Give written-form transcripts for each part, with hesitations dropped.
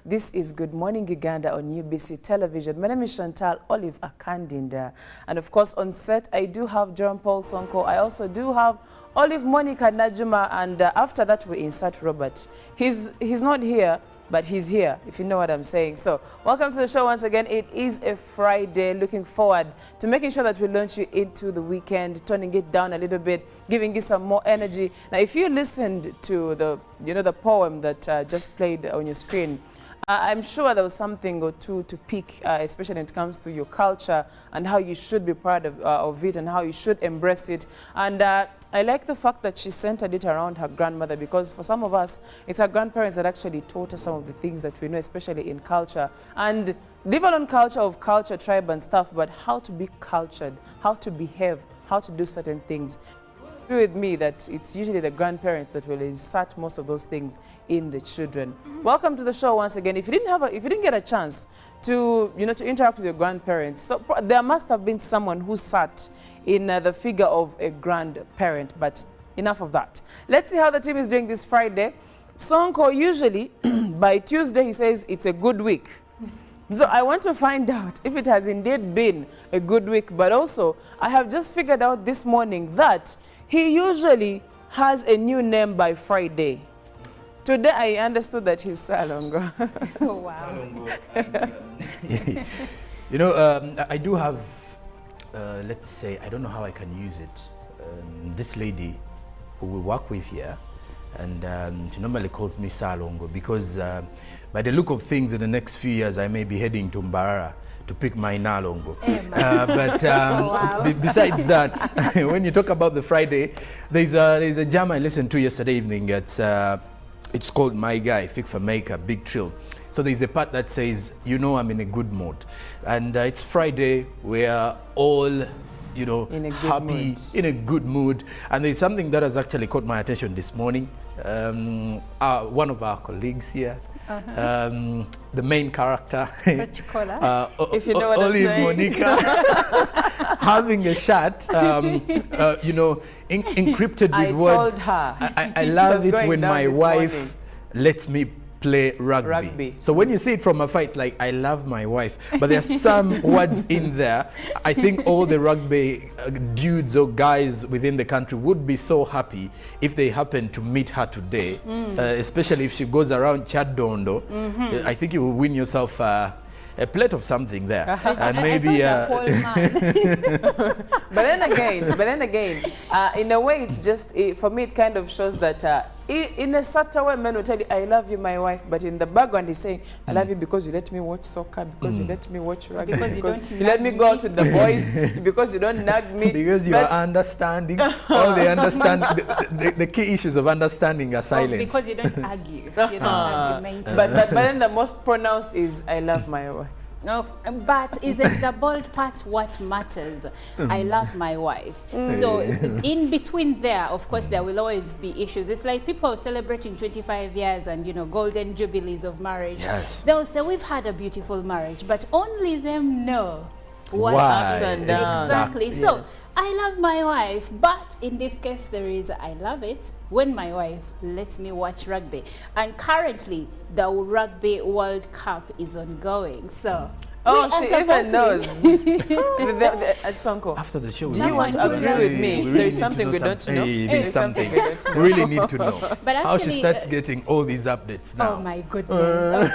This is Good Morning Uganda on UBC Television. My name is Chantal Olive Akandinda. And of course on set I do have John Paul Sonko. I also do have Olive Monica Najuma, and after that we insert Robert. He's not here, but he's here, if you know what I'm saying. So welcome to the show once again. It is a Friday. Looking forward to making sure that we launch you into the weekend, turning it down a little bit, giving you some more energy. Now, if you listened to the poem that just played on your screen, I'm sure there was something or two to pick, especially when it comes to your culture and how you should be proud of it and how you should embrace it. And I like the fact that she centered it around her grandmother, because for some of us, it's our grandparents that actually taught us some of the things that we know, especially in culture. And leave alone culture, tribe and stuff, but how to be cultured, how to behave, how to do certain things. Agree with me that it's usually the grandparents that will insert most of those things in the children. Welcome to the show once again. If you didn't get a chance to interact with your grandparents, so there must have been someone who sat in the figure of a grandparent. But enough of that. Let's see how the team is doing this Friday. Sonko usually by Tuesday he says it's a good week. So I want to find out if it has indeed been a good week. But also I have just figured out this morning that he usually has a new name by Friday. Today I understood that he's Salongo. Oh, wow. Salongo. I do have, let's say, I don't know how I can use it. This lady who we work with here, and she normally calls me Salongo because by the look of things in the next few years, I may be heading to Mbarara to pick my Nalongo. Besides that, when you talk about the Friday, there's a jam I listened to yesterday evening. It's called My Guy, Fifa Maker, Big Trill. So there's a part that says, I'm in a good mood. And it's Friday, we're all, happy, in a good mood. And there's something that has actually caught my attention this morning. One of our colleagues here, the main character, if you know what Olive I'm Monica, having a shirt, encrypted with words. Told her. I love it when my wife lets me play rugby. So when you see it from afar, it's like, I love my wife. But there's some words in there. I think all the rugby dudes or guys within the country would be so happy if they happen to meet her today, especially if she goes around Chadondo. I think you will win yourself a plate of something there, and maybe. But then again, in a way, it's just for me. It kind of shows that in a certain way, men will tell you, "I love you, my wife," but in the background, he's saying, "I love you because you let me watch soccer, because you let me watch rugby, because you let me go out with the boys, because you don't nag me, because you are understanding." All the understanding, the key issues of understanding are silent. Because you don't argue. You don't argument. But then the most pronounced is, "I love my wife." No, but is it the bold part what matters? I love my wife. So in between there, of course, there will always be issues. It's like people celebrating 25 years and, golden jubilees of marriage. Yes. They'll say, we've had a beautiful marriage, but only them know what Why? Ups and downs. Exactly. Yes. So I love my wife, but in this case, there is I love it when my wife lets me watch rugby. And currently, the Rugby World Cup is ongoing. So she even knows. Sonko, After the show, do you want to agree with me? There is something we don't know. There's something we really need to know. But how she actually, starts getting all these updates now. Oh my goodness.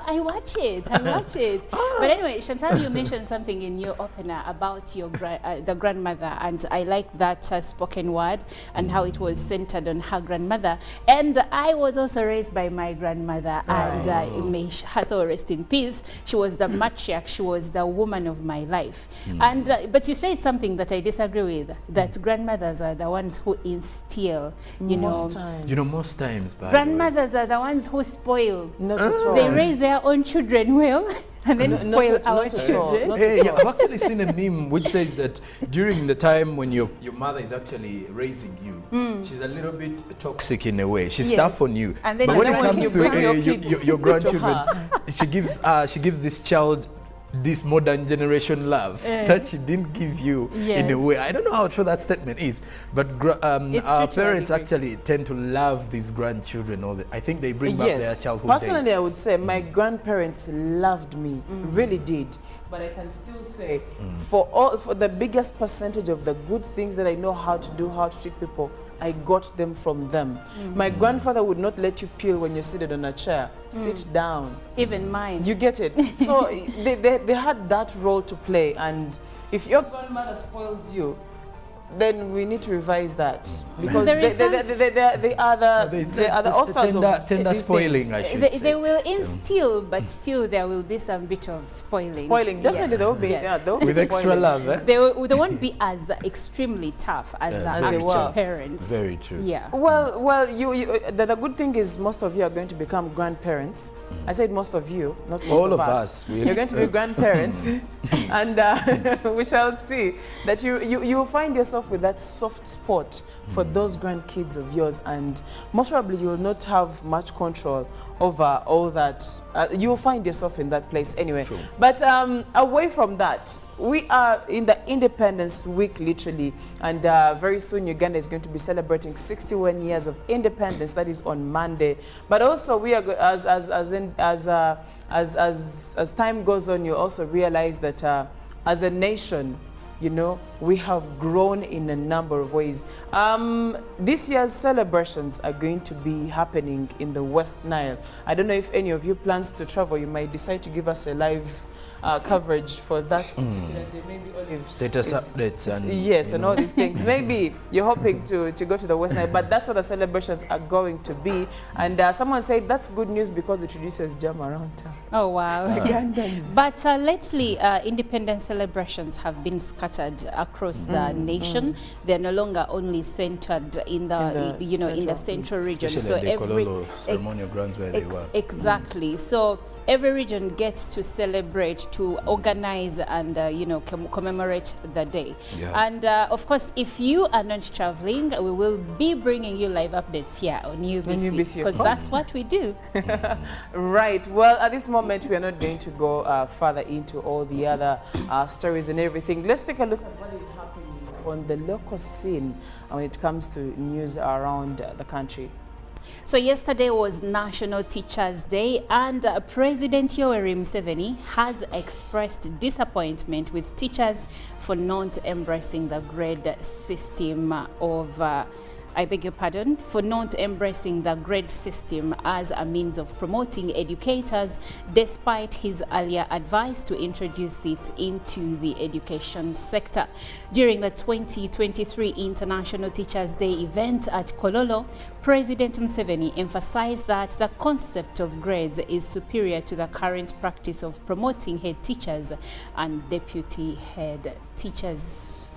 I watch it. I watch it. But anyway, Chantal, you mentioned something in your opener about your the grandmother, and I like that spoken word and how it was centered on her grandmother. And I was also raised by my grandmother, and may her soul rest in peace. She was the matriarch. She was the woman of my life. And but you said something that I disagree with, that grandmothers are the ones who instill, most times. Most times, grandmothers are the ones who spoil. Not at all. They raise their own children well and then spoil our children. I've actually seen a meme which says that during the time when your mother is actually raising you, she's a little bit toxic in a way. She's tough on you. And then but when it comes to your your grandchildren, she gives this child this modern generation love that she didn't give you in a way. I don't know how true that statement is, but our parents actually tend to love these grandchildren. I think they bring back their childhood Personally, days. I would say my grandparents loved me, really did. But I can still say, for the biggest percentage of the good things that I know how to do, how to treat people, I got them from them. My grandfather would not let you peel when you're seated on a chair. Sit down. Even mine. You get it. So they had that role to play, and if your grandmother spoils you, then we need to revise that, because they are the authors of tender spoiling. I should say. They will instill, but still there will be some bit of spoiling. Spoiling, definitely there will be. Yeah, there will be with extra love. They won't be as extremely tough as the actual parents. Very true. Yeah. Well, the good thing is most of you are going to become grandparents. I said most of you, not most all of us. You're going to be grandparents, and we shall see that you will find yourself with that soft spot for those grandkids of yours, and most probably you will not have much control over all that. You will find yourself in that place anyway. True. But away from that, we are in the Independence Week, literally, and very soon Uganda is going to be celebrating 61 years of independence. That is on Monday. But also, we are as time goes on, you also realize that as a nation, you know, we have grown in a number of ways. This year's celebrations are going to be happening in the West Nile. I don't know if any of you plans to travel. You might decide to give us a live coverage for that particular day. Maybe Olive status updates and and all these things. Maybe you're hoping to go to the West Nile, but that's what the celebrations are going to be. And someone said that's good news because it reduces jam around town. Oh wow! Ugandans. But lately, independence celebrations have been scattered across the nation. They're no longer only centered in the central region. Especially so every ceremonial grounds where they were. Exactly. So every region gets to celebrate, to organize, and commemorate the day. Yeah. And of course, if you are not traveling, we will be bringing you live updates here on UBC, because that's what we do. Right. Well, at this moment, we are not going to go further into all the other stories and everything. Let's take a look at what is happening on the local scene when it comes to news around the country. So yesterday was National Teachers' Day, and President Yoweri Museveni has expressed disappointment with teachers for not embracing the grade system for not embracing the grade system as a means of promoting educators, despite his earlier advice to introduce it into the education sector. During the 2023 International Teachers' Day event at Kololo, President Museveni emphasized that the concept of grades is superior to the current practice of promoting head teachers and deputy head teachers.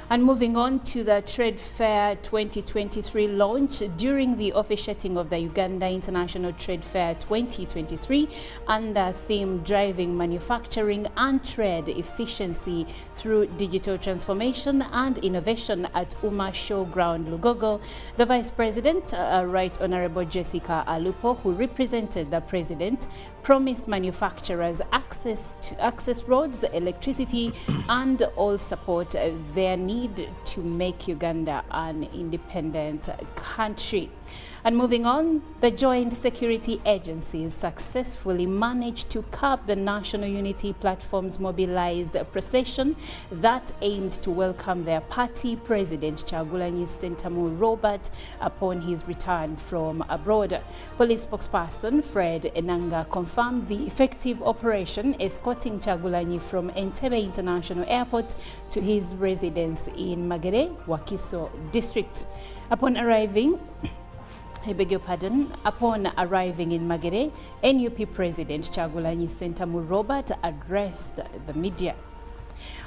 And moving on to the Trade Fair 2023 launch, during the officiating of the Uganda International Trade Fair 2023 under theme Driving Manufacturing and Trade Efficiency through Digital Transformation and Innovation at Uma Showground, Lugogo, the Vice President, Right Honorable Jessica Alupo, who represented the President, promised manufacturers access roads, electricity, and all support their need to make Uganda an independent country. And moving on, the joint security agencies successfully managed to curb the National Unity Platform's mobilized procession that aimed to welcome their party president, Kyagulanyi Ssentamu Robert, upon his return from abroad. Police spokesperson Fred Enanga confirmed the effective operation escorting Kyagulanyi from Entebbe International Airport to his residence in Magere, Wakiso district. Upon arriving in Magere, NUP President Kyagulanyi Ssentamu Robert addressed the media.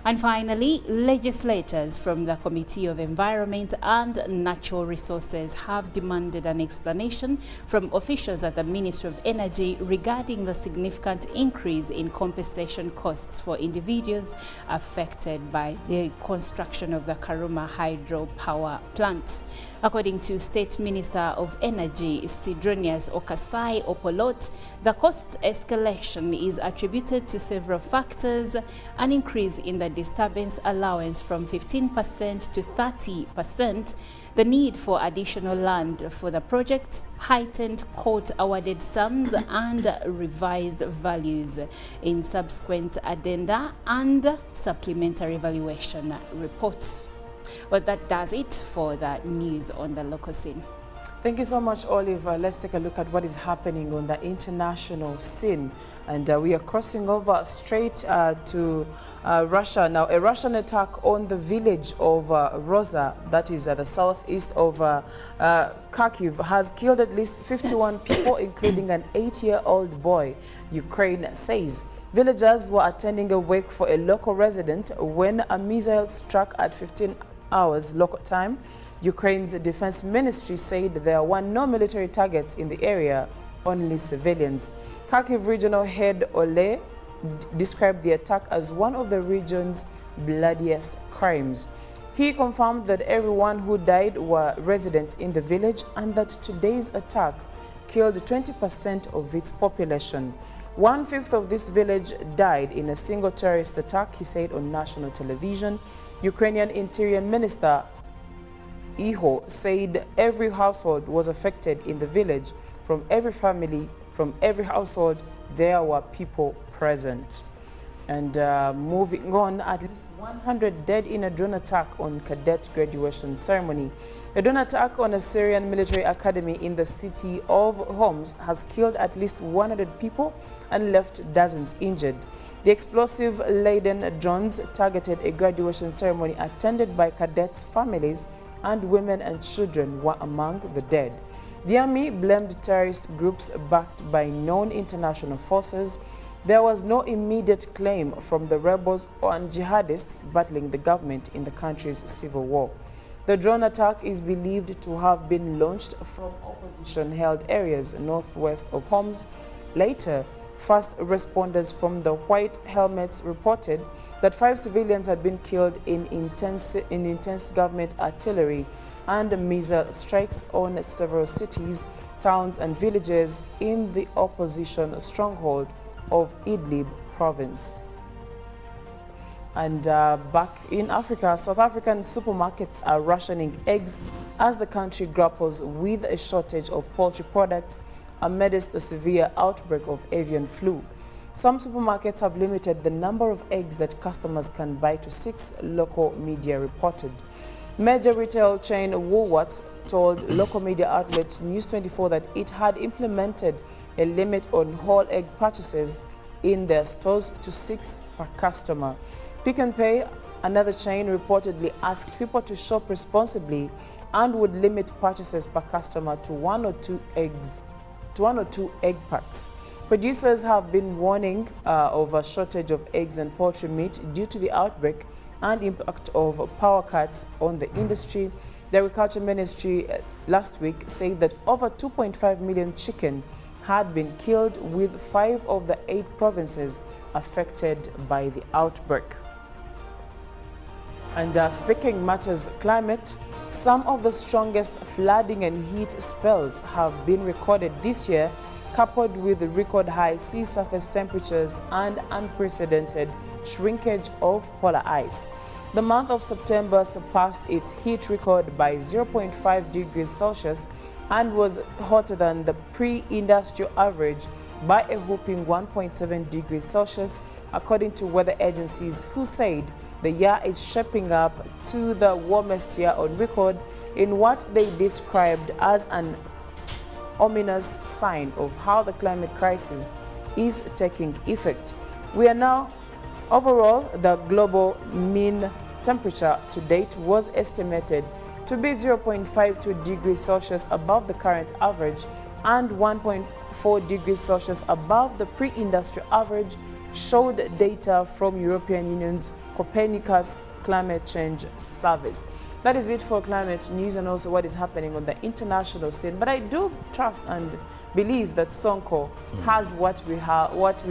And finally, legislators from the Committee of Environment and Natural Resources have demanded an explanation from officials at the Ministry of Energy regarding the significant increase in compensation costs for individuals affected by the construction of the Karuma hydropower plant. According to State Minister of Energy Sidronius Okasai Opolot, the cost escalation is attributed to several factors: an increase in the disturbance allowance from 15% to 30%, the need for additional land for the project, heightened court-awarded sums and revised values in subsequent addenda and supplementary valuation reports. Well, that does it for the news on the local scene. Thank you so much, Oliver. Let's take a look at what is happening on the international scene. And we are crossing over straight to Russia. Now, a Russian attack on the village of Roza, that is at the southeast of Kharkiv, has killed at least 51 people, including an 8-year-old boy, Ukraine says. Villagers were attending a wake for a local resident when a missile struck at 15 hours local time. Ukraine's defense ministry said there were no military targets in the area, only civilians. Kharkiv regional head Ole described the attack as one of the region's bloodiest crimes. He confirmed that everyone who died were residents in the village and that today's attack killed 20% of its population. 1/5 of this village died in a single terrorist attack, he said on national television. Ukrainian Interior Minister Iho said every household was affected in the village. From every family, from every household, there were people present. And moving on, at least 100 dead in a drone attack on cadet graduation ceremony. A drone attack on a Syrian military academy in the city of Homs has killed at least 100 people and left dozens injured. The explosive-laden drones targeted a graduation ceremony attended by cadets' families, and women and children were among the dead. The army blamed terrorist groups backed by known international forces. There was no immediate claim from the rebels or jihadists battling the government in the country's civil war. The drone attack is believed to have been launched from opposition-held areas northwest of Homs. Later, first responders from the White Helmets reported that 5 civilians had been killed in intense government artillery and missile strikes on several cities, towns and villages in the opposition stronghold of Idlib province. And back in Africa, South African supermarkets are rationing eggs as the country grapples with a shortage of poultry products amidst the severe outbreak of avian flu. Some supermarkets have limited the number of eggs that customers can buy to 6, local media reported. Major retail chain Woolworths told local media outlet News 24 that it had implemented a limit on whole egg purchases in their stores to 6 per customer. Pick n Pay, another chain, reportedly asked people to shop responsibly and would limit purchases per customer to 1 or 2 egg packs. Producers have been warning of a shortage of eggs and poultry meat due to the outbreak and impact of power cuts on the industry. The Agriculture Ministry last week said that over 2.5 million chicken had been killed, with 5 of the 8 provinces affected by the outbreak. And speaking matters climate, some of the strongest flooding and heat spells have been recorded this year, coupled with record high sea surface temperatures and unprecedented shrinkage of polar ice. The month of September surpassed its heat record by 0.5 degrees Celsius and was hotter than the pre-industrial average by a whopping 1.7 degrees Celsius, according to weather agencies, who said the year is shaping up to the warmest year on record in what they described as an ominous sign of how the climate crisis is taking effect. We are now, overall, the global mean temperature to date was estimated to be 0.52 degrees Celsius above the current average and 1.4 degrees Celsius above the pre-industrial average, showed data from European Union's Copernicus Climate Change Service. That is it for climate news and also what is happening on the international scene. But I do trust and believe that Sonko has what we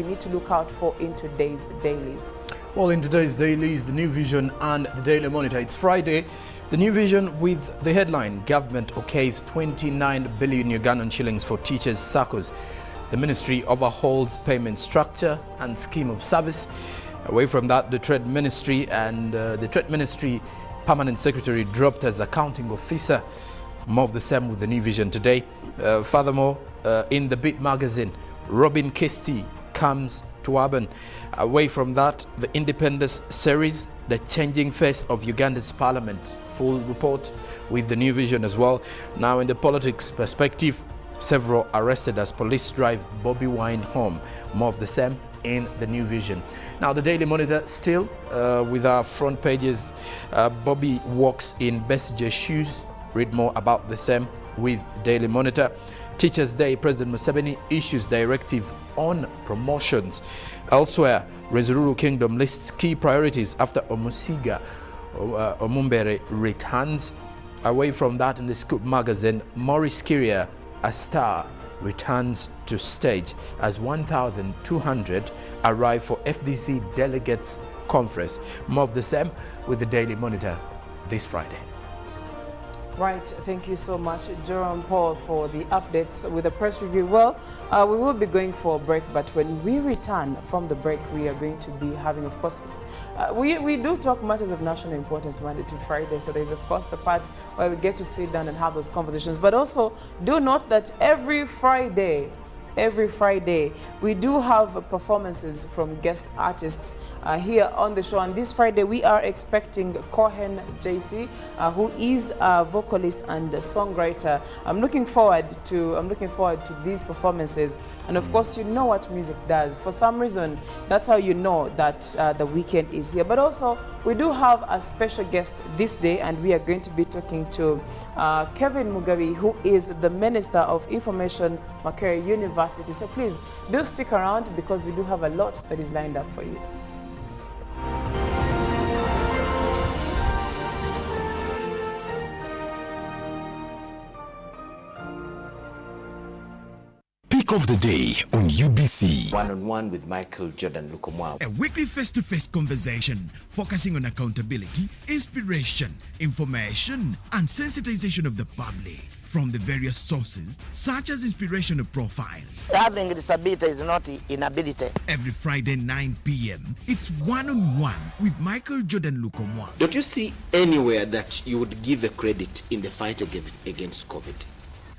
need to look out for in today's dailies. Well, in today's dailies, the New Vision and the Daily Monitor. It's Friday. The New Vision with the headline, Government okays 29 billion Ugandan shillings for teachers' SACCOs. The ministry overhauls payment structure and scheme of service. Away from that, the Trade Ministry and the Trade Ministry Permanent Secretary dropped as accounting officer. More of the same with the New Vision today. Furthermore, in the Beat magazine, Robin Kesty comes to Urban. Away from that, the Independence series, The Changing Face of Uganda's Parliament. Full report with the New Vision as well. Now in the politics perspective, several arrested as police drive Bobby Wine home. More of the same in the New Vision. Now the Daily Monitor still with our front pages. Bobby walks in Besigye's shoes. Read more about the same with Daily Monitor. Teachers' Day, President Museveni issues directive on promotions. Elsewhere, Rwenzururu Kingdom lists key priorities after Omusiga Omumbere returns. Away from that, in the Scoop magazine, Maurice Kiria, a star, returns to stage as 1,200 arrive for FDC Delegates Conference. More of the same with the Daily Monitor this Friday. Right, thank you so much, Jerome Paul, for the updates with the press review. Well, we will be going for a break, but when we return from the break, we are going to be having, of course, we do talk matters of national importance Monday to Friday, so there's, of course, the part where we get to sit down and have those conversations. But also, do note that every Friday, we do have performances from guest artists here on the show. And this Friday, we are expecting Cohen JC, who is a vocalist and a songwriter. I'm looking forward to these performances. And of course, you know what music does. For some reason, that's how you know that the weekend is here. But also, we do have a special guest this day, and we are going to be talking to Kevin Mugabe, who is the Minister of Information, Makerere University. So please do stick around because we do have a lot that is lined up for you. Pick of the day on UBC. One-on-one with Michael Jordan Lukomwa. A weekly face-to-face conversation focusing on accountability, inspiration, information, and sensitization of the public from the various sources, such as inspirational profiles. Having a disability is not inability. Every Friday, 9 p.m., it's one-on-one with Michael Jordan Lukomwa. Don't you see anywhere that you would give a credit in the fight against COVID?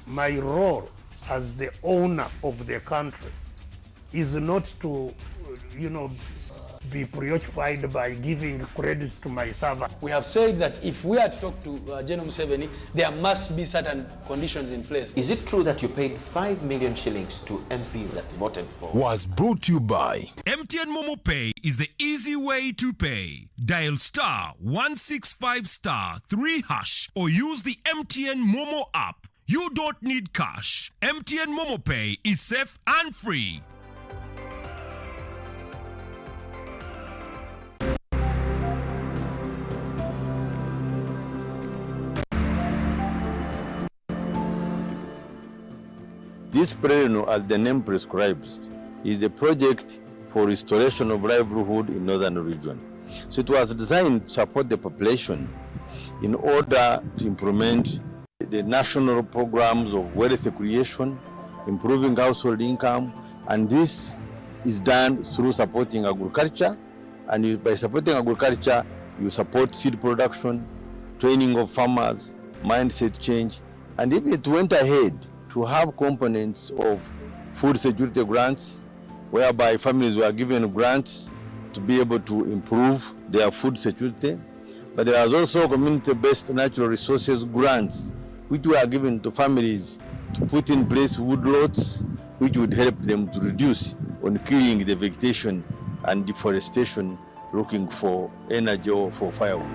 My role as the owner of the country is not to, be preoccupied by giving credit to my servant. We have said that if we are to talk to General Museveni, there must be certain conditions in place. Is it true that you paid 5 million shillings to MPs that voted for? Was brought to you by MTN Momo Pay is the easy way to pay. Dial *165*3# or use the MTN Momo app. You don't need cash. MTN Momo Pay is safe and free. This plan, as the name prescribes, is a project for restoration of livelihood in northern region. So it was designed to support the population in order to implement the national programs of wealth creation, improving household income, and this is done through supporting agriculture. And by supporting agriculture, you support seed production, training of farmers, mindset change, and if it went ahead to have components of food security grants, whereby families were given grants to be able to improve their food security. But there was also community-based natural resources grants, which were given to families to put in place woodlots, which would help them to reduce on killing the vegetation and deforestation, looking for energy or for firewood.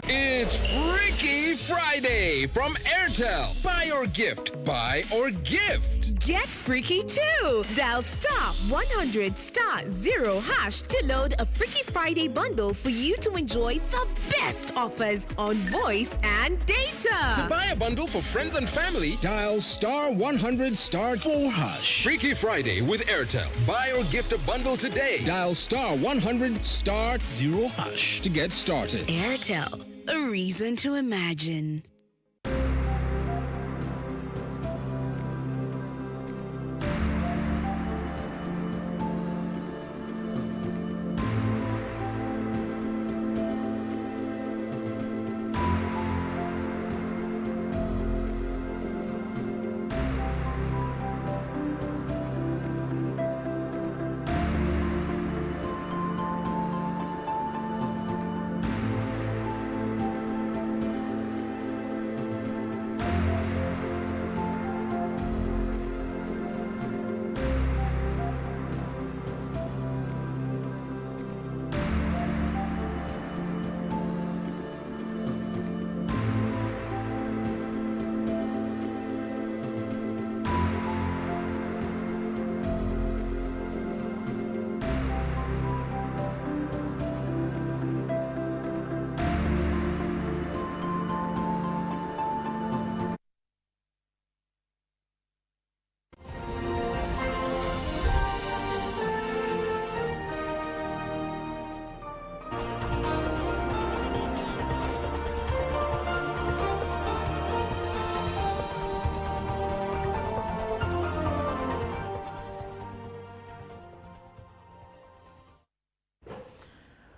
It's freaky! Freaky Friday from Airtel. Buy or gift. Buy or gift. Get freaky too. Dial *100*0# to load a Freaky Friday bundle for you to enjoy the best offers on voice and data. To buy a bundle for friends and family, dial *100*4#. Freaky Friday with Airtel. Buy or gift a bundle today. Dial *100*0# to get started. Airtel, a reason to imagine.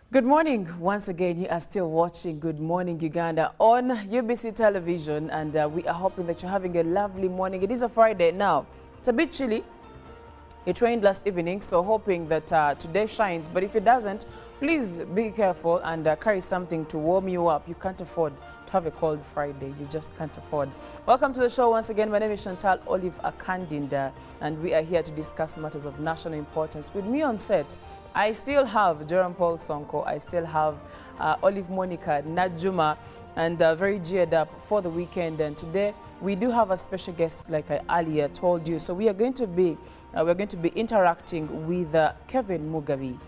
Good morning. Once again, you are still watching Good Morning Uganda on UBC television, and we are hoping that you're having a lovely morning. It is a Friday now. It's a bit chilly. It rained last evening, so hoping that today shines. But if it doesn't, please be careful and carry something to warm you up. You can't afford to have a cold Friday. You just can't afford. Welcome to the show once again. My name is Chantal Olive Akandinda, and we are here to discuss matters of national importance. With me on set, I still have Jovan Sonko, I still have Olive Monica Najuma, and very geared up for the weekend. And today we do have a special guest, like I earlier told you. So we are going to be interacting with Kevin Mugabe,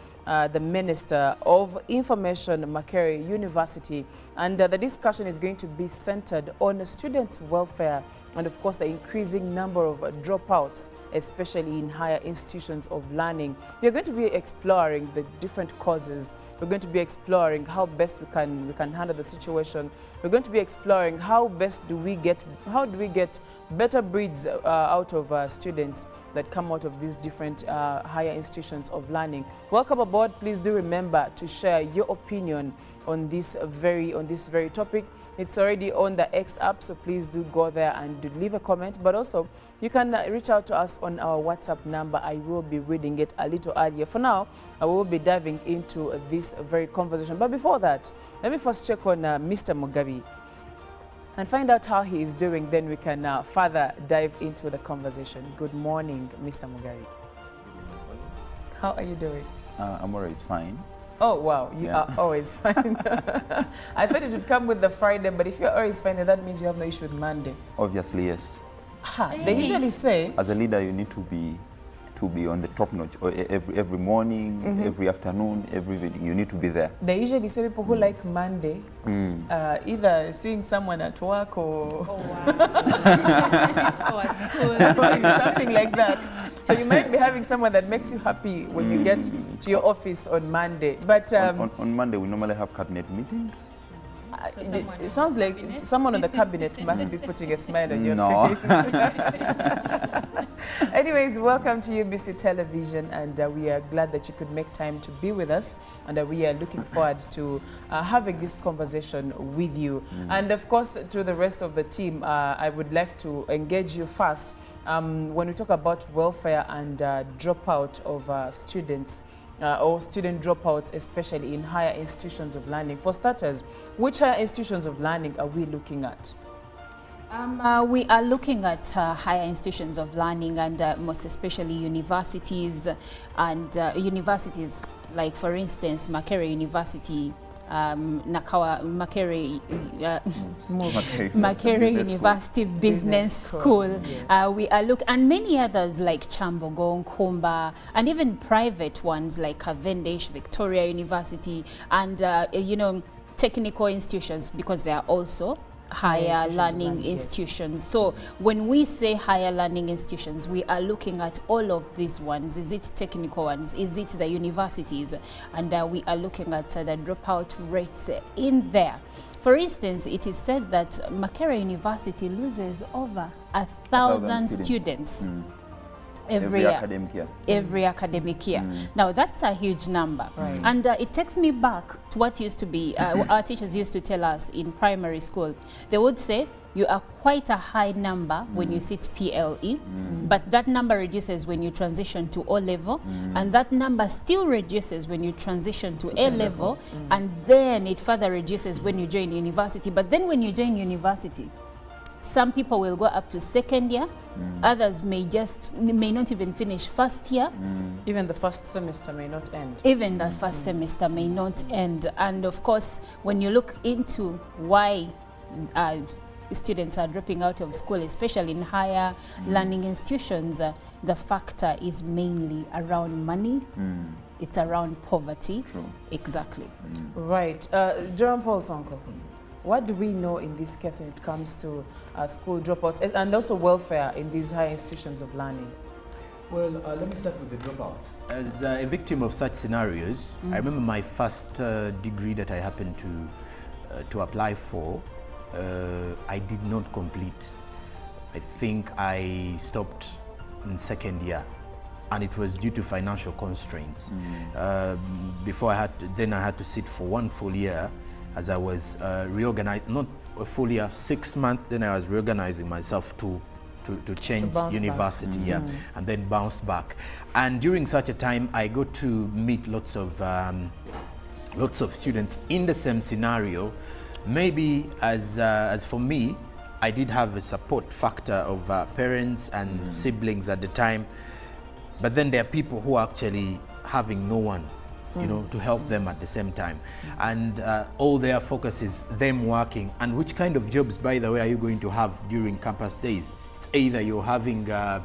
the Minister of Information, Makerere University, and the discussion is going to be centered on students' welfare and, of course, the increasing number of dropouts, especially in higher institutions of learning. We are going to be exploring the different causes. We're going to be exploring how best we can handle the situation. We're going to be exploring how do we get better breeds out of students that come out of these different higher institutions of learning. Welcome aboard. Please do remember to share your opinion on this very topic. It's already on the X app, so please do go there and do leave a comment. But also, you can reach out to us on our WhatsApp number. I will be reading it a little earlier. For now, I will be diving into this very conversation. But before that, let me first check on Mr. Mugabe and find out how he is doing. Then we can further dive into the conversation. Good morning, Mr. Mugabe. How are you doing? I'm always fine. Oh, wow. You are always fine. I thought it would come with the Friday, but if you're always fine, that means you have no issue with Monday. Obviously, yes. They usually say, as a leader, you need to be on the top notch. Every morning, every afternoon, every evening, you need to be there. They usually say people who like Monday, either seeing someone at work or or at school, something like that. So you might be having someone that makes you happy when you get to your office on Monday. But on Monday, we normally have cabinet meetings. It sounds like someone on the cabinet must be putting a smile on your face. Anyways, welcome to UBC Television, and we are glad that you could make time to be with us, and we are looking forward to having this conversation with you. And of course, to the rest of the team, I would like to engage you first when we talk about welfare and dropout of students. Or student dropouts, especially in higher institutions of learning. For starters, which higher institutions of learning are we looking at? We are looking at higher institutions of learning, and most especially universities, and universities like, for instance, Makerere University Makere Business University Business School. Yes. We are and many others like Chambogo, Nkumba, and even private ones like Cavendish, Victoria University, and you know, technical institutions, because they are also higher learning institutions. So when we say higher learning institutions, we are looking at all of these ones. Is it technical ones? Is it the universities? And we are looking at the dropout rates in there. For instance, it is said that Makere University loses over 1,000 students. Every academic year. Every academic year. Now that's a huge number, and it takes me back to what used to be our teachers used to tell us in primary school. They would say you are quite a high number when you sit PLE, but that number reduces when you transition to O level, and that number still reduces when you transition to A level, and then it further reduces when you join university. But then when you join university, some people will go up to second year, others may not even finish first year. Even the first semester may not end. Even the first semester may not end. And of course, when you look into why students are dropping out of school, especially in higher learning institutions, the factor is mainly around money. It's around poverty. True. Exactly. Right. Jovan Paul Sonko, what do we know in this case when it comes to school dropouts and also welfare in these high institutions of learning? Well, let me start with the dropouts. As a victim of such scenarios, I remember my first degree that I happened to apply for, I did not complete. I think I stopped in second year, and it was due to financial constraints. Before I had to sit for 1 full year as I was reorganized, not a full year, 6 months, then I was reorganizing myself to change university, and then bounce back. And during such a time, I got to meet lots of students in the same scenario. Maybe as for me, I did have a support factor of parents and siblings at the time, but then there are people who are actually having no one, you know, to help them at the same time, and all their focus is them working. And which kind of jobs, by the way, are you going to have during campus days? It's either you're having a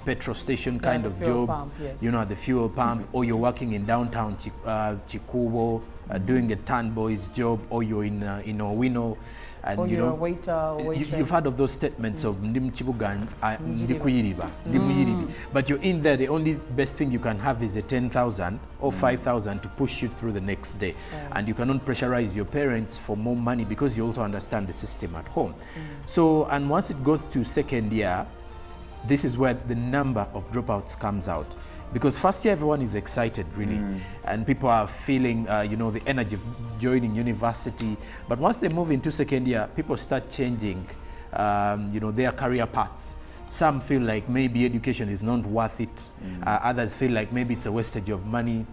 petrol station kind of job, you know, at the fuel pump, or you're working in downtown Chikubo, doing a tan boy's job, or you're in Owino, and or you you're know, a waiter or waitress. You've heard of those statements of Ndimchibugan, Ndikuyiriba, but you're in there. The only best thing you can have is a 10,000 or 5,000 to push you through the next day, and you cannot pressurize your parents for more money because you also understand the system at home. So, and once it goes to second year, this is where the number of dropouts comes out. Because first year everyone is excited really, and people are feeling you know, the energy of joining university. But once they move into second year, people start changing you know, their career path. Some feel like maybe education is not worth it. Others feel like maybe it's a wastage of money.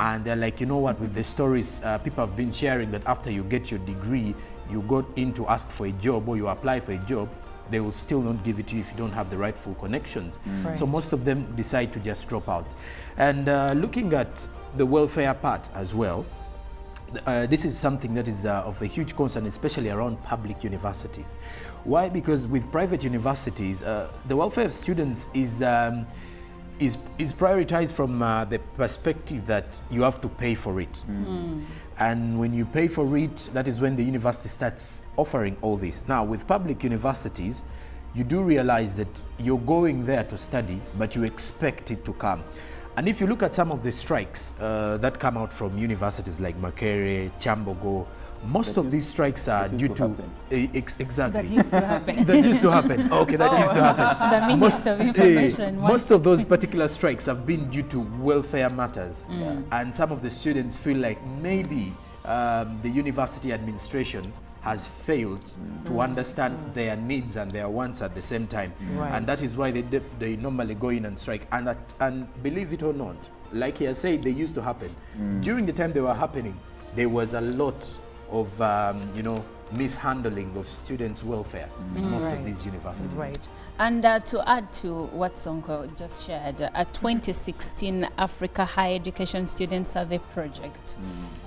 And they're like, you know what, with the stories people have been sharing, that after you get your degree, you go in to ask for a job or you apply for a job, they will still not give it to you if you don't have the rightful connections. So most of them decide to just drop out. And looking at the welfare part as well, this is something that is of a huge concern, especially around public universities. Why? Because with private universities, the welfare of students is prioritized from the perspective that you have to pay for it. And when you pay for it, that is when the university starts offering all this. Now, with public universities, you do realize that you're going there to study, but you expect it to come. And if you look at some of the strikes that come out from universities like Makere, Chambogo, most of these strikes are due to exactly. That used to happen. That used to happen. Okay, that used to happen. The Minister of Information. Most of those particular strikes have been due to welfare matters, and some of the students feel like maybe the university administration has failed to understand their needs and their wants at the same time, and that is why they normally go in and strike. And believe it or not, like he has said, they used to happen. During the time they were happening, there was a lot of you know, mishandling of students' welfare in most of these universities. Right. And to add to what Sonko just shared, a 2016 Africa Higher Education Student Survey project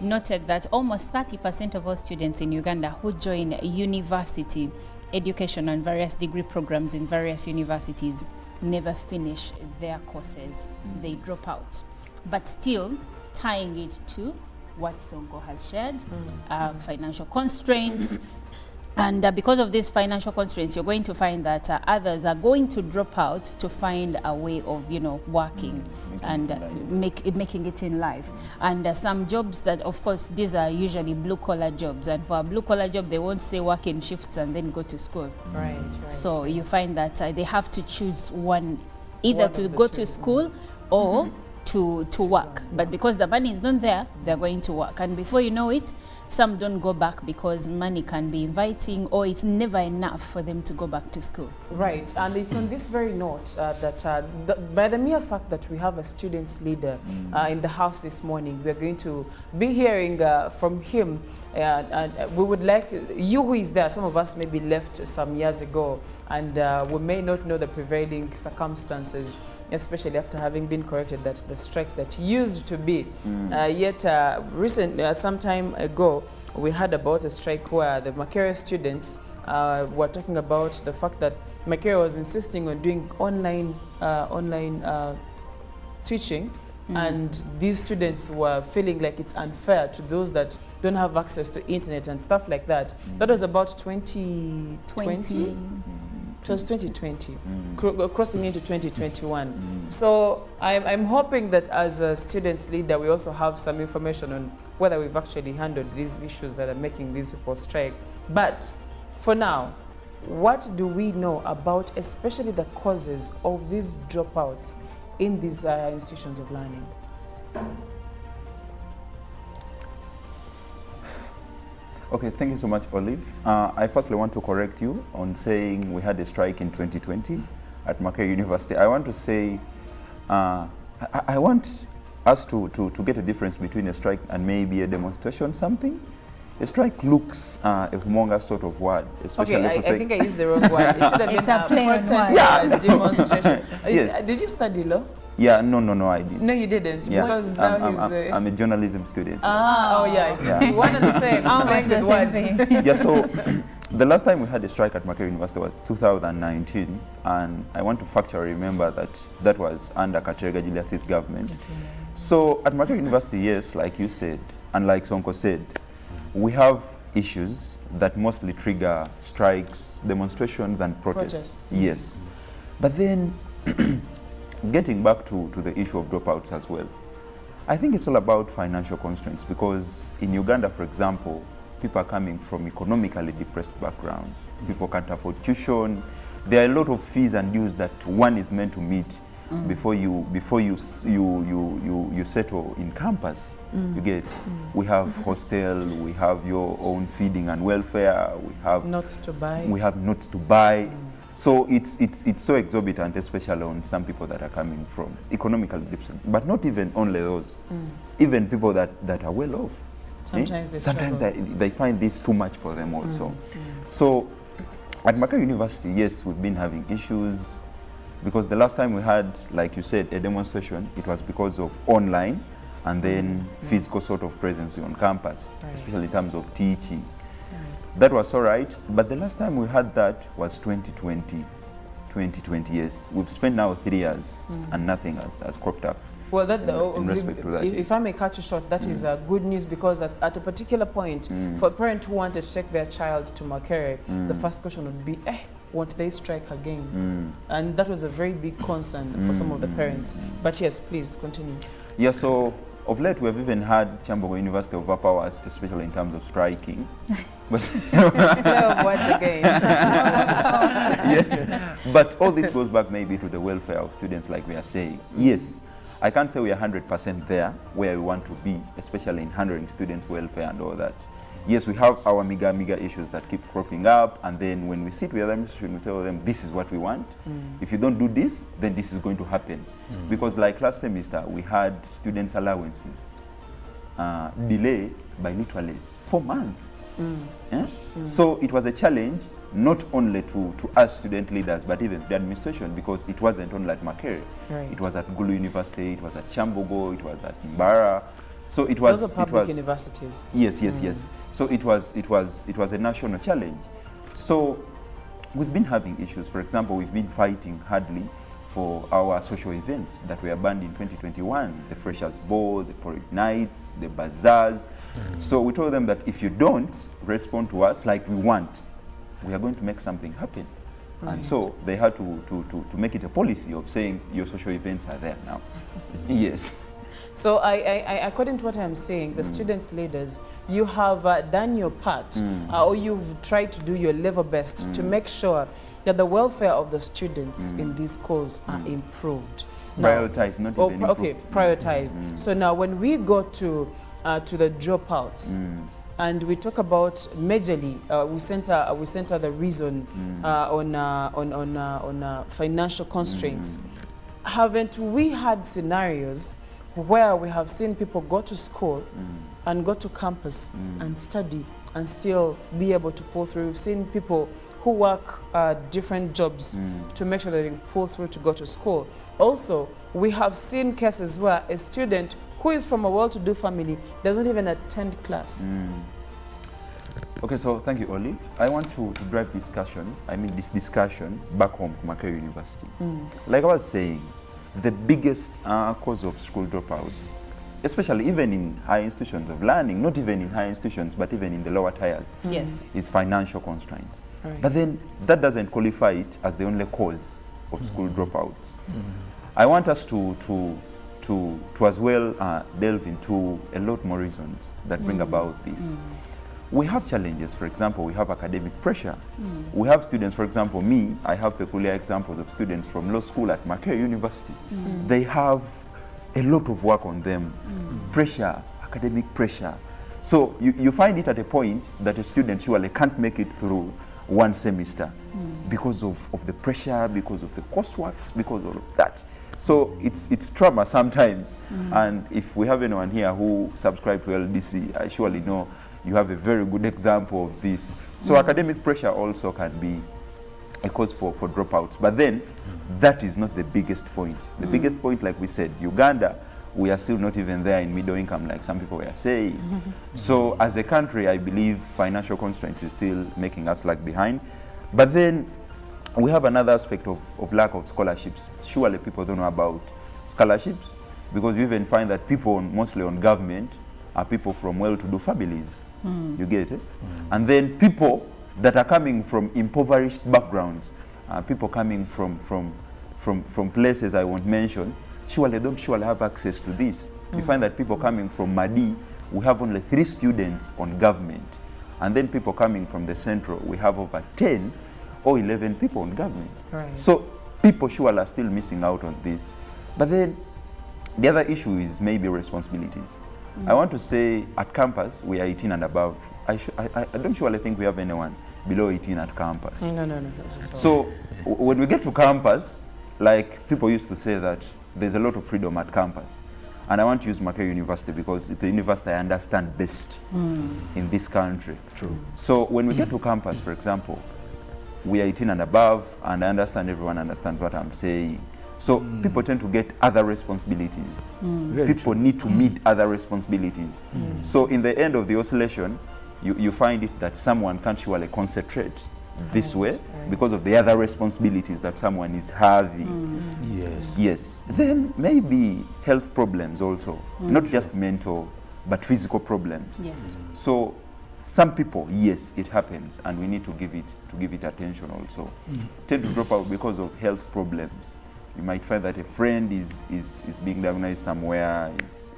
noted that almost 30% of all students in Uganda who join university education and various degree programs in various universities never finish their courses. They drop out. But still, tying it to what Sonko has shared, financial constraints. And because of these financial constraints, you're going to find that others are going to drop out to find a way of, working and making it in life. And some jobs that, of course, these are usually blue-collar jobs. And for a blue-collar job, they won't say work in shifts and then go to school. Right. So you find that they have to choose one, either to go to school or to work. But because the money is not there, they're going to work. And before you know it, some don't go back because money can be inviting, or it's never enough for them to go back to school. Right, and it's on this very note that by the mere fact that we have a students leader in the house this morning, we're going to be hearing from him. And we would like you who is there, some of us maybe left some years ago, and we may not know the prevailing circumstances, especially after having been corrected that the strikes that used to be. Yet some time ago, we heard about a strike where the Makerere students were talking about the fact that Makerere was insisting on doing online teaching, and these students were feeling like it's unfair to those that don't have access to internet and stuff like that. That was about 2020. It was 2020, crossing into 2021. So I'm hoping that as a students leader, we also have some information on whether we've actually handled these issues that are making these people strike. But for now, what do we know about especially the causes of these dropouts in these institutions of learning? Okay, thank you so much, Olive. I firstly want to correct you on saying we had a strike in 2020 at Makerere University. I want to say, I want us to get a difference between a strike and maybe a demonstration, something. A strike looks a humongous sort of word, especially I think I used the wrong word. It should have been a protest demonstration. Yes. Did you study law? Yeah, no, I didn't. No, you didn't. Yeah. Because now I'm a journalism student. Yeah. One and the same. Almost the same thing. Yeah, so the last time we had a strike at Makerere University was 2019, and I want to factually remember that was under Katerega Julius's government. So at Makerere University, yes, like you said, and like Sonko said, we have issues that mostly trigger strikes, demonstrations, and protests. Yes. But then, getting back to the issue of dropouts as well, I think it's all about financial constraints, because in Uganda, for example, people are coming from economically depressed backgrounds. People can't afford tuition. There are a lot of fees and dues that one is meant to meet before you settle in campus. You get, we have hostel, we have your own feeding and welfare, we have notes to buy. We have notes to buy. So it's so exorbitant, especially on some people that are coming from economically depressed, but not even only those. Even people that are well off. Sometimes they find this too much for them also. So at Makerere University, yes, we've been having issues, because the last time we had, like you said, a demonstration, it was because of online and then physical sort of presence on campus, especially in terms of teaching. That was all right, but the last time we had that was 2020, yes. We've spent now 3 years and nothing has cropped up. Well, in respect to that, if I may cut you short, that is good news, because at a particular point, for a parent who wanted to take their child to Makerere, the first question would be, won't they strike again? And that was a very big concern for some of the parents. But yes, please continue. Yeah, so of late we have even had Chambogo University overpowers, especially in terms of striking. But what again? Yes, but all this goes back maybe to the welfare of students, like we are saying. Yes, I can't say we are 100% there where we want to be, especially in handling students' welfare and all that. Yes, we have our mega issues that keep cropping up, and then when we sit with them, we tell them this is what we want. If you don't do this, then this is going to happen. Because like last semester, we had students' allowances delayed by literally 4 months. So it was a challenge not only to us student leaders, but even the administration, because it wasn't only at Makerere. Right. It was at Gulu University, it was at Chambogo, it was at Mbara. So it was. Those are public universities. Yes, yes, yes. So it was a national challenge. So we've been having issues. For example, we've been fighting hardly for our social events that were banned in 2021, the Freshers' Ball, the Parade Nights, the bazaars. So we told them that if you don't respond to us like we want, we are going to make something happen. And so they had to make it a policy of saying your social events are there now. Yes. So according to what I'm saying, the students' leaders, you have done your part, or you've tried to do your level best to make sure that the welfare of the students in these schools are improved. Prioritized, not even improved. Okay, prioritized. So now when we go to the dropouts, and we talk about majorly, we center the reason on financial constraints. Haven't we had scenarios where we have seen people go to school and go to campus and study and still be able to pull through? We've seen people who work different jobs to make sure that they can pull through to go to school. Also, we have seen cases where a student who is from a well-to-do family doesn't even attend class. Okay, so thank you, Oli. I want to drive this discussion back home to Makerere University. Like I was saying, the biggest cause of school dropouts, especially even in high institutions of learning, not even in high institutions, but even in the lower tiers, is financial constraints. Right. But then that doesn't qualify it as the only cause of school dropouts. I want us to as well delve into a lot more reasons that bring about this. We have challenges. For example, we have academic pressure. We have students, for example, I have peculiar examples of students from law school at Makerere University. They have a lot of work on them, pressure, academic pressure. So you find it at a point that a student usually can't make it through one semester because of the pressure, because of the coursework, because of that. So it's trauma sometimes. And if we have anyone here who subscribes to LDC, I surely know you have a very good example of this. So academic pressure also can be a cause for dropouts. But then that is not the biggest point. The biggest point, like we said, Uganda, we are still not even there in middle income like some people were saying. So as a country, I believe financial constraints is still making us lag behind. But then we have another aspect of lack of scholarships. Surely people don't know about scholarships, because we even find that people mostly on government are people from well-to-do families. You get it? And then people that are coming from impoverished backgrounds, people coming from places I won't mention, surely don't have access to this. You find that people coming from Madi, we have only 3 students on government. And then people coming from the central, we have over 10 or 11 people on government. Right. So people surely are still missing out on this. But then the other issue is maybe responsibilities. I want to say at campus, we are 18 and above. I don't surely think we have anyone below 18 at campus. No. So when we get to campus, like people used to say that there's a lot of freedom at campus. And I want to use Makerere University because it's the university I understand best in this country. True. So when we get to campus, for example, we are 18 and above, and I understand everyone understands what I'm saying. So people tend to get other responsibilities. People need to meet other responsibilities. So in the end of the oscillation, you find it that someone can't surely concentrate this way because of the other responsibilities that someone is having. Yes. Then maybe health problems also, not just mental, but physical problems. So some people, yes, it happens, and we need to give it attention also. Tend to drop out because of health problems. You might find that a friend is being diagnosed somewhere,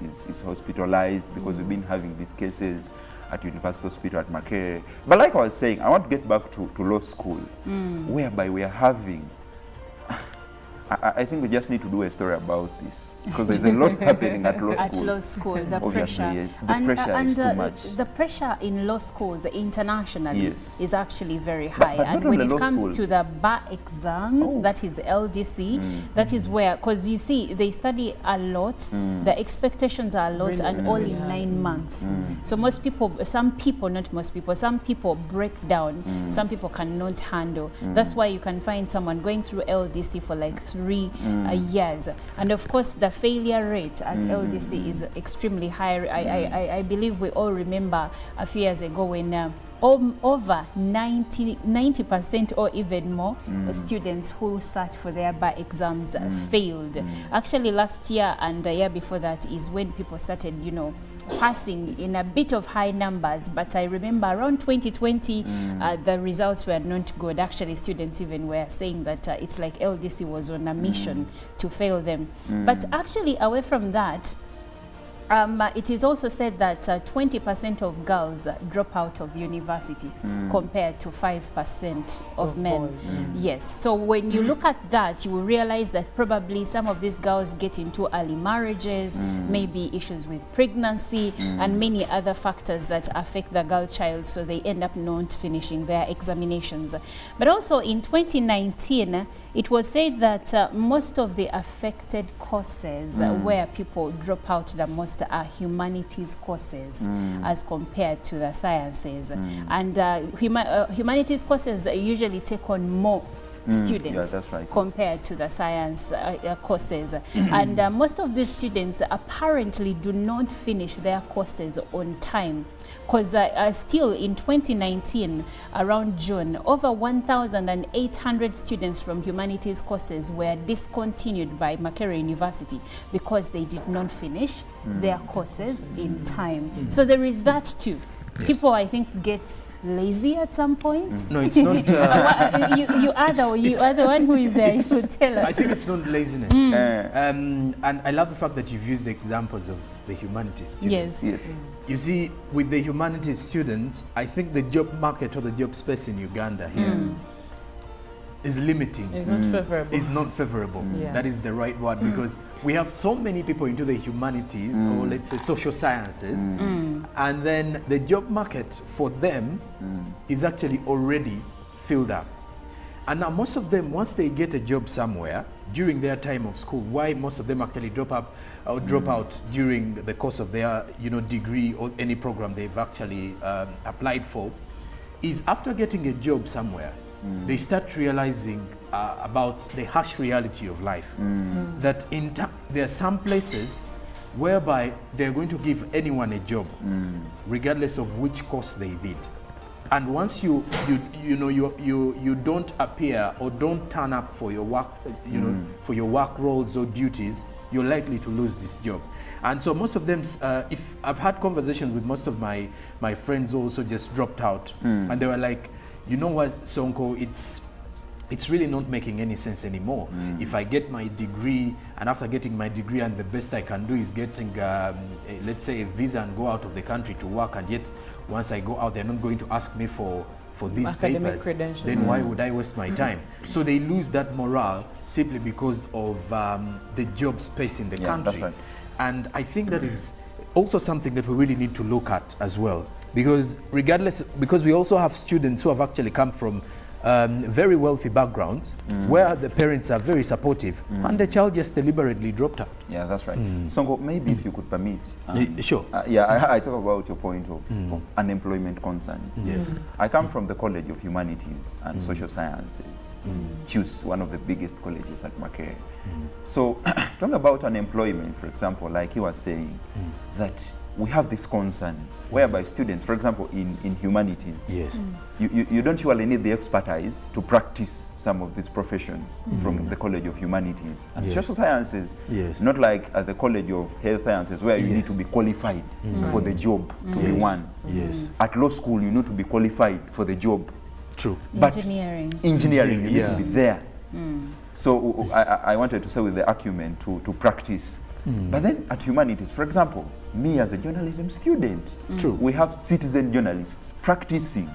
is hospitalized, because we've been having these cases at University Hospital at Makerere. But like I was saying, I want to get back to law school, whereby we are having I think we just need to do a story about this because there's a lot happening at law school. At law school, the Obviously, pressure. yes. The pressure is too much. The pressure in law schools internationally Yes. is actually very high. But and not when only it law comes school. to the bar exams, that is LDC, that is where, because you see, they study a lot, the expectations are a lot, Really, and all really in high. 9 months. So most people, some people, not most people, some people break down, some people cannot handle. That's why you can find someone going through LDC for like 3 years. And of course, the failure rate at LDC is extremely high. I believe we all remember a few years ago when over 90% or even more students who sat for their bar exams failed. Actually, last year and the year before that is when people started, you know, passing in a bit of high numbers. But I remember around 2020, the results were not good. Actually, students even were saying that it's like LDC was on a mission to fail them. But actually, away from that, it is also said that 20% of girls drop out of university compared to 5% of men. boys, Yes. So when you look at that, you will realize that probably some of these girls get into early marriages, maybe issues with pregnancy, and many other factors that affect the girl child, so they end up not finishing their examinations. But also in 2019, it was said that most of the affected courses where people drop out the most are humanities courses as compared to the sciences. And humanities courses usually take on more students that's right, compared to the science courses. And most of these students apparently do not finish their courses on time. Because still in 2019, around June, over 1,800 students from humanities courses were discontinued by Makerere University because they did not finish their courses in time. So there is that too. Yes. People, I think, get lazy at some point. No, it's not. You are the one who is there. You could tell us. I think it's not laziness. And I love the fact that you've used the examples of the humanities students. Yes. You see, with the humanities students, I think the job market or the job space in Uganda here is limiting. It's not favorable. It's not favorable. Yeah. That is the right word, because we have so many people into the humanities or let's say social sciences, and then the job market for them is actually already filled up. And now most of them, once they get a job somewhere during their time of school, why most of them actually drop out during the course of their degree or any program they've actually applied for, is after getting a job somewhere, they start realizing about the harsh reality of life. That there are some places whereby they're going to give anyone a job, regardless of which course they did. And once you don't appear or don't turn up for your work, for your work roles or duties, you're likely to lose this job. And so most of them, if I've had conversations with most of my friends who also just dropped out, and they were like, you know what, Sonko, it's really not making any sense anymore. If I get my degree, and after getting my degree, and the best I can do is getting, let's say, a visa and go out of the country to work, and yet once I go out, they're not going to ask me for these academic papers, credentials. then why would I waste my time? So they lose that morale simply because of the job space in the country. That's right. And I think that is also something that we really need to look at as well. Because because we also have students who have actually come from very wealthy backgrounds where the parents are very supportive and the child just deliberately dropped out. Yeah, that's right. Sonko, maybe if you could permit. Sure. I talk about your point of unemployment concerns. Yes. I come from the College of Humanities and Social Sciences. Choose one of the biggest colleges at Makerere. So talking about unemployment, for example, like he was saying, that we have this concern whereby students, for example, in humanities, you don't usually need the expertise to practice some of these professions from the College of Humanities. And social sciences, not like at the College of Health Sciences, where you need to be qualified for the job to be one. At law school, you need to be qualified for the job. True. But engineering, you need to be there. So I wanted to say with the acumen to practice. But then at humanities, for example, me as a journalism student, we have citizen journalists practicing.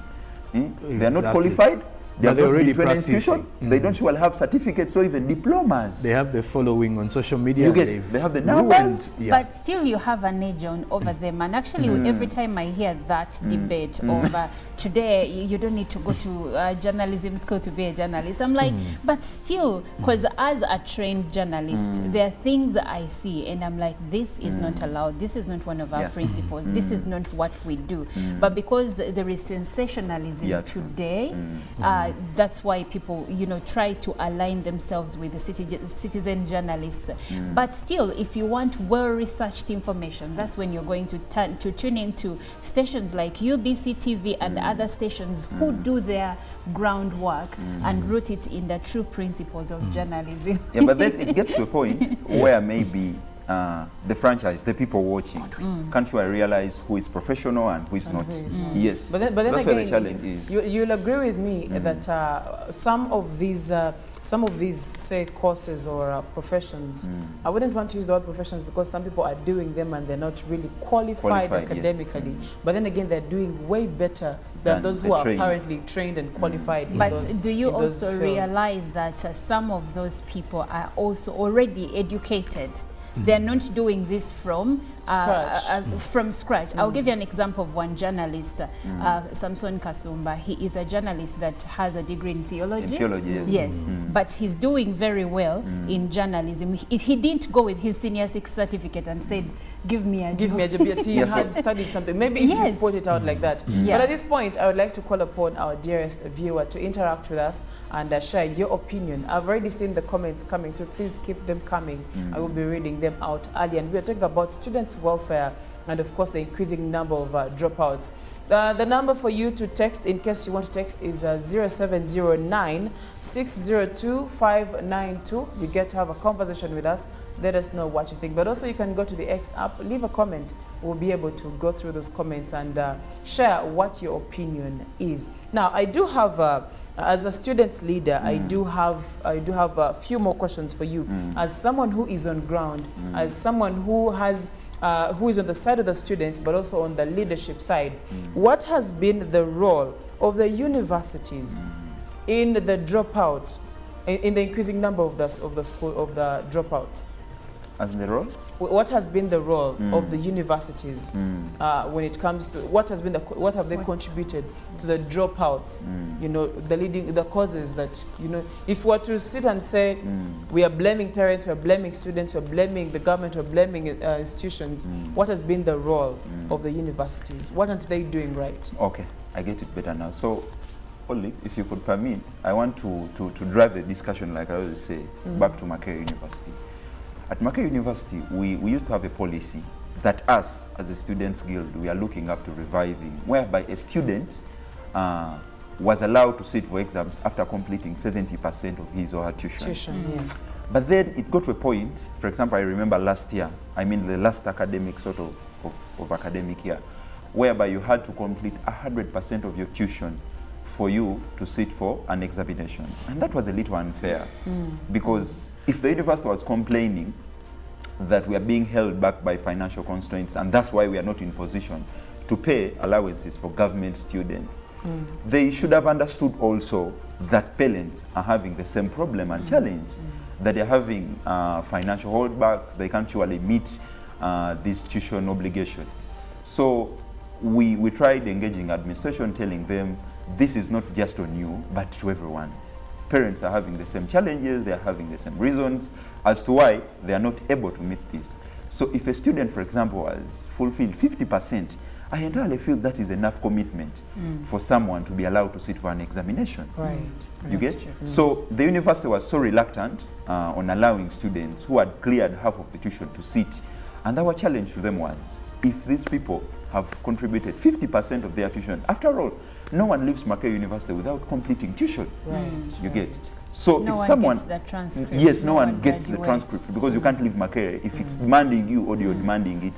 They are not qualified, They have they're not already been to an practicing. institution. They don't well have certificates or even diplomas. They have the following on social media. You get, they have the numbers. But still you have an edge on over them. And actually every time I hear that debate over today, you don't need to go to journalism school to be a journalist. I'm like, but still, because as a trained journalist, there are things I see and I'm like, this is not allowed. This is not one of our principles. This is not what we do. But because there is sensationalism today, that's why people, you know, try to align themselves with the citizen journalists. But still, if you want well-researched information, that's when you're going to tune into stations like UBC TV and other stations who do their groundwork and root it in the true principles of journalism. Yeah, but then it gets to a point where maybe the franchise, the people watching, can't you realize who is professional and who is not? Yes, but then that's again, where the challenge is. You'll agree with me that some of these, say, courses or professions, I wouldn't want to use the word professions because some people are doing them and they're not really qualified academically. But then again, they're doing way better than those who are currently trained and qualified. In but those, do you also fields. realize that some of those people are also already educated? They're not doing this from scratch. I'll give you an example of one journalist, Samson Kasumba. He is a journalist that has a degree in theology. Yes. But he's doing very well in journalism. He didn't go with his senior 6 certificate and said, give me a job. Yes, he had studied something. Maybe if you put it out like that. But at this point, I would like to call upon our dearest viewer to interact with us and share your opinion. I've already seen the comments coming through. Please keep them coming. I will be reading them out early. And we're talking about students' welfare and, of course, the increasing number of dropouts. The number for you to text, in case you want to text, is 0709 602 592. You get to have a conversation with us. Let us know what you think. But also you can go to the X app, leave a comment. We'll be able to go through those comments and share what your opinion is. Now, I do have, as a students leader, I do have a few more questions for you. As someone who is on ground, as someone who has who is on the side of the students, but also on the leadership side, what has been the role of the universities in the dropout, in the increasing number of the dropouts? As in the role? What has been the role of the universities when it comes to what have they contributed to the dropouts? You know, the causes that, you know, if we were to sit and say we are blaming parents, we are blaming students, we are blaming the government, we are blaming institutions, what has been the role of the universities? What aren't they doing right? Okay, I get it better now. So, Olive, if you could permit, I want to drive the discussion, like I always say, back to Makerere University. At Makerere University, we used to have a policy that us, as a students' guild, we are looking up to reviving, whereby a student was allowed to sit for exams after completing 70% of his or her tuition. Yes. But then it got to a point, for example, I remember last year, I mean the last academic of academic year, whereby you had to complete 100% of your tuition for you to sit for an examination. And that was a little unfair because if the university was complaining that we are being held back by financial constraints and that's why we are not in position to pay allowances for government students, they should have understood also that parents are having the same problem and challenge, that they're having financial holdbacks, they can't surely meet these tuition obligations. So we tried engaging administration, telling them this is not just on you, but to everyone. Parents are having the same challenges, they are having the same reasons as to why they are not able to meet this. So if a student, for example, has fulfilled 50%, I entirely feel that is enough commitment for someone to be allowed to sit for an examination. Right. You get? So the university was so reluctant on allowing students who had cleared half of the tuition to sit. And our challenge to them was, if these people have contributed 50% of their tuition, after all, no one leaves Makerere University without completing tuition. Right. You get? So no if one someone gets the transcript. Yes, no one gets the transcript because you can't leave Makerere if it's demanding you or you're demanding it.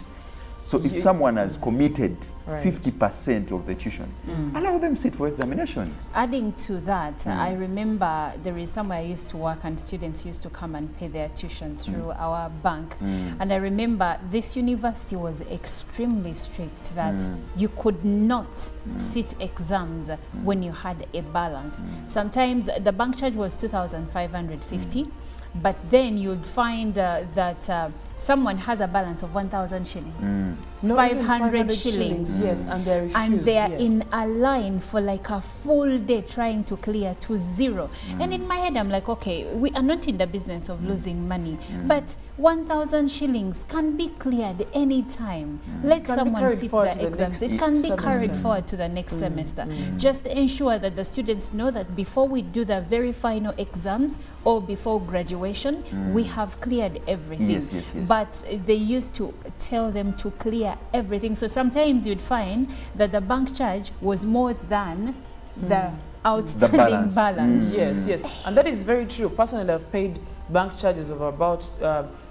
So if someone has committed Right. 50% of the tuition, allow them sit for examinations. Adding to that, I remember there is somewhere I used to work and students used to come and pay their tuition through our bank. And I remember this university was extremely strict that you could not sit exams when you had a balance. Sometimes the bank charge was 2,550. But then you'd find that someone has a balance of 1,000 shillings, 500 shillings, yes, and they're refused, and they are yes. in a line for like a full day trying to clear to zero. And in my head, I'm like, okay, we are not in the business of losing money, but 1,000 shillings can be cleared anytime. Let someone sit the exams. It can be carried forward to the next semester. Just ensure that the students know that before we do the very final exams or before graduation, we have cleared everything. Yes, yes, yes. But they used to tell them to clear everything. So sometimes you'd find that the bank charge was more than the outstanding balance. Yes, yes. And that is very true. Personally, I've paid bank charges of about,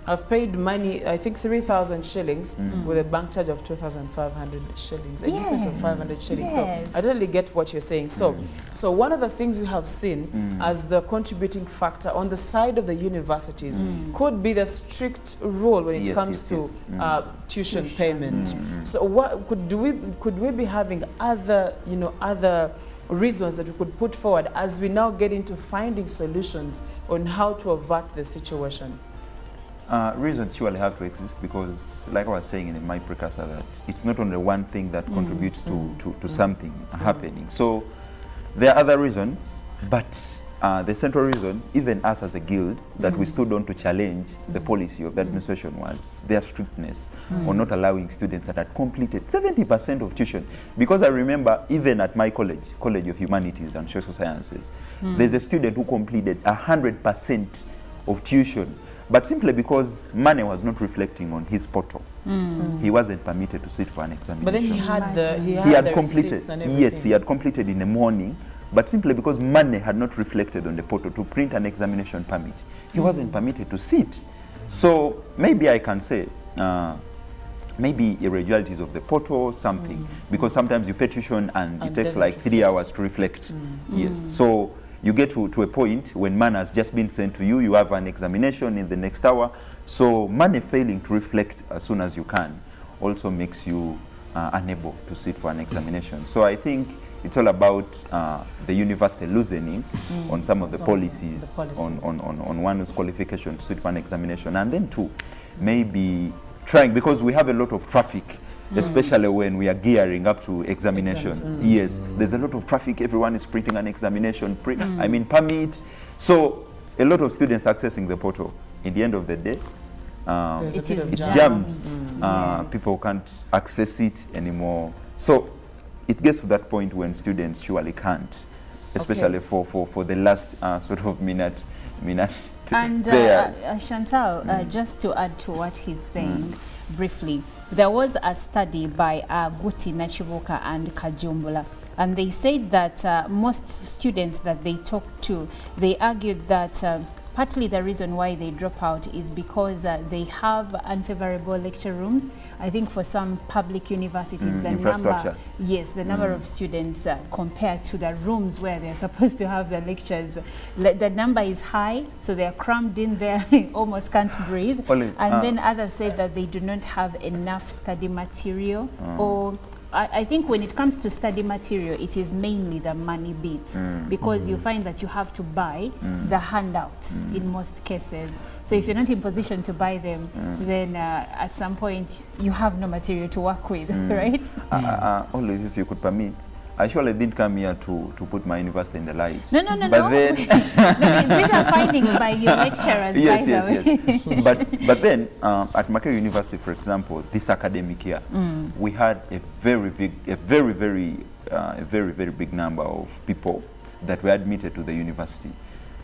I've paid money, I think 3,000 shillings with a bank charge of 2,500 shillings, a difference of 500 shillings. Yes. So I totally get what you're saying. So, so one of the things we have seen as the contributing factor on the side of the universities could be the strict rule when it comes to tuition payment. So what could we be having other, other reasons that we could put forward as we now get into finding solutions on how to avert the situation? Reasons surely have to exist because, like I was saying in my precursor, that it's not only one thing that contributes to something happening. So there are other reasons, but the central reason, even us as a guild, that we stood on to challenge the policy of the administration was their strictness on not allowing students that had completed 70% of tuition. Because I remember even at my college, College of Humanities and Social Sciences, there's a student who completed 100% of tuition, but simply because money was not reflecting on his portal, he wasn't permitted to sit for an examination. But then he had he had the completed. receipts and everything. Yes, he had completed in the morning, but simply because money had not reflected on the portal to print an examination permit, he wasn't permitted to sit. So maybe I can say, maybe irregularities of the portal, something, because sometimes you pay tuition and it takes like 3 hours to reflect. Yes, so you get to a point when money has just been sent to you, you have an examination in the next hour, so money failing to reflect as soon as you can also makes you unable to sit for an examination. So I think it's all about the university loosening on some of the policies, on one's qualification to sit for an examination, and then two, maybe trying, because we have a lot of traffic, especially when we are gearing up to examinations. Yes, there's a lot of traffic, everyone is printing an examination, permit. So a lot of students accessing the portal. In the end of the day, it jams. People can't access it anymore. So it gets to that point when students surely can't, especially for the last sort of minute. And Chantal, just to add to what he's saying briefly, there was a study by Guti, Nachibuka and Kajumbula, and they said that most students that they talked to, they argued that partly the reason why they drop out is because they have unfavorable lecture rooms. I think for some public universities, the number, the number of students compared to the rooms where they're supposed to have the lectures, the number is high, so they're crammed in there, almost can't breathe. And then others say that they do not have enough study material, or I think when it comes to study material, it is mainly the money bits, because you find that you have to buy the handouts in most cases. So if you're not in position to buy them, then at some point you have no material to work with, right? Only if you could permit. I surely didn't come here to put my university in the light. No. But then these are findings by your lecturers. Yes. But then at Makerere University, for example, this academic year, we had a very big number of people that were admitted to the university.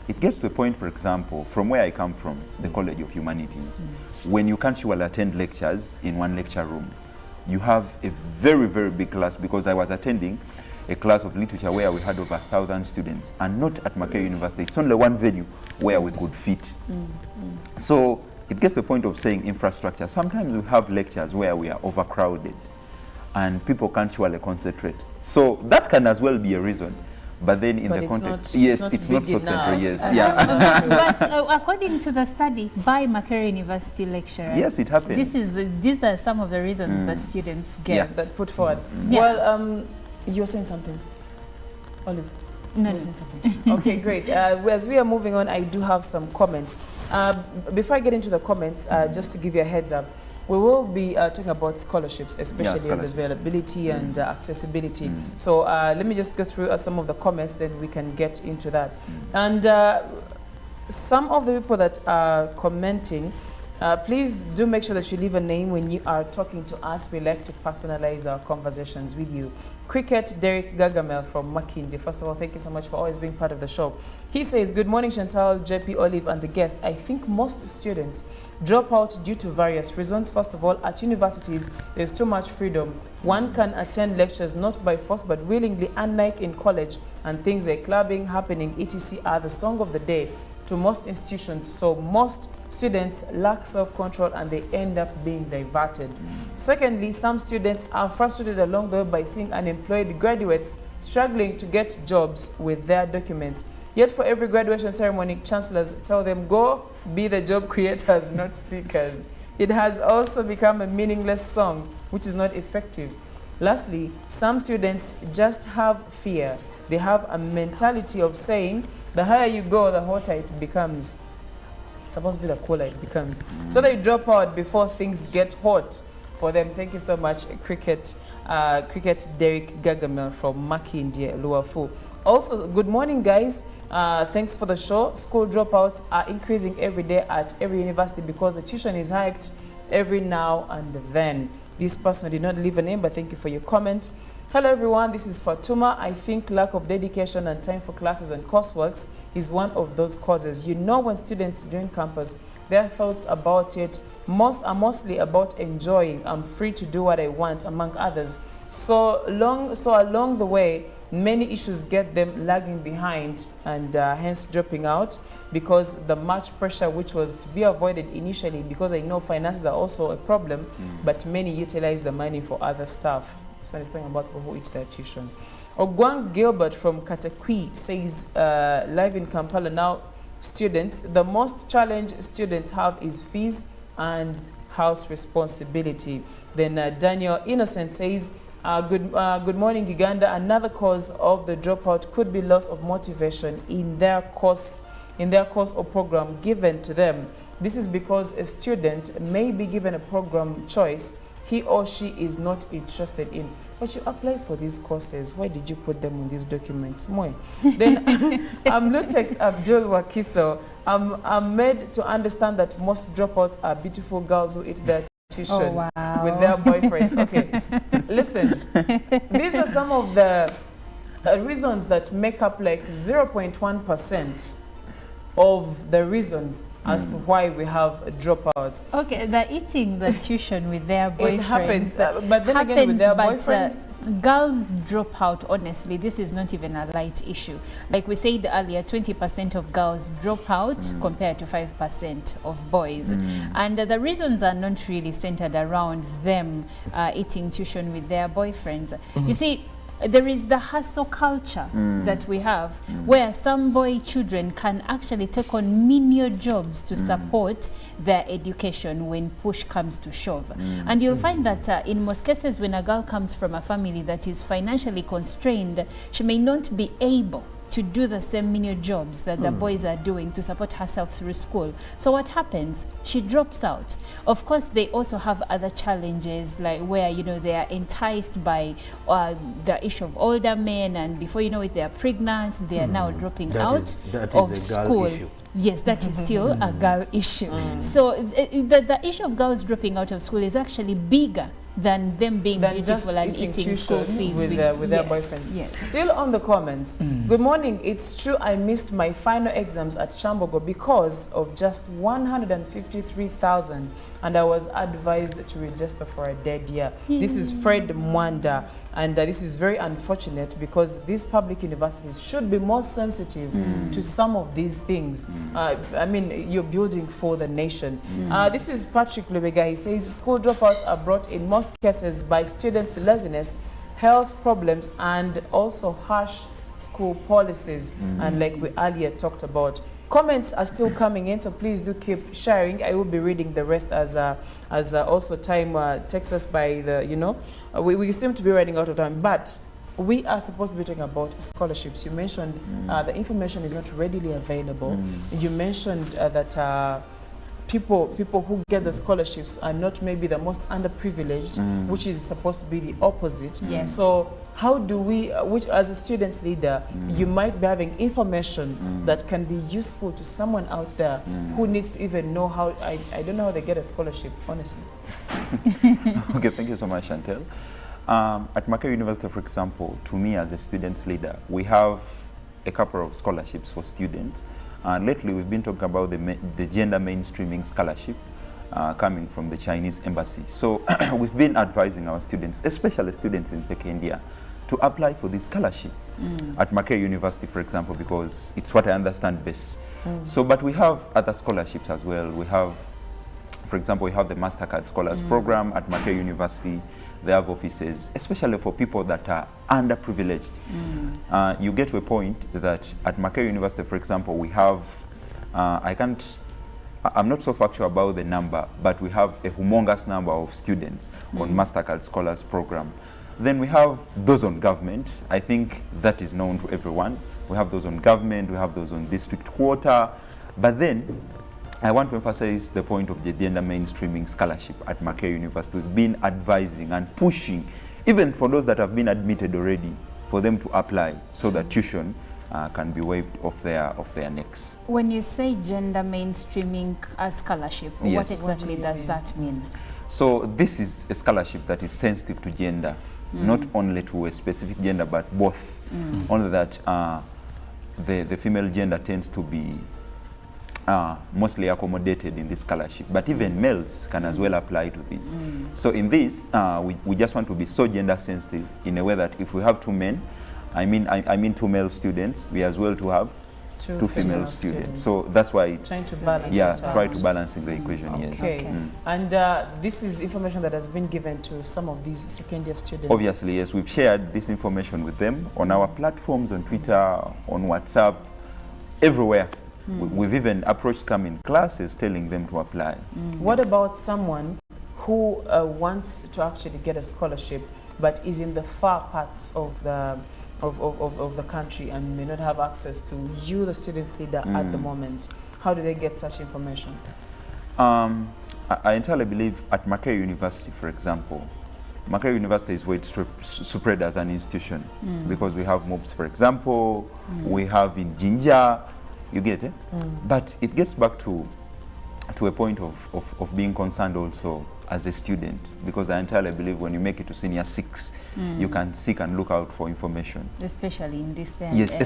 It gets to a point, for example, from where I come from, the College of Humanities, when you can't surely attend lectures in one lecture room, you have a very big class, because I was attending a class of literature where we had over 1,000 students, and not at Makerere University. It's only one venue where we could fit. So it gets to the point of saying infrastructure. Sometimes we have lectures where we are overcrowded and people can't surely concentrate. So that can as well be a reason. But then in the context, yes, it's not so central, yes. Yeah. But according to the study by Makerere University lecturer, yes, it happens. These are some of the reasons that students get that put forward. Yeah. Well, you're saying something, Olive? No, saying something. Okay, great. As we are moving on, I do have some comments. Before I get into the comments, just to give you a heads up, we will be talking about scholarships, especially the availability and accessibility. So let me just go through some of the comments, then we can get into that. And some of the people that are commenting, please do make sure that you leave a name when you are talking to us. We like to personalize our conversations with you. Cricket Derek Gagamel from Makindi. First of all, thank you so much for always being part of the show. He says, good morning, Chantal, JP, Olive, and the guest. I think most students drop out due to various reasons. First of all, at universities, there's too much freedom. One can attend lectures not by force but willingly, unlike in college, and things like clubbing, happening, etc. are the song of the day to most institutions. So most students lack self-control and they end up being diverted. Secondly, some students are frustrated along the way by seeing unemployed graduates struggling to get jobs with their documents. Yet for every graduation ceremony, chancellors tell them, go be the job creators, not seekers. It has also become a meaningless song, which is not effective. Lastly, some students just have fear. They have a mentality of saying, the higher you go, the hotter it becomes. It's supposed to be the cooler it becomes. So they drop out before things get hot for them. Thank you so much, Cricket Derek Gagamel from Makindi, Luafu. Also, good morning, guys. Thanks for the show. School dropouts are increasing every day at every university because the tuition is hiked every now and then. This person did not leave a name, but thank you for your comment. Hello everyone, this is Fatuma. I think lack of dedication and time for classes and courseworks is one of those causes. You know, when students join campus, their thoughts about it are mostly about enjoying. I'm free to do what I want, among others. So along the way, many issues get them lagging behind and hence dropping out because the much pressure which was to be avoided initially, because I know finances are also a problem, but many utilize the money for other stuff. So he's talking about people who eat their tuition. Ogwang Gilbert from Katakwi says, live in Kampala now, students, the most challenge students have is fees and house responsibility. Then Daniel Innocent says, good morning, Uganda. Another cause of the dropout could be loss of motivation in their course or program given to them. This is because a student may be given a program choice he or she is not interested in. But you apply for these courses. Why did you put them on these documents? Moi. Then Lutex Abdul Wakiso. I'm made to understand that most dropouts are beautiful girls who eat their tuition with their boyfriends. Okay, listen. These are some of the reasons that make up like 0.1% of the reasons as to why we have dropouts. Okay, they're eating the tuition with their boyfriends. It happens, but then again with their boyfriends. Girls drop out, honestly, this is not even a light issue. Like we said earlier, 20% of girls drop out compared to 5% of boys. And the reasons are not really centered around them eating tuition with their boyfriends. You see, there is the hustle culture that we have where some boy children can actually take on menial jobs to support their education when push comes to shove. And you'll find that in most cases when a girl comes from a family that is financially constrained, she may not be able to do the same menial jobs that the boys are doing to support herself through school. So what happens? She drops out. Of course, they also have other challenges, like where, you know, they are enticed by the issue of older men, and before you know it, they are pregnant, they are now dropping out of school. Issue. Yes, that is still a girl issue. So the issue of girls dropping out of school is actually bigger than them being beautiful and eating school fees with their boyfriends. Yes. Still on the comments. Good morning. It's true I missed my final exams at Chambogo because of just 153,000 and I was advised to register for a dead year. This is Fred Mwanda. And this is very unfortunate because these public universities should be more sensitive to some of these things. I mean, you're building for the nation. This is Patrick Lubega. He says school dropouts are brought in most cases by students' laziness, health problems, and also harsh school policies. And like we earlier talked about, comments are still coming in, so please do keep sharing. I will be reading the rest as also time takes us by the, you know, we seem to be running out of time, but we are supposed to be talking about scholarships. You mentioned the information is not readily available. You mentioned that people who get the scholarships are not maybe the most underprivileged, which is supposed to be the opposite. Yes. So how do we, which as a students leader, you might be having information that can be useful to someone out there who needs to even know how, I don't know how they get a scholarship, honestly. Okay, thank you so much, Chantel. At Makerere University, for example, to me as a students leader, we have a couple of scholarships for students. Lately, we've been talking about the gender mainstreaming scholarship coming from the Chinese embassy. So we've been advising our students, especially students in second year, to apply for this scholarship at Makerere University, for example, because it's what I understand best. So, but we have other scholarships as well. We have, for example, we have the MasterCard Scholars Program at Makerere University. They have offices, especially for people that are underprivileged. You get to a point that at Makerere University, for example, we have, I'm not so factual about the number, but we have a humongous number of students on MasterCard Scholars Program. Then we have those on government. I think that is known to everyone. We have those on government, we have those on district quota. But then I want to emphasize the point of the gender mainstreaming scholarship at Makerere University. We've been advising and pushing, even for those that have been admitted already, for them to apply so that tuition can be waived off their necks. When you say gender mainstreaming scholarship, Yes. what exactly does that mean? So this is a scholarship that is sensitive to gender, not only to a specific gender, but both. Only that the female gender tends to be mostly accommodated in this scholarship, but even males can as well apply to this. So in this, we just want to be so gender sensitive in a way that if we have two men, I mean two male students, we as well to have two female students. So that's why it's trying to balance. Yeah, it out. try to balance in the equation. Okay. Yes. And this is information that has been given to some of these second-year students. Obviously, yes. We've shared this information with them on our platforms, on Twitter, on WhatsApp, everywhere. We've even approached them in classes, telling them to apply. What about someone who wants to actually get a scholarship, but is in the far parts of the country and may not have access to you, the students leader, at the moment? How do they get such information? I entirely believe at Makerere University, for example, Makerere University is widespread as an institution because we have MOBs, for example, we have in Jinja, you get it? But it gets back to a point of being concerned also as a student, because I entirely believe when you make it to senior 6, you can seek and look out for information. Especially in this day and Yes, age.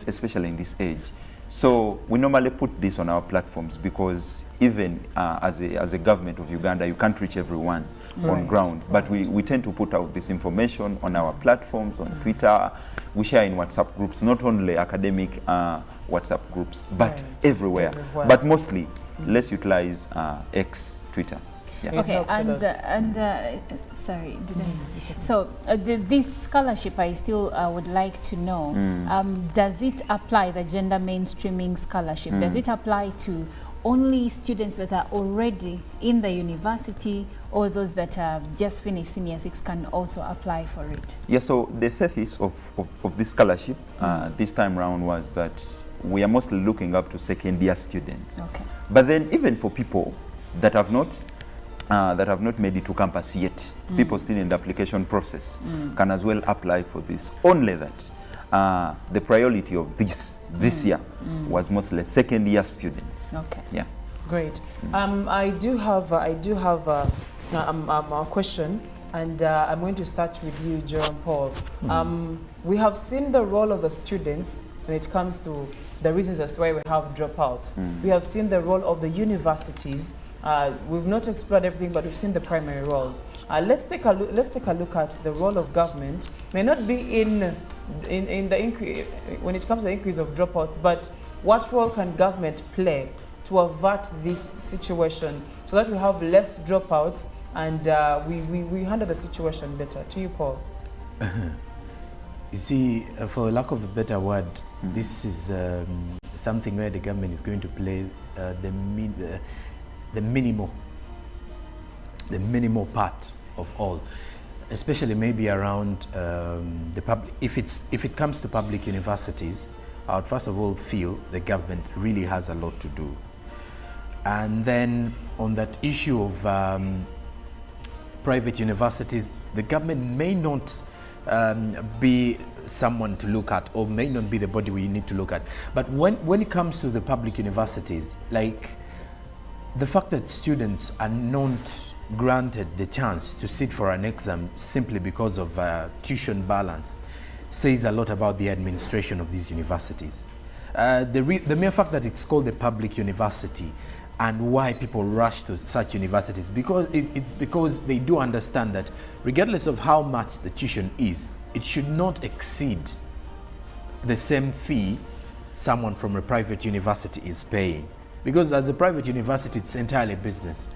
especially in this age. So we normally put this on our platforms because even as a government of Uganda, you can't reach everyone on ground. But we tend to put out this information on our platforms, on Twitter. We share in WhatsApp groups, not only academic WhatsApp groups, but everywhere. But mostly, let's utilize X, Twitter. Yeah. Okay, sorry, did I? So this scholarship, I still would like to know, does it apply, the gender mainstreaming scholarship, does it apply to only students that are already in the university, or those that have just finished senior 6 can also apply for it? Yeah, so the thesis of this scholarship this time around was that we are mostly looking up to second year students. Okay. But then even for people that have not made it to campus yet, people still in the application process can as well apply for this. Only that the priority of this year was mostly second year students. Okay. Yeah. Great. I do have a question, and I'm going to start with you, Jovan Paul. We have seen the role of the students when it comes to the reasons as to why we have dropouts. We have seen the role of the universities We've not explored everything, but we've seen the primary roles. Let's take a look at the role of government. May not be in the increase when it comes to the increase of dropouts, but what role can government play to avert this situation so that we have less dropouts and we handle the situation better? To you, Paul. You see, for lack of a better word, this is something where the government is going to play the minimal part of all, especially maybe around the public. If it comes to public universities, I would first of all feel the government really has a lot to do. And then on that issue of private universities, the government may not be someone to look at, or may not be the body we need to look at. But when it comes to the public universities, like the fact that students are not granted the chance to sit for an exam simply because of tuition balance says a lot about the administration of these universities. The mere fact that it's called a public university and why people rush to such universities, it's because they do understand that regardless of how much the tuition is, it should not exceed the same fee someone from a private university is paying. Because as a private university, it's entirely business.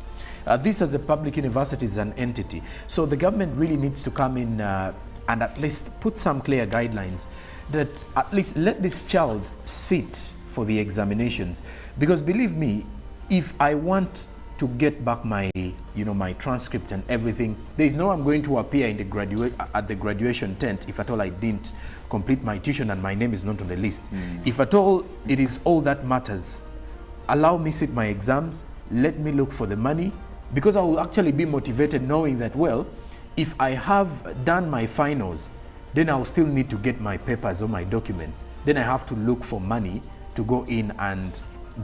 This as a public university is an entity. So the government really needs to come in and at least put some clear guidelines that at least let this child sit for the examinations. Because believe me, if I want to get back my my transcript and everything, there's no I'm going to appear in the at the graduation tent if at all I didn't complete my tuition and my name is not on the list. If at all it is all that matters, allow me sit my exams, let me look for the money, because I will actually be motivated knowing that, well, if I have done my finals, then I will still need to get my papers or my documents. Then I have to look for money to go in and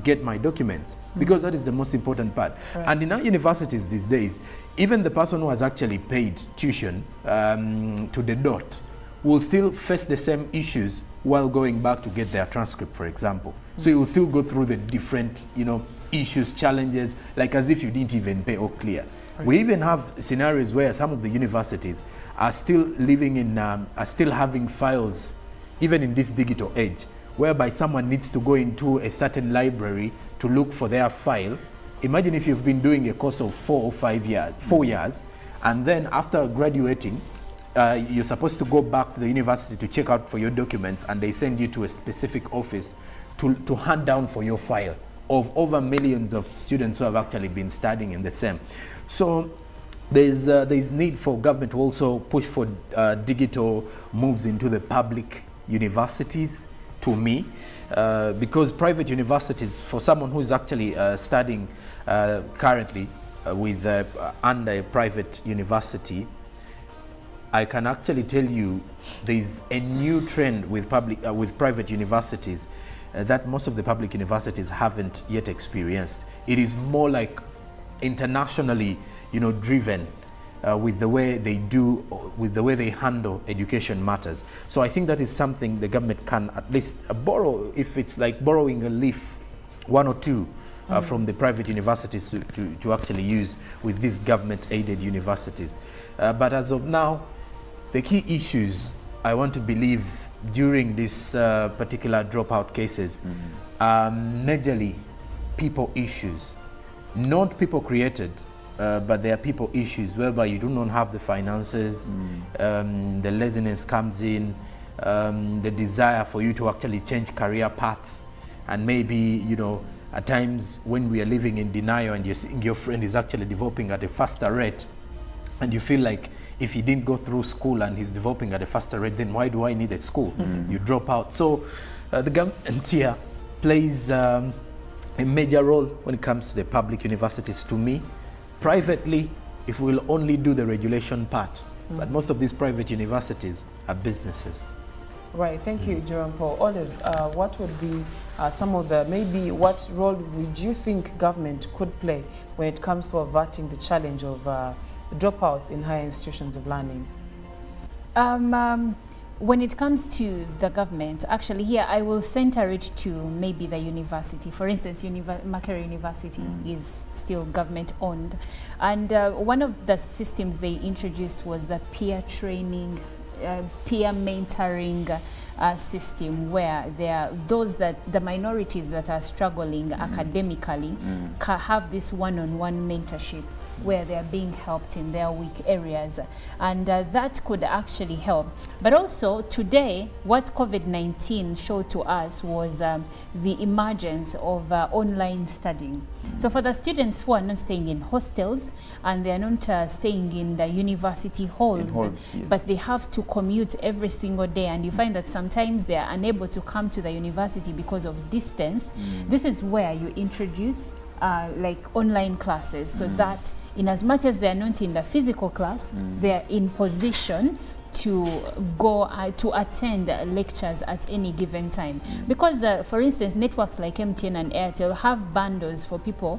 get my documents, because that is the most important part. Right. And in our universities these days, even the person who has actually paid tuition to the dot will still face the same issues while going back to get their transcript, for example. So you will still go through the different issues, challenges, like as if you didn't even pay or clear. Right. We even have scenarios where some of the universities are still living in, are still having files, even in this digital age, whereby someone needs to go into a certain library to look for their file. Imagine if you've been doing a course of 4 or 5 years, 4 years, and then after graduating, you're supposed to go back to the university to check out for your documents, and they send you to a specific office to hand down for your file of over millions of students who have actually been studying in the same. So there's need for government to also push for digital moves into the public universities, to me, because private universities, for someone who's actually studying currently with under a private university, I can actually tell you there's a new trend with private universities that most of the public universities haven't yet experienced. It is more like internationally, driven with the way they do, with the way they handle education matters. So I think that is something the government can at least borrow, if it's like borrowing a leaf, 1 or 2 from the private universities to actually use with these government-aided universities. But as of now, the key issues I want to believe during this particular dropout cases are majorly people issues, not people created, but there are people issues whereby you do not have the finances, the laziness comes in, the desire for you to actually change career paths, and maybe, at times when we are living in denial and you're seeing your friend is actually developing at a faster rate, and you feel like if he didn't go through school and he's developing at a faster rate, then why do I need a school? You drop out. So the government here plays a major role when it comes to the public universities, to me. Privately, if we'll only do the regulation part, but most of these private universities are businesses. Right, thank you, Jovan Paul. Olive, what would be some of what role would you think government could play when it comes to averting the challenge of dropouts in higher institutions of learning? when it comes to the government, actually here I will center it to maybe the university. For instance, Makerere University is still government owned. And one of the systems they introduced was the peer training, peer mentoring system, where there are those the minorities that are struggling academically have this one-on-one mentorship where they are being helped in their weak areas, and that could actually help. But also today, what COVID-19 showed to us was the emergence of online studying. So for the students who are not staying in hostels and they are not staying in the university halls, yes. but they have to commute every single day, and you find that sometimes they are unable to come to the university because of distance, this is where you introduce like online classes, so that in as much as they are not in the physical class, they are in position to go to attend lectures at any given time. Because for instance, networks like MTN and Airtel have bundles for people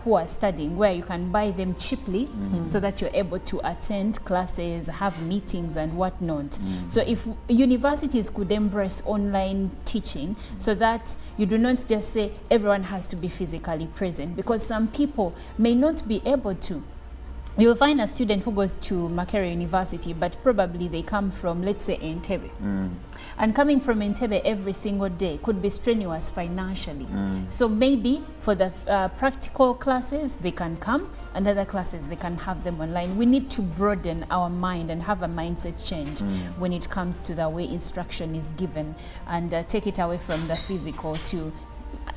who are studying, where you can buy them cheaply so that you're able to attend classes, have meetings and whatnot. So if universities could embrace online teaching, so that you do not just say everyone has to be physically present, because some people may not be able to. You'll find a student who goes to Makerere University, but probably they come from, let's say, Entebbe. And coming from Entebbe every single day could be strenuous financially. So maybe for the practical classes, they can come, and other classes, they can have them online. We need to broaden our mind and have a mindset change when it comes to the way instruction is given, and take it away from the physical to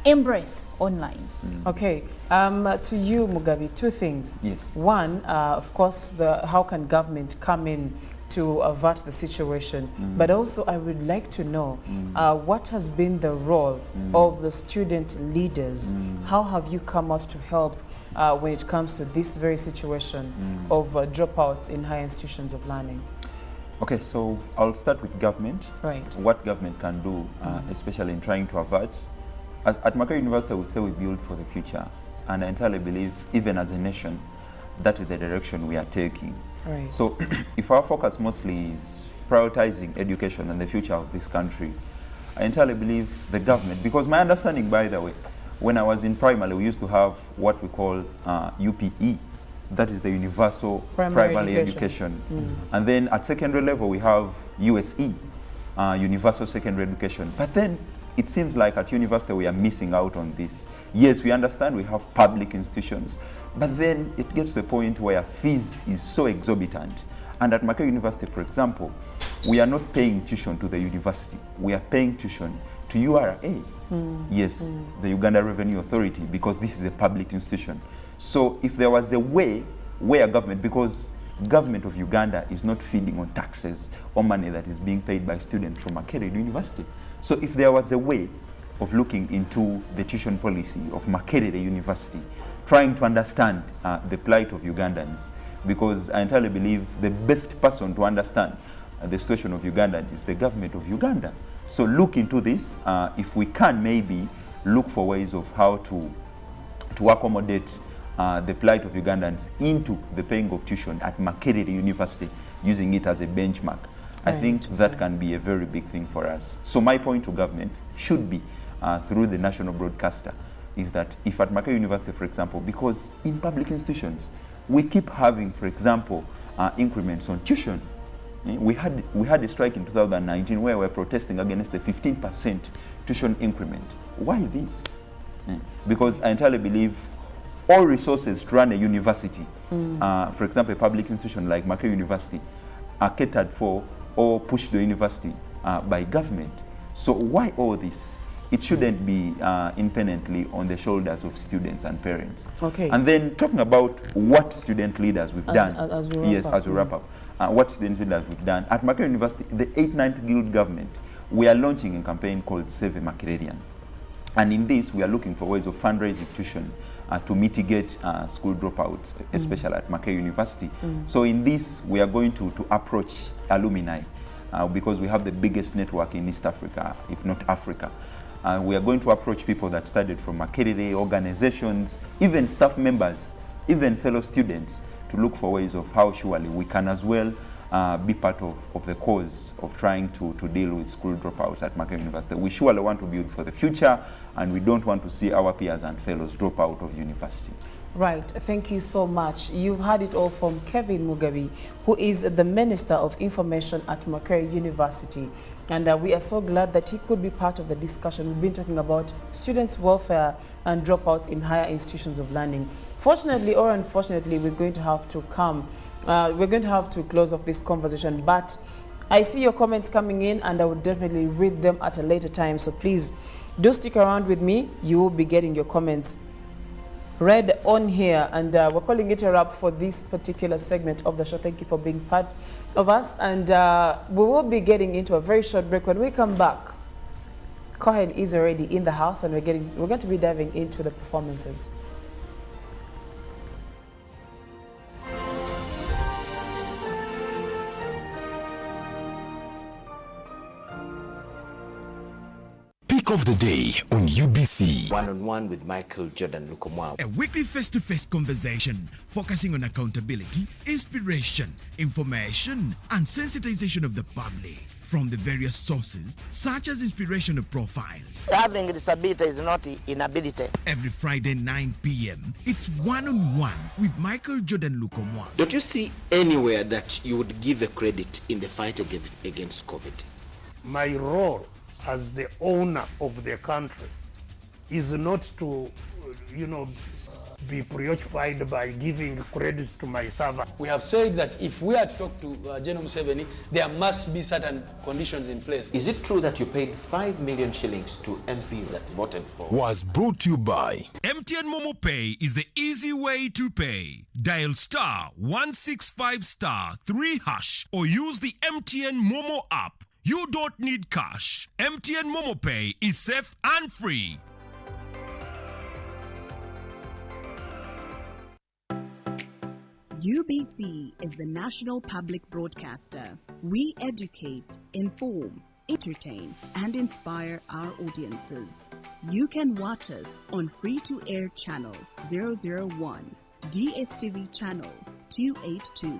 embrace online. Okay, to you, Mugabe, two things. Yes. One, of course, how can government come in to avert the situation? But also, I would like to know what has been the role of the student leaders? How have you come out to help when it comes to this very situation of dropouts in higher institutions of learning? Okay, so I'll start with government. Right. What government can do, especially in trying to avert. At Makerere University, we say we build for the future, and I entirely believe, even as a nation, that is the direction we are taking. Right. So if our focus mostly is prioritizing education and the future of this country, I entirely believe the government, because my understanding, by the way, when I was in primary, we used to have what we call UPE, that is the Universal Primary Education. And then at secondary level, we have USE, Universal Secondary Education. But then it seems like at university we are missing out on this. Yes, we understand we have public institutions, but then it gets to the point where fees is so exorbitant. And at Makerere University, for example, we are not paying tuition to the university. We are paying tuition to URA. Yes, the Uganda Revenue Authority, because this is a public institution. So if there was a way where government, because government of Uganda is not feeding on taxes or money that is being paid by students from Makerere University. So if there was a way of looking into the tuition policy of Makerere University, trying to understand the plight of Ugandans, because I entirely believe the best person to understand the situation of Uganda is the government of Uganda. So look into this. If we can maybe look for ways of how to accommodate the plight of Ugandans into the paying of tuition at Makerere University, using it as a benchmark. I think that can be a very big thing for us. So my point to government should be, through the national broadcaster, is that if at Makerere University, for example, because in public institutions, we keep having, for example, increments on tuition. We had a strike in 2019 where we're protesting against the 15% tuition increment. Why this? Because I entirely believe all resources to run a university, for example, a public institution like Makerere University, are catered for or pushed to the university by government. So why all this? It shouldn't be independently on the shoulders of students and parents. Okay. And then talking about what student leaders we've done. As we wrap up. What student leaders we've done. At Makerere University, the 8th Guild government, we are launching a campaign called Save a Makererian. And in this, we are looking for ways of fundraising tuition to mitigate school dropouts, especially at Makerere University. So in this, we are going to approach alumni because we have the biggest network in East Africa, if not Africa. We are going to approach people that studied from Makerere, organizations, even staff members, even fellow students, to look for ways of how surely we can as well be part of the cause of trying to deal with school dropouts at Makerere University. We surely want to build for the future, and we don't want to see our peers and fellows drop out of university. Right, thank you so much. You've heard it all from Kevin Mugabe, who is the Minister of Information at Makerere University. And we are so glad that he could be part of the discussion. We've been talking about students' welfare and dropouts in higher institutions of learning. Fortunately or unfortunately, we're going to have to close off this conversation. But I see your comments coming in, and I will definitely read them at a later time. So please do stick around with me. You will be getting your comments read on here, and we're calling it a wrap for this particular segment of the show. Thank you for being part of us, and we will be getting into a very short break. When we come back, Cohen is already in the house, and we're going to be diving into the performances. Pick of the day on UBC. One-on-one with Michael Jordan Lukomwa. A weekly face-to-face conversation focusing on accountability, inspiration, information, and sensitization of the public from the various sources, such as inspirational profiles. Having a disability is not inability. Every Friday, 9 p.m., it's one-on-one with Michael Jordan Lukomwa. Don't you see anywhere that you would give a credit in the fight against COVID? My role as the owner of the country is not to, be preoccupied by giving credit to my servant. We have said that if we are to talk to General Museveni, there must be certain conditions in place. Is it true that you paid 5 million shillings to MPs that voted for? Was brought to you by MTN Momo Pay is the easy way to pay. Dial *165*3# or use the MTN Momo app. You don't need cash. MTN Momo Pay is safe and free. UBC is the national public broadcaster. We educate, inform, entertain, and inspire our audiences. You can watch us on free-to-air channel 001, DSTV channel 282,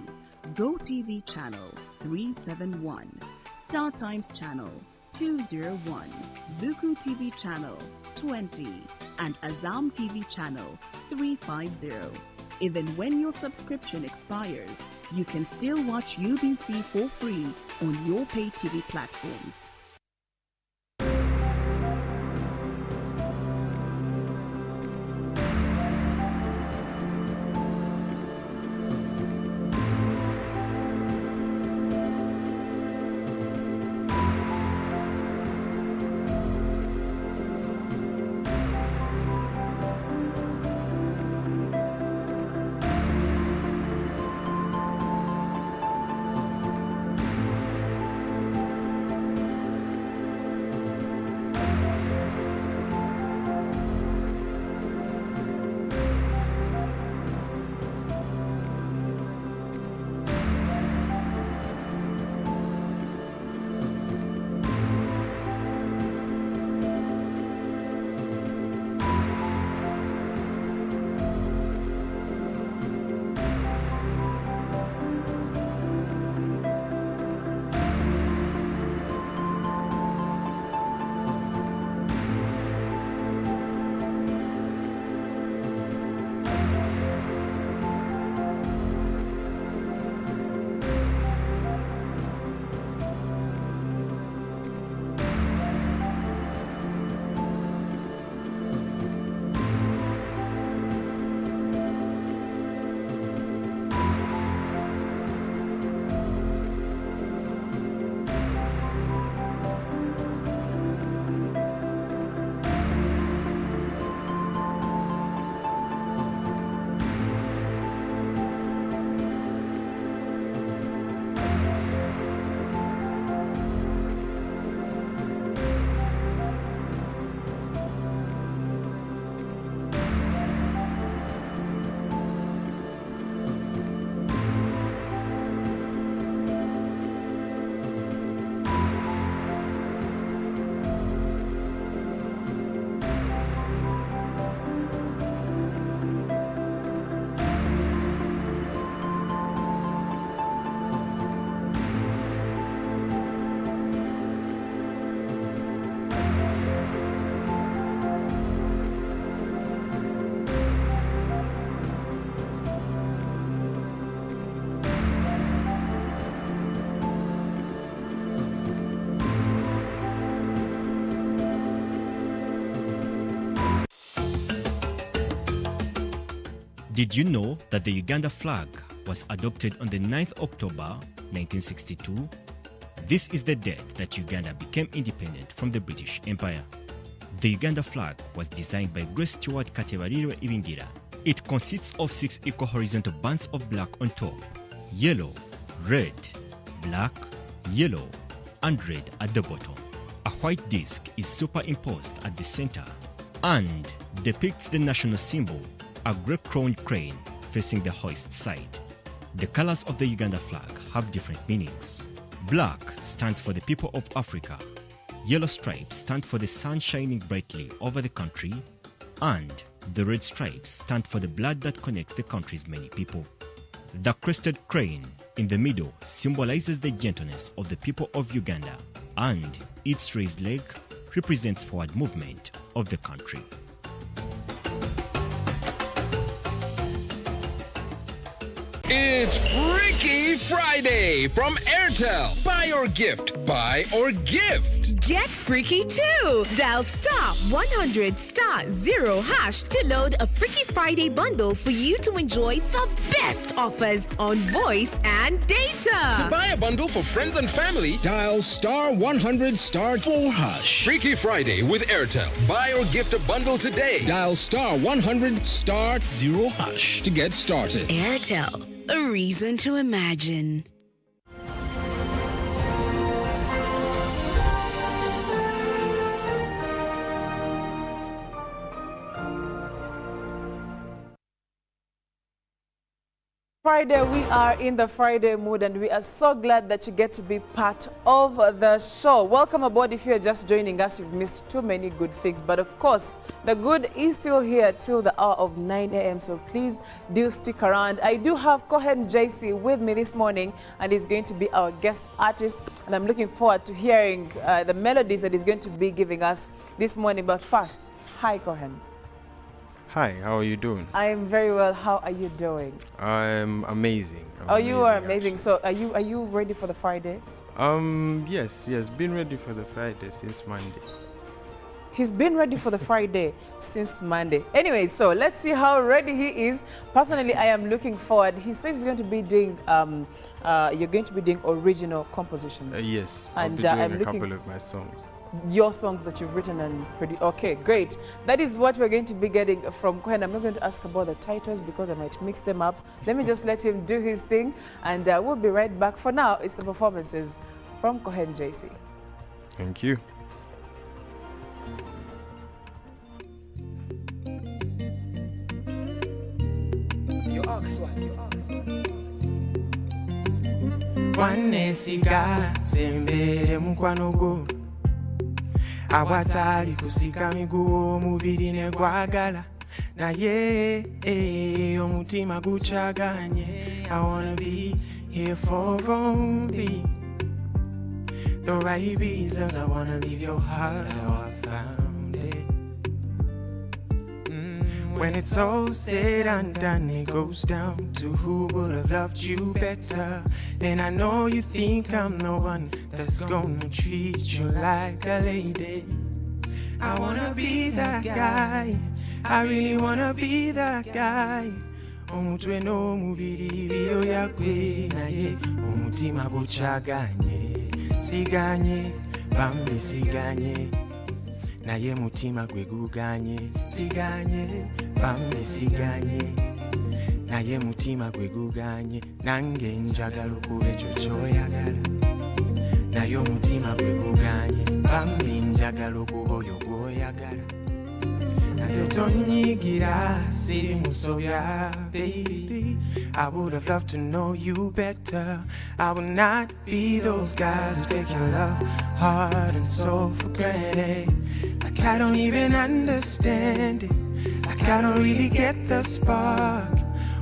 GoTV channel 371, Star Times channel 201, Zuku TV channel 20, and Azam TV channel 350. Even when your subscription expires, you can still watch UBC for free on your pay TV platforms. Did you know that the Uganda flag was adopted on the 9th October 1962? This is the date that Uganda became independent from the British Empire. The Uganda flag was designed by Grace Stewart Katebariro Ibingira. It consists of 6 equal horizontal bands of black on top, yellow, red, black, yellow, and red at the bottom. A white disc is superimposed at the center and depicts the national symbol, a grey-crowned crane facing the hoist side. The colors of the Uganda flag have different meanings. Black stands for the people of Africa, yellow stripes stand for the sun shining brightly over the country, and the red stripes stand for the blood that connects the country's many people. The crested crane in the middle symbolizes the gentleness of the people of Uganda, and its raised leg represents forward movement of the country. It's Freaky Friday from Airtel. Buy or gift. Buy or gift. Get freaky too. Dial *100*0# to load a Freaky Friday bundle for you to enjoy the best offers on voice and data. To buy a bundle for friends and family, dial *100*4#. Freaky Friday with Airtel. Buy or gift a bundle today. Dial *100*0# to get started. Airtel, a reason to imagine. Friday, we are in the Friday mood and we are so glad that you get to be part of the show. Welcome aboard. If you're just joining us, you've missed too many good things, but of course the good is still here till the hour of 9 a.m. so please do stick around. I do have Cohen JC with me this morning and he's going to be our guest artist, and I'm looking forward to hearing the melodies that he's going to be giving us this morning. But first, hi Cohen. Hi, how are you doing? I am very well. How are you doing? I'm amazing. You are amazing. So are you ready for the Friday? Yes, been ready for the Friday since Monday. He's been ready for the Friday since Monday. Anyway, so let's see how ready he is. Personally, I am looking forward. He says he's going to be doing you're going to be doing original compositions. Yes, and I'll be doing I'm a couple of my songs. Your songs that you've written and produced. Okay, great. That is what we're going to be getting from Cohen. I'm not going to ask about the titles because I might mix them up. Let me just let him do his thing and we'll be right back. For now, it's the performances from Cohen JC. Thank you. You ask one. One siga sembere mukwano gwo awatali kusika miguu omubiri ne gwagala naye omutima guchaganye. I wanna be here for only the right reasons. I wanna leave your heart how I found it. When it's all said and done, it goes down to who would have loved you better. Then I know you think I'm the one that's gonna treat you like a lady. I wanna be that guy. I really wanna be that guy. Omutwe no mubiri biyo yakwe naye omutima guchaganye. Siganye, bambi siganye. Naye mutima gwe guganye. Siganye, bambi siganye. Naye mutima gwe guganye. Nange njagala okuba ekyo ky'oyagala. Naye omutima gwe guganye. Bambi njagala okuba oyo gw'oyagala. Naze tonyigira siri musobya, baby. I would have loved to know you better. I will not be those guys who take your love, heart and soul for granted. Like I don't even understand it. Like I don't really get the spark.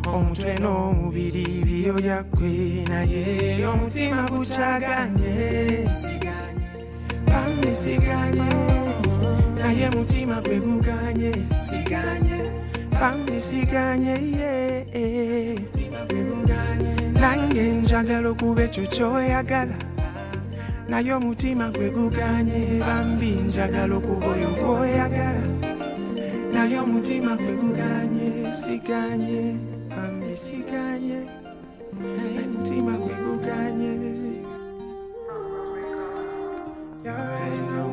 Omutwe n'omubiri biyo yakwe naye omutima guchaganye. Siganye, bambi siganye. Naye mutima gwe guganye. Siganye, bambi siganye. Mutima gwe guganye. Nange njagala okuba ekyo ky'oyagala. Naye omutima gwe guganye. Bambi njagala okuba oyo gw'oyagala. nayo mutima gwe guganye siganye bambi siganye nayo mutima gwe guganye you already know.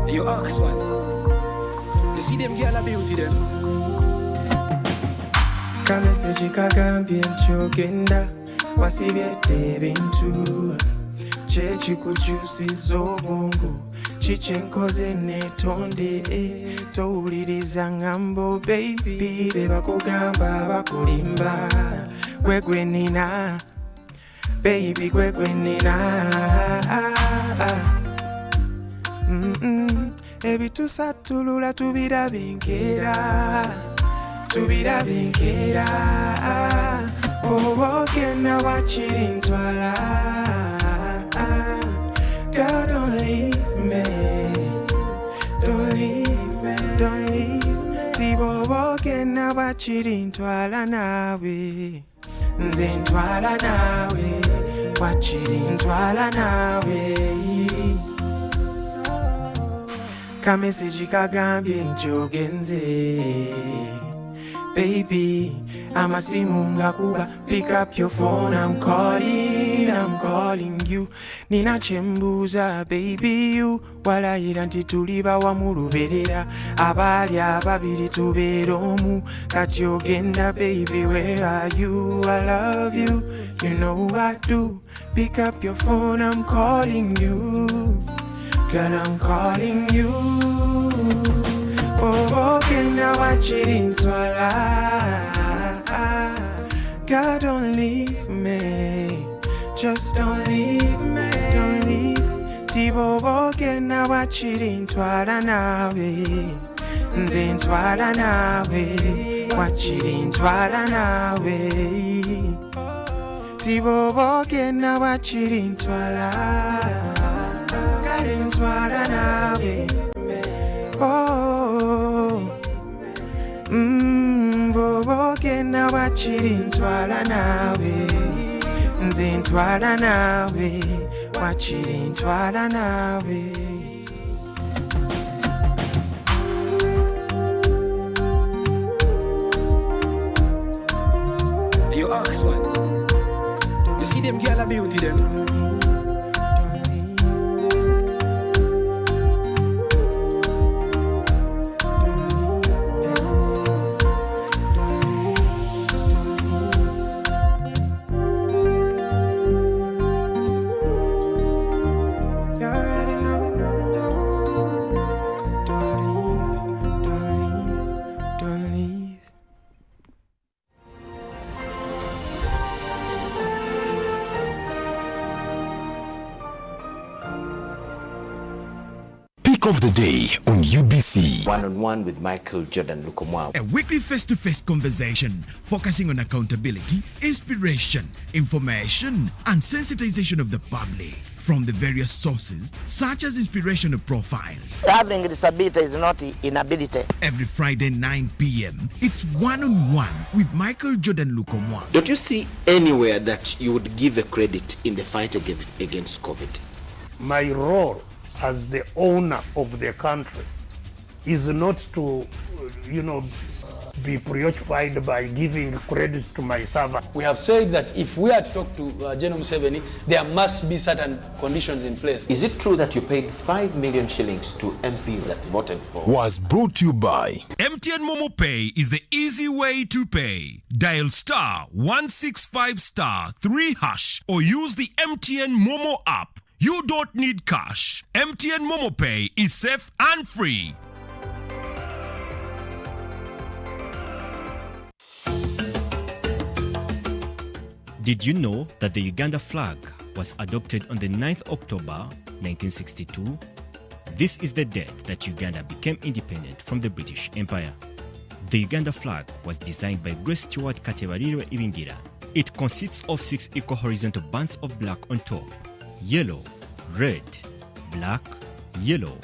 You ask one. You see them girl a beauty them. Kameseji kagambye nti ogenda wasibyedde ebintu kyekikukyusiza obwongo kikyenkoze netonde towuliriza ngambo baby bebakugamba bakulimba gwegwe nina baby gwegwe nina ebitusatulula tubirabengera oba ogenda wakiri ntwala girl don't leave me don't leave tiboba ogenda wakiri ntwala nawe nze ntwala nawe wakiri ntwala nawe kameseji kagambye nti ogenze baby amasimu ngakuba pick up your phone I'm calling you nina kyembuuza baby you walayira nti tuliba wamuluberera abaali ababiri tubeera omu kati ogenda baby where are you I love you you know I do pick up your phone I'm calling you girl I'm calling you oh ogenda wakiri ntwala God don't leave me just don't leave me don't leave tiboba ogenda wakiri ntwala nawe nze ntwala nawe wakiri ntwala nawe tiboba ogenda wakiri ntwala kale ntwala nawe boba ogenda wakiri ntwala nawe nze ntwala nawe wakiri ntwala nawe You ask one. You see them girl a beauty them. Of the day on UBC. One-on-one with Michael Jordan Lukomwa. A weekly face-to-face conversation focusing on accountability, inspiration, information, and sensitization of the public from the various sources, such as inspirational profiles. Having a disability is not inability. Every Friday 9 p.m., it's one-on-one with Michael Jordan Lukomwa. Don't you see anywhere that you would give a credit in the fight against COVID? My role as the owner of the country is not to, be preoccupied by giving credit to my servant. We have said that if we are to talk to Jovan League, there must be certain conditions in place. Is it true that you paid 5 million shillings to MPs that voted for? Was brought to you by MTN Momo Pay is the easy way to pay. Dial *165*3# or use the MTN Momo app. You don't need cash. MTN Momo Pay is safe and free. Did you know that the Uganda flag was adopted on the 9th October 1962? This is the date that Uganda became independent from the British Empire. The Uganda flag was designed by Grace Stewart Katebariro Ibingira. It consists of 6 equal horizontal bands of black on top, yellow, red, black, yellow,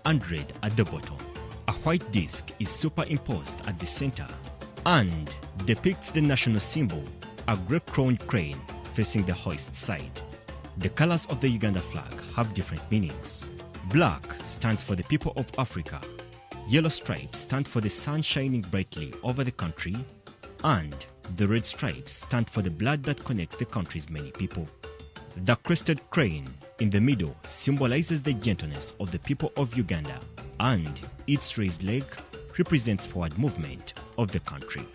and red at the bottom. A white disc is superimposed at the center and depicts the national symbol, a grey-crowned crane facing the hoist side. The colors of the Uganda flag have different meanings. Black stands for the people of Africa. Yellow stripes stand for the sun shining brightly over the country, and the red stripes stand for the blood that connects the country's many people. The crested crane in the middle symbolizes the gentleness of the people of Uganda, and its raised leg represents forward movement of the country.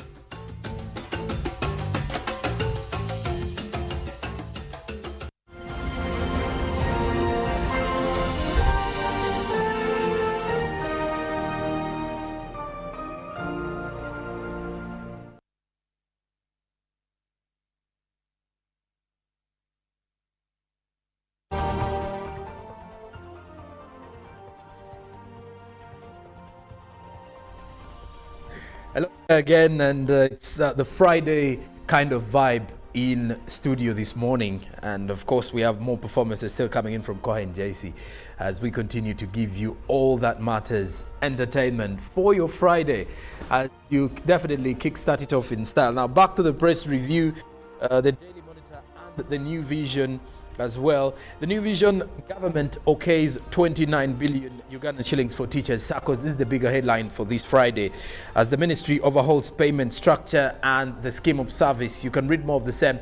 Hello again, and it's the Friday kind of vibe in studio this morning, and of course we have more performances still coming in from Koha and JC as we continue to give you all that matters entertainment for your Friday, as you definitely kickstart it off in style. Now back to the press review, the Daily Monitor and the New Vision as well. The New Vision government okays 29 billion Ugandan shillings for teachers' SACCOs. This is the bigger headline for this Friday, as the ministry overhauls payment structure and the scheme of service. You can read more of the same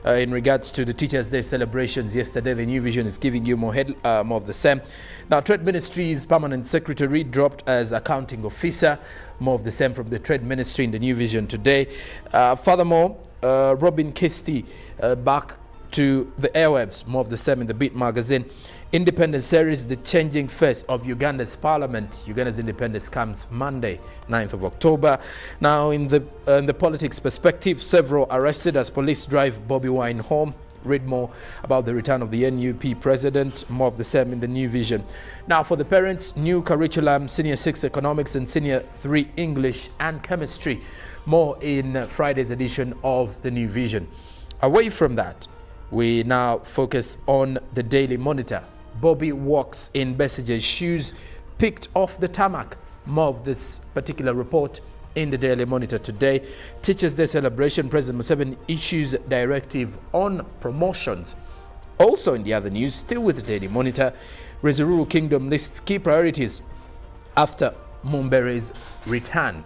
in regards to the Teachers' Day celebrations yesterday. The New Vision is giving you more of the same. Now, Trade Ministry's permanent secretary dropped as accounting officer. More of the same from the Trade Ministry in the New Vision today. Furthermore, Robin Kirsty back to the airwaves. More of the same in the Beat magazine. Independence series, the changing face of Uganda's parliament. Uganda's independence comes Monday, 9th of October. Now, in the politics perspective, several arrested as police drive Bobi Wine home. Read more about the return of the NUP president. More of the same in the New Vision. Now, for the parents, new curriculum, Senior 6 Economics and Senior 3 English and Chemistry. More in Friday's edition of the New Vision. Away from that, we now focus on the Daily Monitor. Bobby walks in Besigye's shoes, picked off the tarmac. More of this particular report in the Daily Monitor today. Teachers' Day celebration, President Museveni issues directive on promotions. Also in the other news, still with the Daily Monitor, Rwenzururu Kingdom lists key priorities after Mumbere's return.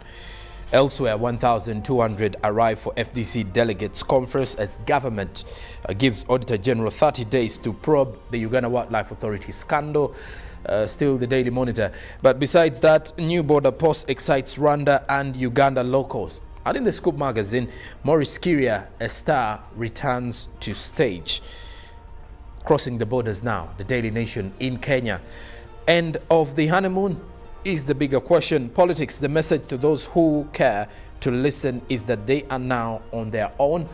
Elsewhere, 1,200 arrive for FDC delegates conference as government gives Auditor General 30 days to probe the Uganda Wildlife Authority scandal. Still the Daily Monitor. But besides that, new border post excites Rwanda and Uganda locals. And in the Scoop magazine, Maurice Kiria, a star, returns to stage. Crossing the borders now, the Daily Nation in Kenya. End of the honeymoon is the bigger question. Politics, the message to those who care to listen is that they are now on their own.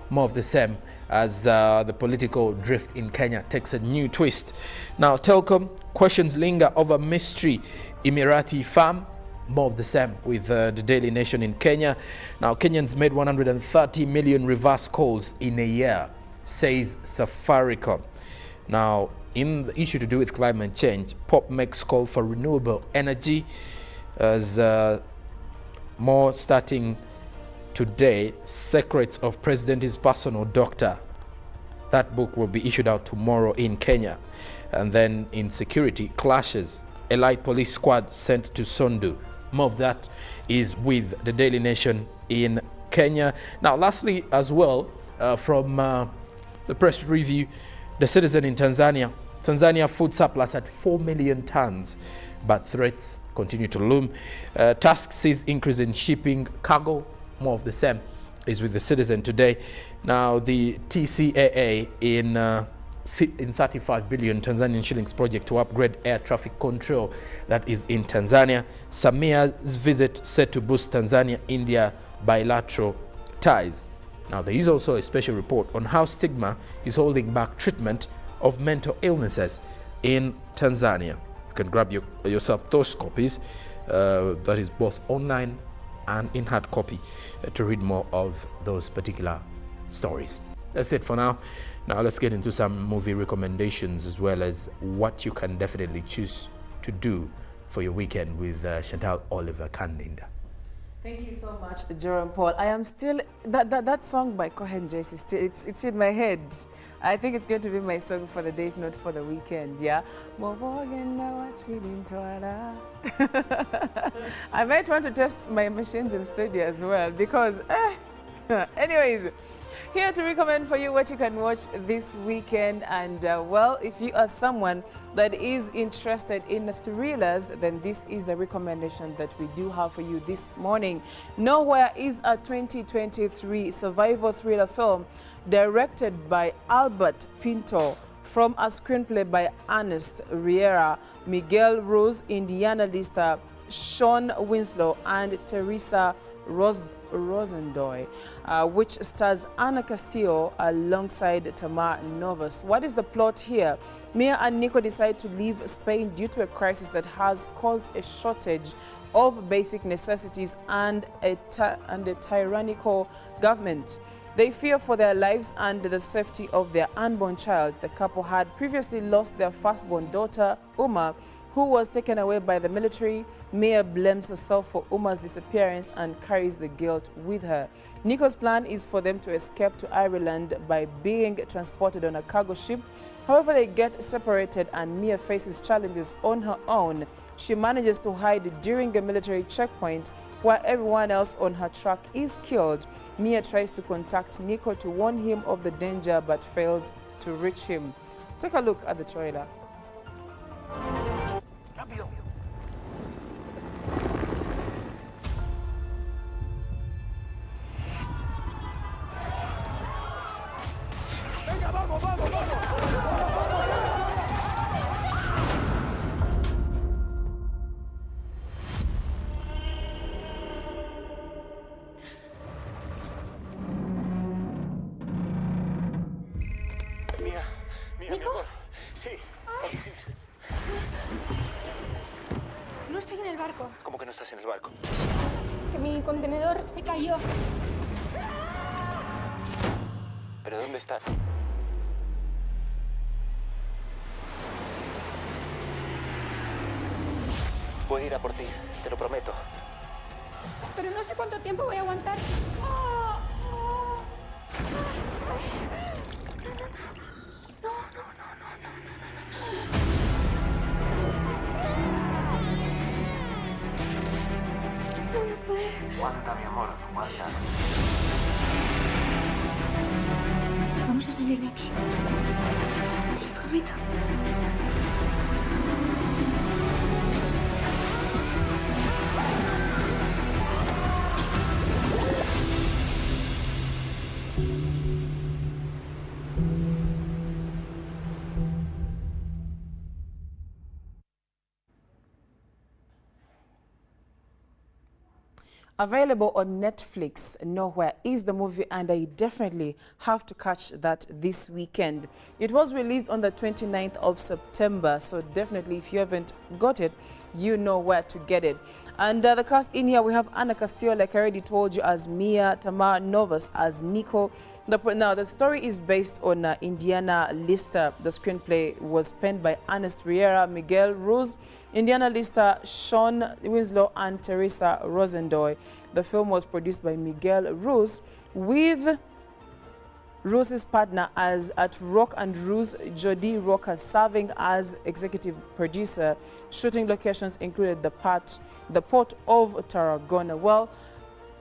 More of the same as the political drift in Kenya takes a new twist. Now, Telcom, questions linger over mystery Emirati farm. More of the same with the Daily Nation in Kenya. Now, Kenyans made 130 million reverse calls in a year, says Safaricom. Now, in the issue to do with climate change, POP makes call for renewable energy as more starting today. Secrets of President's Personal Doctor. That book will be issued out tomorrow in Kenya. And then in security, clashes. Elite police squad sent to Sondu. More of that is with the Daily Nation in Kenya. Now, lastly, as well, from the press review, The Citizen in Tanzania. Tanzania food surplus at 4 million tons, but threats continue to loom. Task sees increase in shipping cargo. More of the same is with The Citizen today. Now, the TCAA in 35 billion Tanzanian shillings project to upgrade air traffic control that is in Tanzania. Samia's visit set to boost Tanzania-India bilateral ties. Now, there is also a special report on how stigma is holding back treatment of mental illnesses in Tanzania. You can grab yourself those copies, that is both online and in hard copy, to read more of those particular stories. That's it for now. Now let's get into some movie recommendations as well as what you can definitely choose to do for your weekend with Chantal Oliver Kandinda. Thank you so much, Jerome Paul. I am still, that song by Cohen Jace, it's in my head. I think it's going to be my song for the day, if not for the weekend, yeah? I might want to test my machines in studio as well because, anyways, here to recommend for you what you can watch this weekend. And well, if you are someone that is interested in thrillers, then this is the recommendation that we do have for you this morning. Nowhere is a 2023 survival thriller film directed by Albert Pinto from a screenplay by Ernest Riera, Miguel Rose, Indiana Lista, Sean Winslow, and Teresa Rosendoy, which stars Ana Castillo alongside Tamar Novas. What is the plot here? Mia and Nico decide to leave Spain due to a crisis that has caused a shortage of basic necessities and a tyrannical government. They fear for their lives and the safety of their unborn child. The couple had previously lost their firstborn daughter, Uma, who was taken away by the military. Mia blames herself for Uma's disappearance and carries the guilt with her. Nico's plan is for them to escape to Ireland by being transported on a cargo ship. However, they get separated and Mia faces challenges on her own. She manages to hide during a military checkpoint while everyone else on her truck is killed. Mia tries to contact Nico to warn him of the danger but fails to reach him. Take a look at the trailer. Rápido. Venga, vamos, vamos, vamos. Mía, mi amor. Sí. No estoy en el barco. ¿Cómo que no estás en el barco? Que mi contenedor se cayó. ¿Pero dónde estás? Voy a ir a por ti, te lo prometo. Pero no sé cuánto tiempo voy a aguantar. Aguanta, mi amor, aguanta. Vamos a salir de aquí. Te lo prometo. Available on Netflix, Nowhere is the movie, and I definitely have to catch that this weekend. It was released on the 29th of September, so definitely if you haven't got it, you know where to get it. And the cast in here, we have Ana Castillo, like I already told you, as Mia, Tamar Novas as Nico. Now, the story is based on Indiana Lista. The screenplay was penned by Ernest Riera, Miguel Rose, Indiana Lista, Sean Winslow, and Teresa Rosendoy. The film was produced by Miguel Rose, with Rose's partner as at Rock and Rose, Jody Rocker, serving as executive producer. Shooting locations included the port of Tarragona. Well,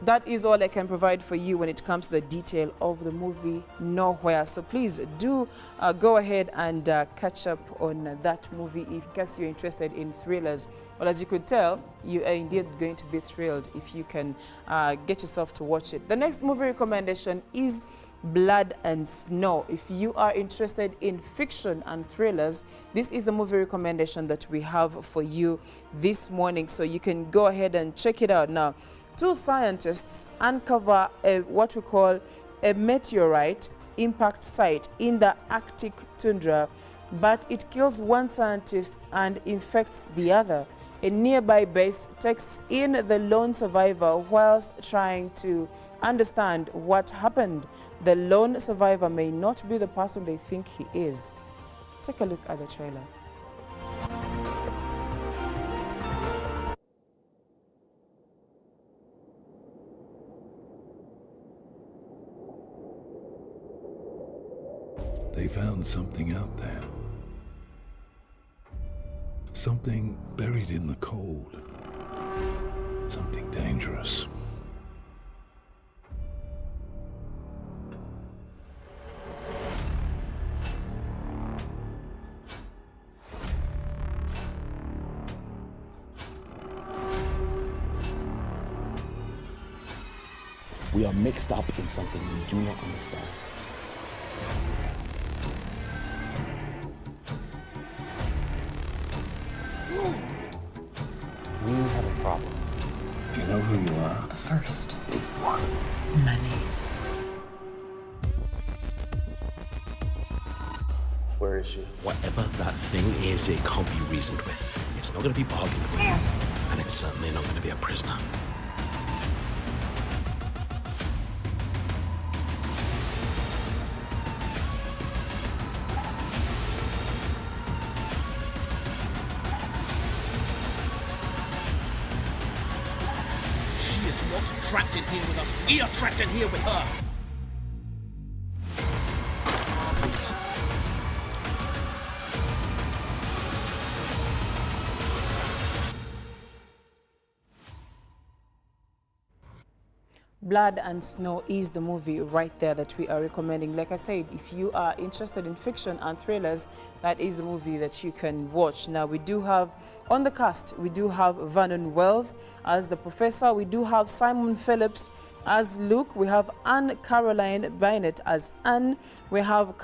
that is all I can provide for you when it comes to the detail of the movie Nowhere. So please do go ahead and catch up on that movie in case you're interested in thrillers. Well, as you could tell, you are indeed going to be thrilled if you can get yourself to watch it. The next movie recommendation is Blood and Snow. If you are interested in fiction and thrillers, this is the movie recommendation that we have for you this morning. So you can go ahead and check it out now. Two scientists uncover what we call a meteorite impact site in the Arctic tundra, but it kills one scientist and infects the other. A nearby base takes in the lone survivor whilst trying to understand what happened. The lone survivor may not be the person they think he is. Take a look at the trailer. They found something out there. Something buried in the cold. Something dangerous. We are mixed up in something we do not understand. We have a problem. Do you know who you are? The first. Big one. Many. Where is she? Whatever that thing is, it can't be reasoned with. It's not going to be bargained with. And it's certainly not going to be a prisoner. She is not trapped in here with us. We are trapped in here with her. Blood and Snow is the movie right there that we are recommending. Like I said, if you are interested in fiction and thrillers, that is the movie that you can watch. Now, we do have, on the cast, we do have Vernon Wells as the professor. We do have Simon Phillips as Luke. We have Anne Caroline Bynett as Anne. We have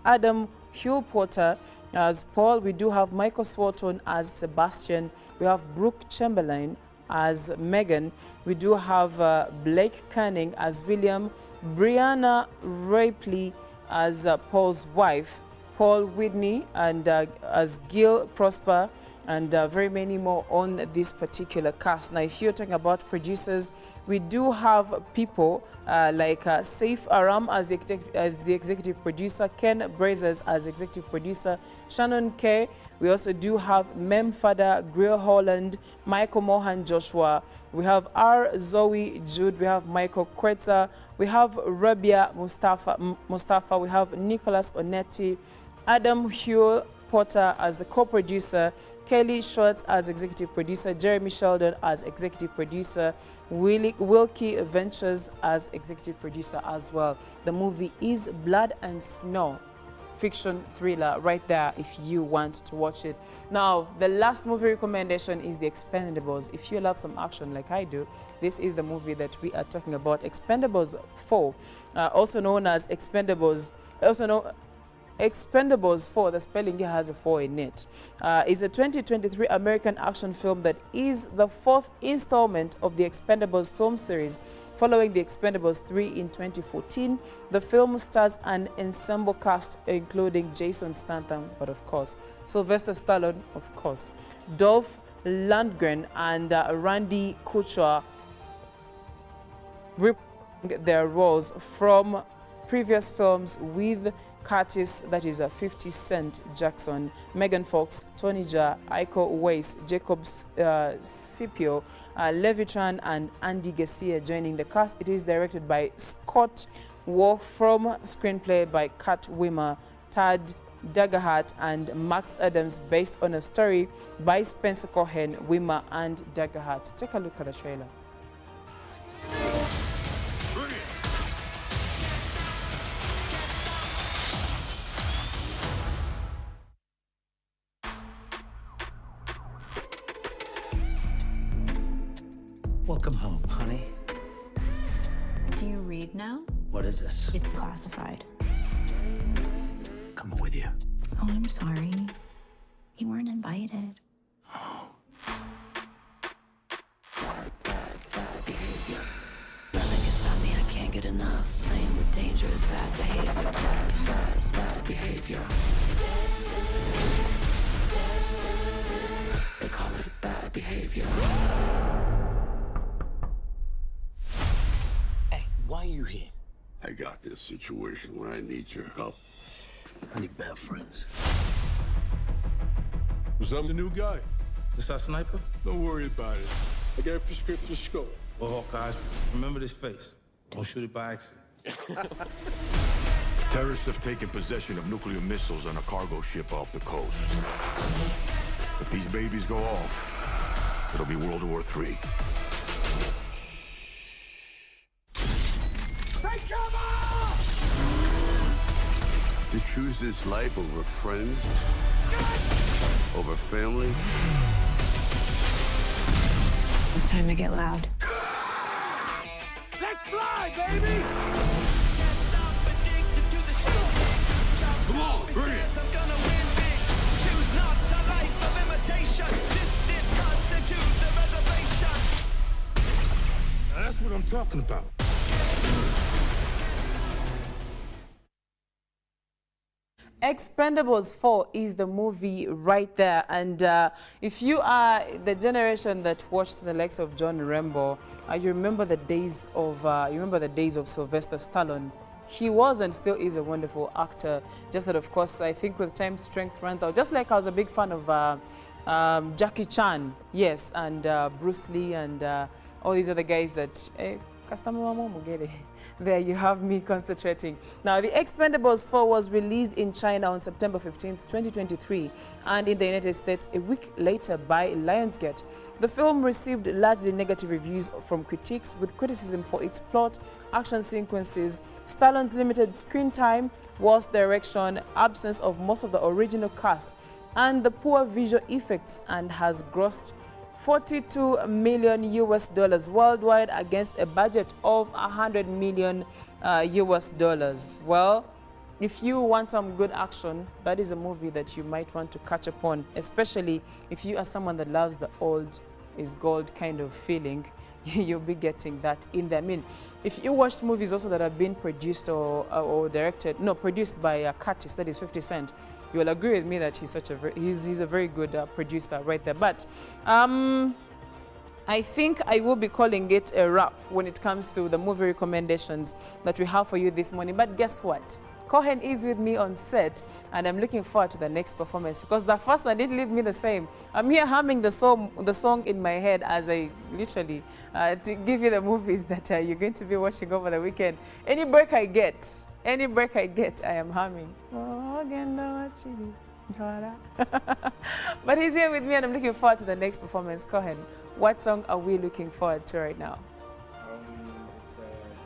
Adam Hugh Potter as Paul. We do have Michael Swarton as Sebastian. We have Brooke Chamberlain as Megan. We do have Blake Canning as William, Brianna Rapley as Paul's wife, Paul Whitney and as Gil Prosper, and very many more on this particular cast. Now, if you're talking about producers, we do have people like Saif Aram as the executive producer, Ken Brazers as executive producer, Shannon Kay. We also do have Mem Fada, Greer Holland, Michael Mohan Joshua. We have R. Zoe Jude. We have Michael Kretzer. We have Rabia Mustafa. We have Nicholas Onetti, Adam Hugh Potter as the co-producer, Kelly Schwartz as executive producer, Jeremy Sheldon as executive producer, Wilkie Ventures as executive producer as well. The movie is Blood and Snow, fiction thriller right there if you want to watch it. Now, the last movie recommendation is The Expendables. If you love some action like I do, this is the movie that we are talking about. Expendables 4, also known as Expendables, Expendables 4, the spelling here has a 4 in it, is a 2023 American action film that is the fourth installment of the Expendables film series. Following the Expendables 3 in 2014, the film stars an ensemble cast including Jason Statham, but of course, Sylvester Stallone, of course, Dolph Lundgren and Randy Couture, reprising their roles from previous films with Curtis, that is 50 Cent Jackson, Megan Fox, Tony Jaa, Iko Uwais, Jacob Scipio, Levitran, and Andy Garcia joining the cast. It is directed by Scott Wolf, from screenplay by Kat Wimmer, Tad Daggerhart, and Max Adams, based on a story by Spencer Cohen, Wimmer, and Daggerhart. Take a look at the trailer. Welcome home, honey. Do you read now? What is this? It's classified. Coming with you. Oh, I'm sorry. You weren't invited. Nothing can stop me, I can't get enough. Playing with dangerous bad behavior. Bad behavior. They call it bad behavior. Why are you here? I got this situation where I need your help. I need bad friends. Was that the new guy? This our sniper? Don't worry about it. I got a prescription scope. Well, Hawkeyes, remember this face. Don't shoot it by accident. Terrorists have taken possession of nuclear missiles on a cargo ship off the coast. If these babies go off, it'll be World War III. Take cover! To choose this life over friends, over family. It's time to get loud. Let's fly, baby! Come on, bring it! Now that's what I'm talking about. Expendables 4 is the movie right there, and if you are the generation that watched the likes of John Rambo, you remember the days of Sylvester Stallone. He was and still is a wonderful actor. Just that, of course, I think with time, strength runs out. Just like I was a big fan of Jackie Chan, yes, and Bruce Lee, and all these other guys that. There you have me concentrating. Now, The Expendables 4 was released in China on September 15th, 2023, and in the United States a week later by Lionsgate. The film received largely negative reviews from critics, with criticism for its plot, action sequences, Stallone's limited screen time, worse direction, absence of most of the original cast, and the poor visual effects, and has grossed $42 million US worldwide against a budget of $100 million US. Well, if you want some good action, that is a movie that you might want to catch up on, especially if you are someone that loves the old is gold kind of feeling. You'll be getting that in there. I mean, if you watched movies also that have been produced or directed, no, produced by a Curtis, that is 50 Cent, you will agree with me that he's a very good producer right there. But I think I will be calling it a wrap when it comes to the movie recommendations that we have for you this morning. But guess what? Cohen is with me on set, and I'm looking forward to the next performance, because the first one didn't leave me the same. I'm here humming the song in my head as I literally to give you the movies that you're going to be watching over the weekend. Any break I get, I am humming. But he's here with me, and I'm looking forward to the next performance. Cohen, what song are we looking forward to right now?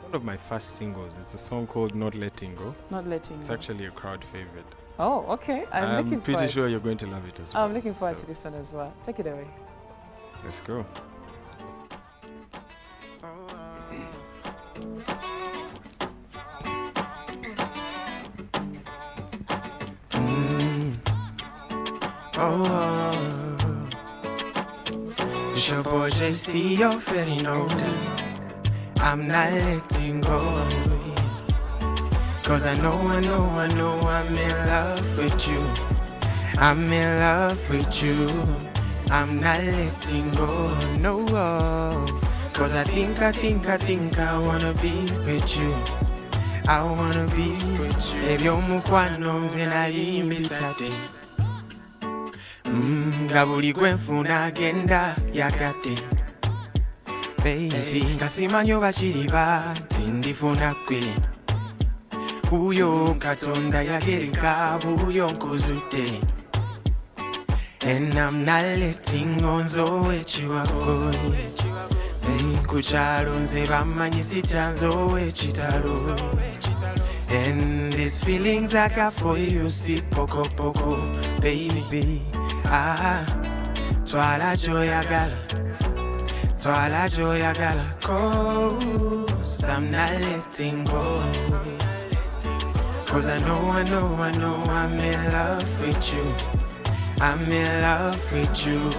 One of my first singles. It's a song called Not Letting Go. Not Letting Go. It's actually a crowd favorite. Oh, okay. I'm pretty sure you're going to love it as well. I'm looking forward to this one as well. Take it away. Let's go. It's your boy JC, you already know that I'm not letting go. Cause I know I'm in love with you. I'm in love with you. I'm not letting go, no. Cause I think I wanna be with you. I wanna be with you. Ebyo mukwano nze nali mbitate. Nga buli gwe nfuna agenda yakate. Baby, nga simanyi oba kiri bati ndifuna kwe. Uyo Katonda yagereka buyo nkuzudde. And I'm not letting on zoe chiwako. Kuchalo nze bamanyi sityanzo ekitalo. And these feelings I got for you si poko poko. Baby, twala joyagala. Twala joyagala. Cause I'm not letting go. Cause I know I'm in love with you. I'm in love with you.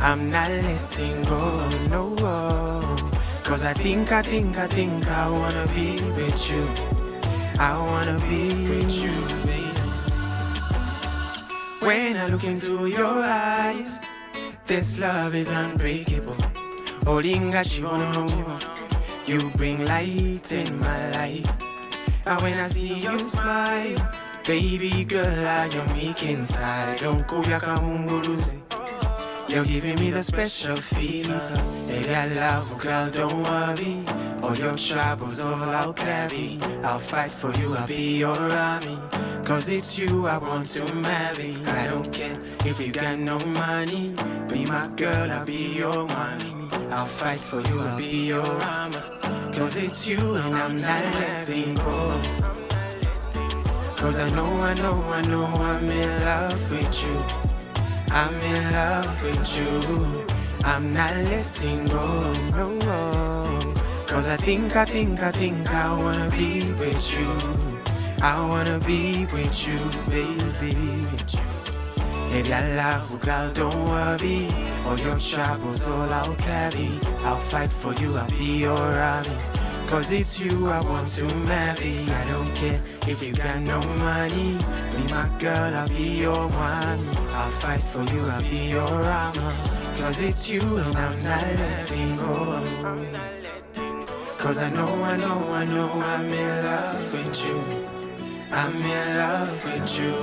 I'm not letting go, no. Cause I think I wanna be with you. I wanna be with you, baby. When I look into your eyes, this love is unbreakable. Olinga chibono, you bring light in my life. And when I see you smile, baby girl, I am weak inside. Don't go yakahunguluzi. You're giving me the special fever. Baby, I love you, girl, don't worry. All your troubles, all I'll carry. I'll fight for you, I'll be your army. Cause it's you I want to marry. I don't care if you got no money. Be my girl, I'll be your mommy. I'll fight for you, I'll be your armor. Cause it's you and I'm not letting go. Cause I know I'm in love with you. I'm in love with you. I'm not letting go, no. Cause I think I wanna be with you. I wanna be with you, baby. Baby, I love you, girl, don't worry. All your troubles, all I'll carry. I'll fight for you, I'll be your army. Cause it's you I want to marry. I don't care if you got no money. Be my girl, I'll be your one. I'll fight for you, I'll be your armor. Cause it's you and I'm not letting go. Cause I know I'm in love with you. I'm in love with you.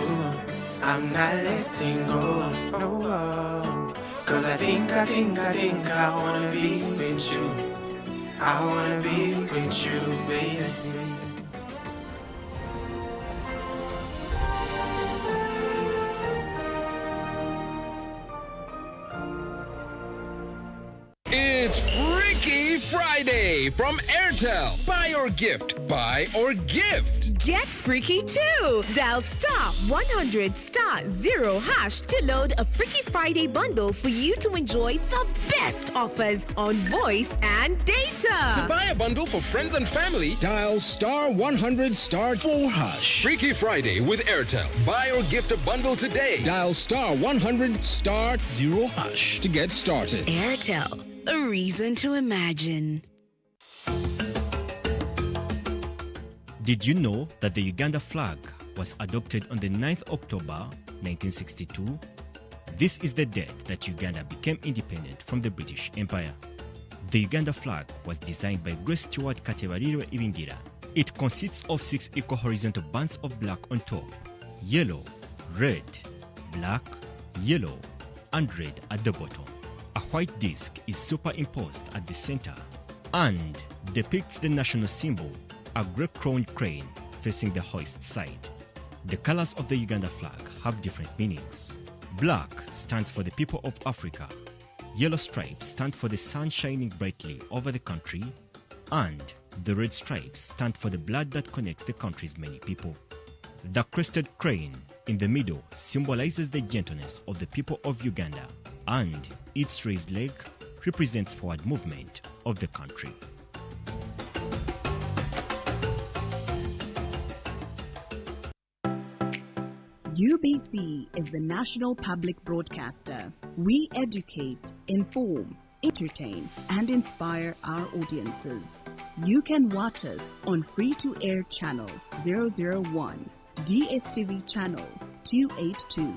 I'm not letting go, no. Cause I think I wanna be with you. I wanna be with you, baby. It's Freaky Friday from Airtel. Buy or gift. Buy or gift. Get freaky too. Dial *100*0# to load a Freaky Friday bundle for you to enjoy the best offers on voice and data. To buy a bundle for friends and family, dial *100*4#. Freaky Friday with Airtel. Buy or gift a bundle today. Dial *100*0# to get started. Airtel, a reason to imagine. Did you know that the Uganda flag was adopted on the 9th October 1962? This is the date that Uganda became independent from the British Empire. The Uganda flag was designed by Grace Stewart Katebariro Ibingira. It consists of 6 equal horizontal bands of black on top, yellow, red, black, yellow, and red at the bottom. A white disc is superimposed at the center and depicts the national symbol, a grey-crowned crane facing the hoist side. The colors of the Uganda flag have different meanings. Black stands for the people of Africa. Yellow stripes stand for the sun shining brightly over the country. And the red stripes stand for the blood that connects the country's many people. The crested crane in the middle symbolizes the gentleness of the people of Uganda, and its raised leg represents forward movement of the country. UBC is the national public broadcaster. We educate, inform, entertain, and inspire our audiences. You can watch us on free-to-air channel 001, DSTV channel 282,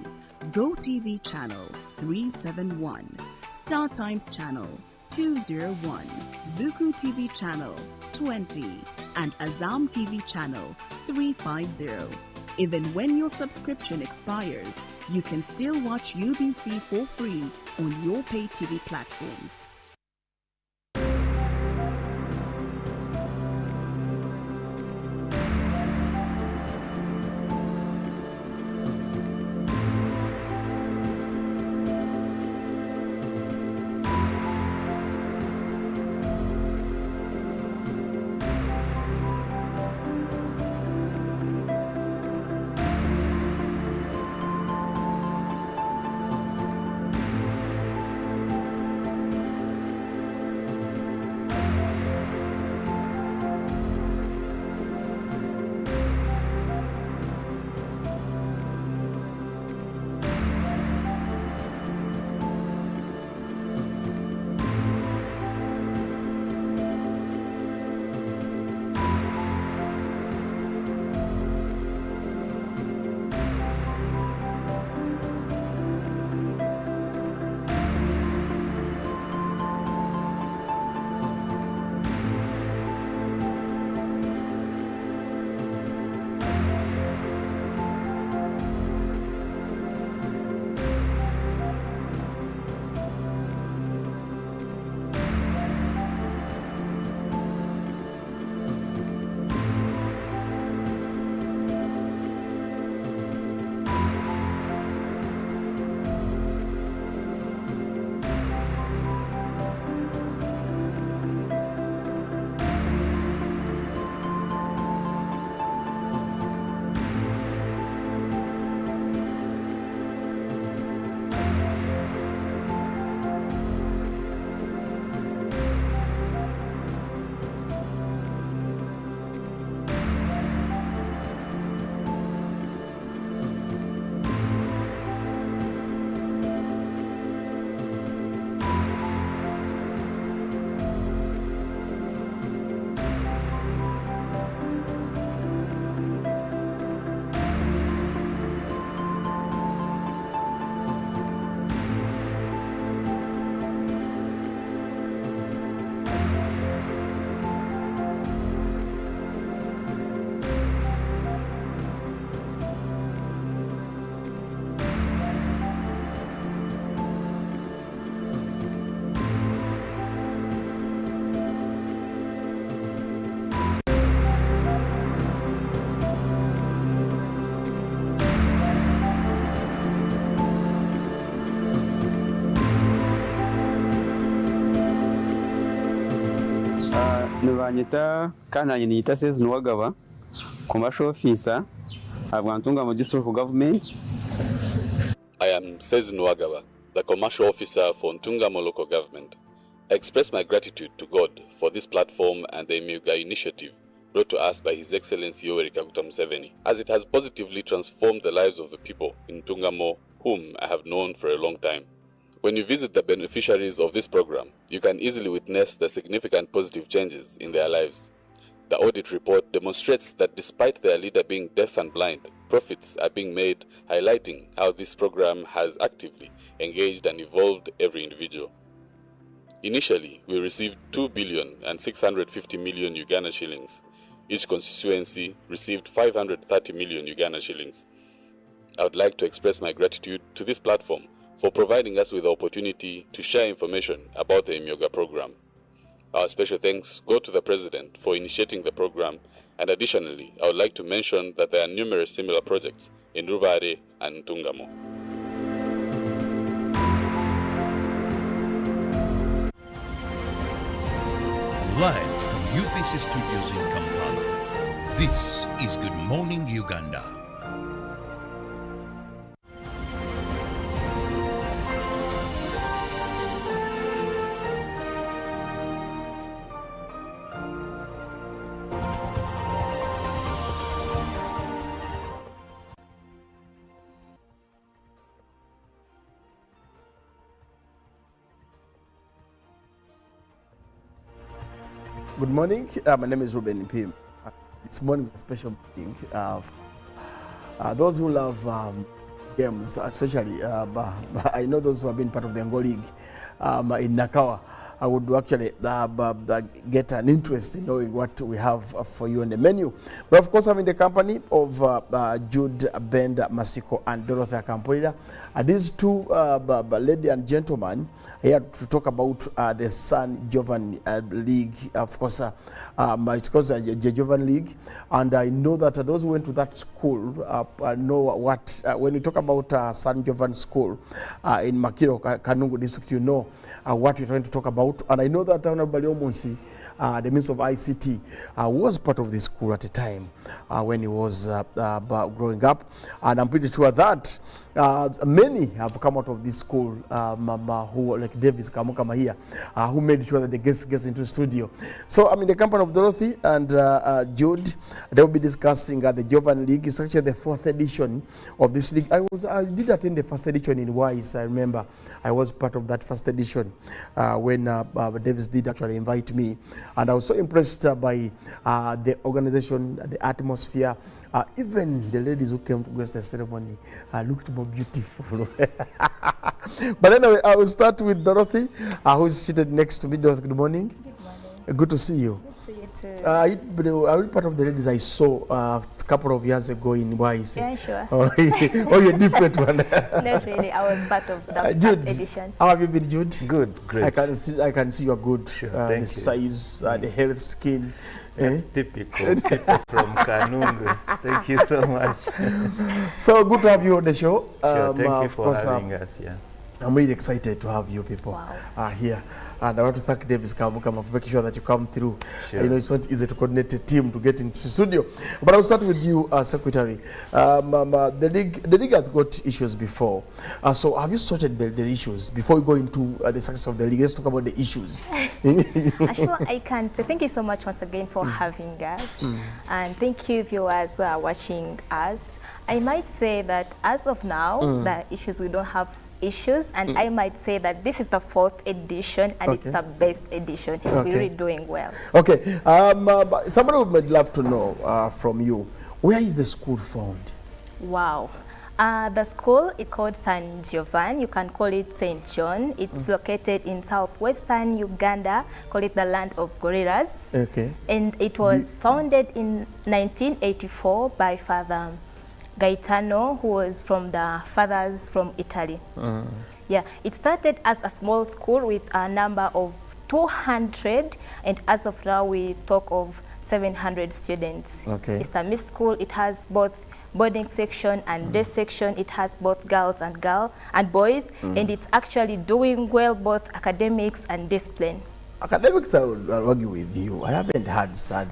GoTV channel 371, Star Times channel 201, Zuku TV channel 20, and Azam TV channel 350. Even when your subscription expires, you can still watch UBC for free on your pay TV platforms. banyita kananye niyita Sezi Nuwagaba commercial officer Ntungamo district government. I am Sezi Nuwagaba, the commercial officer for Ntungamo local government. I express my gratitude to God for this platform and the Emyuga initiative brought to us by His Excellency Yoweri Kaguta Museveni, as it has positively transformed the lives of the people in Ntungamo, whom I have known for a long time. When you visit the beneficiaries of this program, you can easily witness the significant positive changes in their lives. The audit report demonstrates that despite their leader being deaf and blind, profits are being made, highlighting how this program has actively engaged and evolved every individual. Initially, we received 2,650 million Uganda shillings. Each constituency received 530 million Uganda shillings. I would like to express my gratitude to this platform for providing us with the opportunity to share information about the Emyuga program. Our special thanks go to the President for initiating the program, and additionally, I would like to mention that there are numerous similar projects in Rubare and Ntungamo. Live from UBC Studios in Kampala, this is Good Morning Uganda. Good morning. My name is Ruben Pim. This morning is a special morning. Those who love games, especially, I know those who have been part of the Jovan League in Nakawa, I would actually get an interest in knowing what we have for you on the menu. But of course, I'm in the company of Jude, Bend, Masiko, and Dorothy Akampolida. These two ladies and gentlemen here to talk about the Sun Jovan League. Of course, it's called the Jovan League. And I know that those who went to that school know what, when you talk about Sun Jovan School in Makiro, Kanungu district, you know what we're trying to talk about. And I know that Honorable Omunsi, the Minister of ICT, was part of this school at the time when he was growing up. And I'm pretty sure that many have come out of this school, who, like Davis Kamukama here, who made sure that the guests get into the studio. So I'm in the company of Dorothy and Jude. They will be discussing the Jovan League. It's actually the 4th edition of this league. I did attend the 1st edition in Wise. I remember I was part of that 1st edition when Davis did actually invite me. And I was so impressed by the organization, the atmosphere. Even the ladies who came to grace the ceremony looked more beautiful. But anyway, I will start with Dorothy, who is seated next to me. Dorothy, good morning. Good morning. Good to see you. Good to see you too. Are you part of the ladies I saw a couple of years ago in Wise? Yeah, sure. Oh, you're a different one. Not really. I was part of the Jude, first edition. How have you been, Jude? Good, great. I can see you are good. Sure, the size, the health, skin. That's typical people from Kanungu. Thank you so much. So good to have you on the show. Sure, thank you for having us. Yeah. I'm really excited to have you people here. And I want to thank Davis Kamukama for making sure that you come through. Sure. You know, it's not easy to coordinate a team to get into the studio. But I'll start with you, Secretary. The league has got issues before. So have you sorted the issues before we go into the success of the league? Let's talk about the issues. Sure, I can. So thank you so much once again for having us. And thank you viewers watching us. I might say that as of now, the issues, we don't have issues, and I might say that this is the 4th edition and it's the best edition. We're really doing well. Okay, somebody would love to know from you, where is the school found? Wow. The school is called San Jovan. You can call it St. John. It's located in southwestern Uganda. Call it the land of gorillas. Okay. And it was founded in 1984 by Father Gaetano, who was from the fathers from Italy. Yeah, it started as a small school with a number of 200, and as of now we talk of 700 students. Okay. It's a mixed school. It has both boarding section and day section. It has both girls and boys, and it's actually doing well both academics and discipline. Academics, I will argue with you. I haven't had son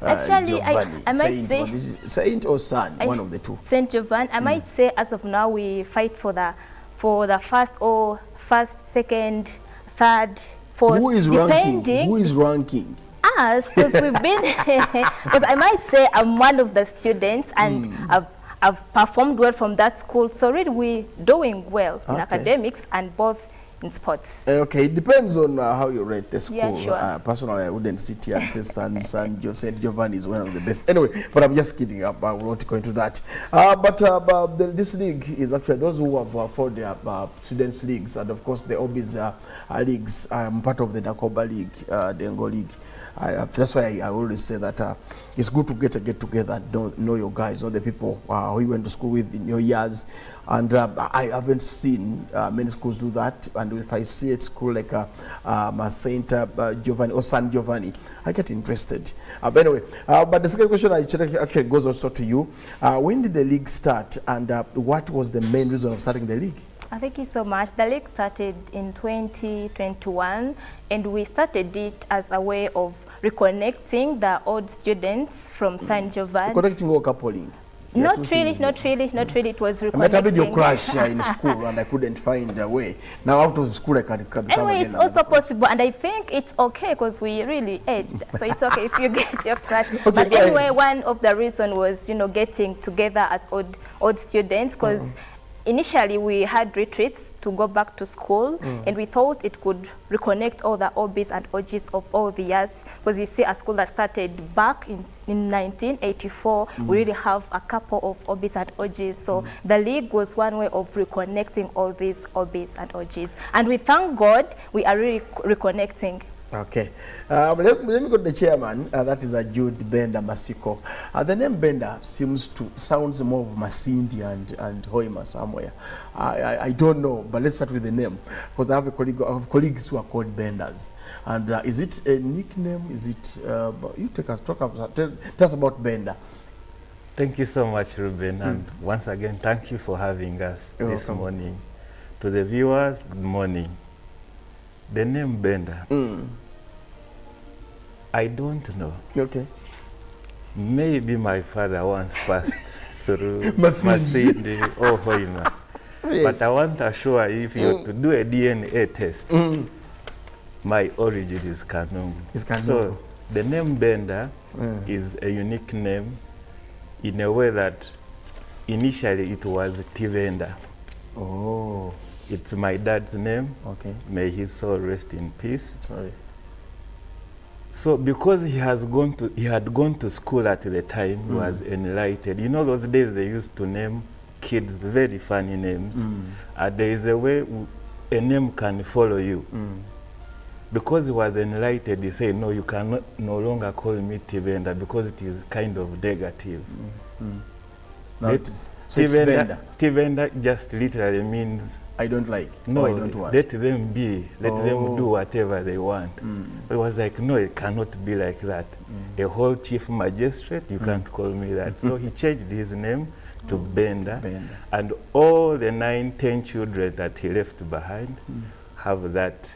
Actually, Giovanni, I might say Saint or son, one of the two. Saint Jovan. I might say as of now we fight for the first, second, third, fourth. Who is ranking? Who is ranking? Us, because we've been. Because I might say I'm one of the students, and I've performed well from that school. So really, we're doing well in academics and both in sports. Okay, it depends on how you rate the school. Yeah, sure. Personally, I wouldn't sit here and say Saint Giovanni is one of the best. Anyway, but I'm just kidding. I won't go into that. This league is actually those who have fought their students' leagues, and of course the OB's leagues. I'm part of the Nakoba League, the Ngo League. That's why I always say that it's good to get together, know your guys, know the people who you went to school with in your years. And I haven't seen many schools do that. And if I see a school like Saint Giovanni or San Giovanni, I get interested. But anyway, but the second question actually goes also to you. When did the league start, and what was the main reason of starting the league? Thank you so much. The league started in 2021, and we started it as a way of reconnecting the old students from San Giovanni. Reconnecting or coupling? Not really. It was reconnecting. I might have been your crush in school and I couldn't find a way. Now out of school I can become anyway, again. It's also possible, and I think it's okay because we really aged. So it's okay if you get your crush. Okay, but anyway, one of the reasons was, getting together as old students, because initially we had retreats to go back to school, and we thought it could reconnect all the OBs and OGs of all the years, because you see a school that started back in 1984, we really have a couple of OBs and OGs. So the league was one way of reconnecting all these OBs and OGs. And we thank God we are really reconnecting. Okay. Let me go to the chairman. That is Jude Benda Masiko. The name Benda sounds more of Masindi and Hoima somewhere. I don't know, but let's start with the name, because I have colleagues who are called Benders. And is it a nickname? Is it? You tell us about Benda. Thank you so much, Ruben, and once again, thank you for having us this morning. To the viewers, good morning. The name Benda. I don't know. Okay. Maybe my father once passed through Masindi or Hoima. Yes. But I want to assure you, if you to do a DNA test, my origin is Kanungu. So the name Benda is a unique name in a way that initially it was Tivenda. Oh. It's my dad's name. Okay. May his soul rest in peace. Sorry. So because he had gone to school at the time, he was enlightened. You know, those days they used to name kids very funny names. There is a way a name can follow you. Because he was enlightened, he said, no, you cannot no longer call me Tivenda because it is kind of negative. Tivenda just literally means I don't like. No, I don't want. Let them be. Let them do whatever they want. It was like, no, it cannot be like that. A whole chief magistrate, you can't call me that. So he changed his name to Benda. And all the 9-10 children that he left behind have that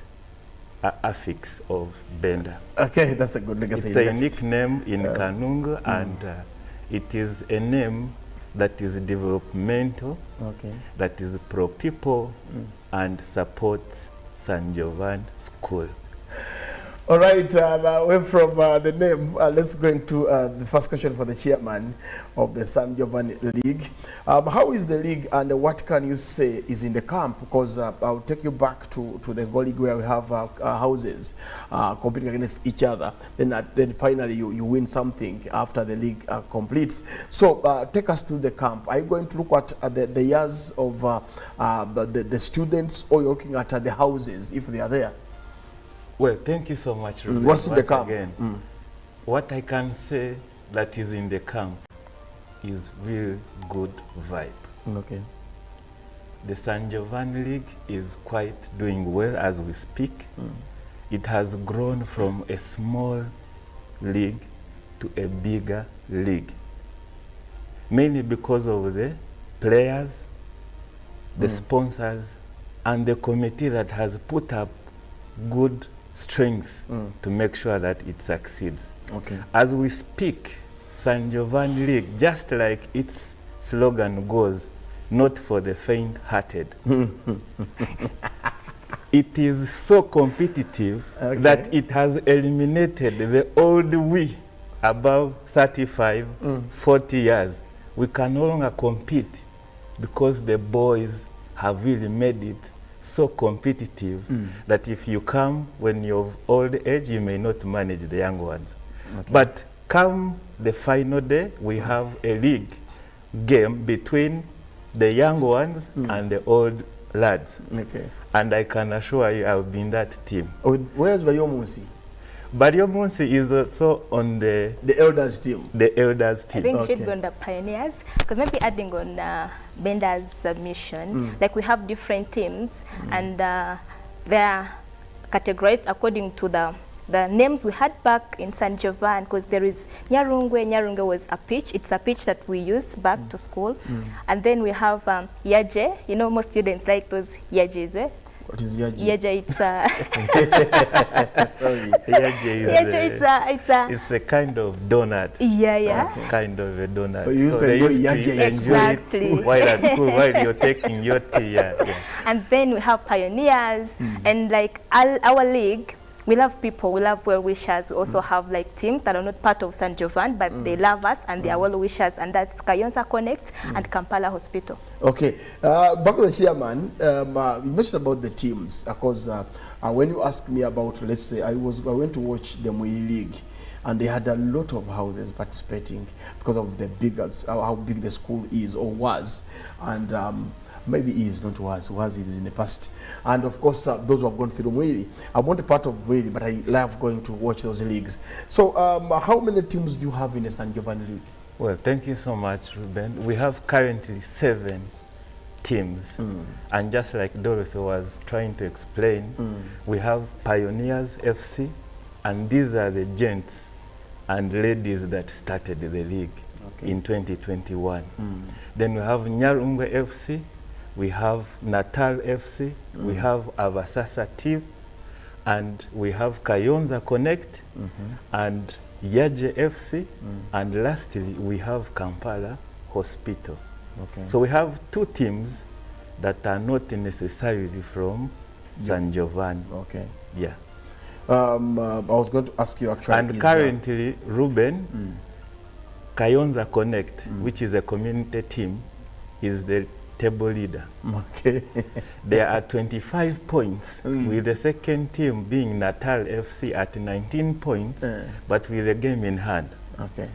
affix of Benda. Okay, that's a good legacy. It's a nickname in Kanungu, and it is a name that is developmental, that is pro-people, and supports San Giovanni School. All right, away from the name, let's go into the first question for the chairman of the San Giovanni League. How is the league, and what can you say is in the camp? Because I'll take you back to the Ngo League, where we have houses competing against each other. Then finally you win something after the league completes. So take us to the camp. Are you going to look at the years of the students, or you're looking at the houses if they are there? Well, thank you so much, Ruben. What's in the camp? What I can say that is in the camp is real good vibe. Okay. The San Giovanni League is quite doing well as we speak. It has grown from a small league to a bigger league, mainly because of the players, the sponsors, and the committee that has put up good strength to make sure that it succeeds. Okay. As we speak, San Jovan League, just like its slogan goes, not for the faint-hearted. It is so competitive that it has eliminated the old we above 35, 40 years. We can no longer compete because the boys have really made it so competitive that if you come when you're of old age, you may not manage the young ones. Okay. But come the final day, we have a league game between the young ones and the old lads. Okay. And I can assure you I'll be in that team. Oh, where's Bariomunsi? Bariomunsi is also on the elders team. The elders I team. think she'd go on the pioneers, because maybe adding on Benda's submission, like we have different teams and they are categorized according to the names we had back in San Jovan, because there is Nyarungwe. Nyarungwe was a pitch. It's a pitch that we use back to school. And then we have Yaje. You know, most students like those Yajes. Eh? What is Yaje? Yaje, it's sorry. Yaje it's a kind of donut. Yeah, yeah. Okay. Kind of a donut. So you used to enjoy Yaje. Exactly. While at school, while you're taking your tea. Yeah. And then we have pioneers, and like our league, we love people, we love well-wishers. We also have like teams that are not part of San Jovan, but they love us and they are well-wishers, and that's Kayonza Connect and Kampala Hospital. Okay, back to the chairman, you mentioned about the teams, because when you asked me about, let's say, I went to watch the Mui League, and they had a lot of houses participating because of the how big the school is or was, and maybe is not was it is in the past. And of course, those who have gone through Mwiri. I want a part of Mwiri, but I love going to watch those leagues. So how many teams do you have in the San Jovan League? Well, thank you so much, Ruben. We have currently 7 teams. And just like Dorothy was trying to explain, we have Pioneers FC, and these are the gents and ladies that started the league in 2021. Then we have Nyarungwe FC, we have Natal FC, we have Avasasa team, and we have Kayonza Connect, and Yaje FC, and lastly we have Kampala Hospital. Okay. So we have 2 teams that are not necessarily from San Jovan. Okay. Yeah. I was going to ask you actually. And currently, Ruben, Kayonza Connect, which is a community team, is the table leader. Okay. There are 25 points, with the second team being Natal FC at 19 points, but with a game in hand. Okay.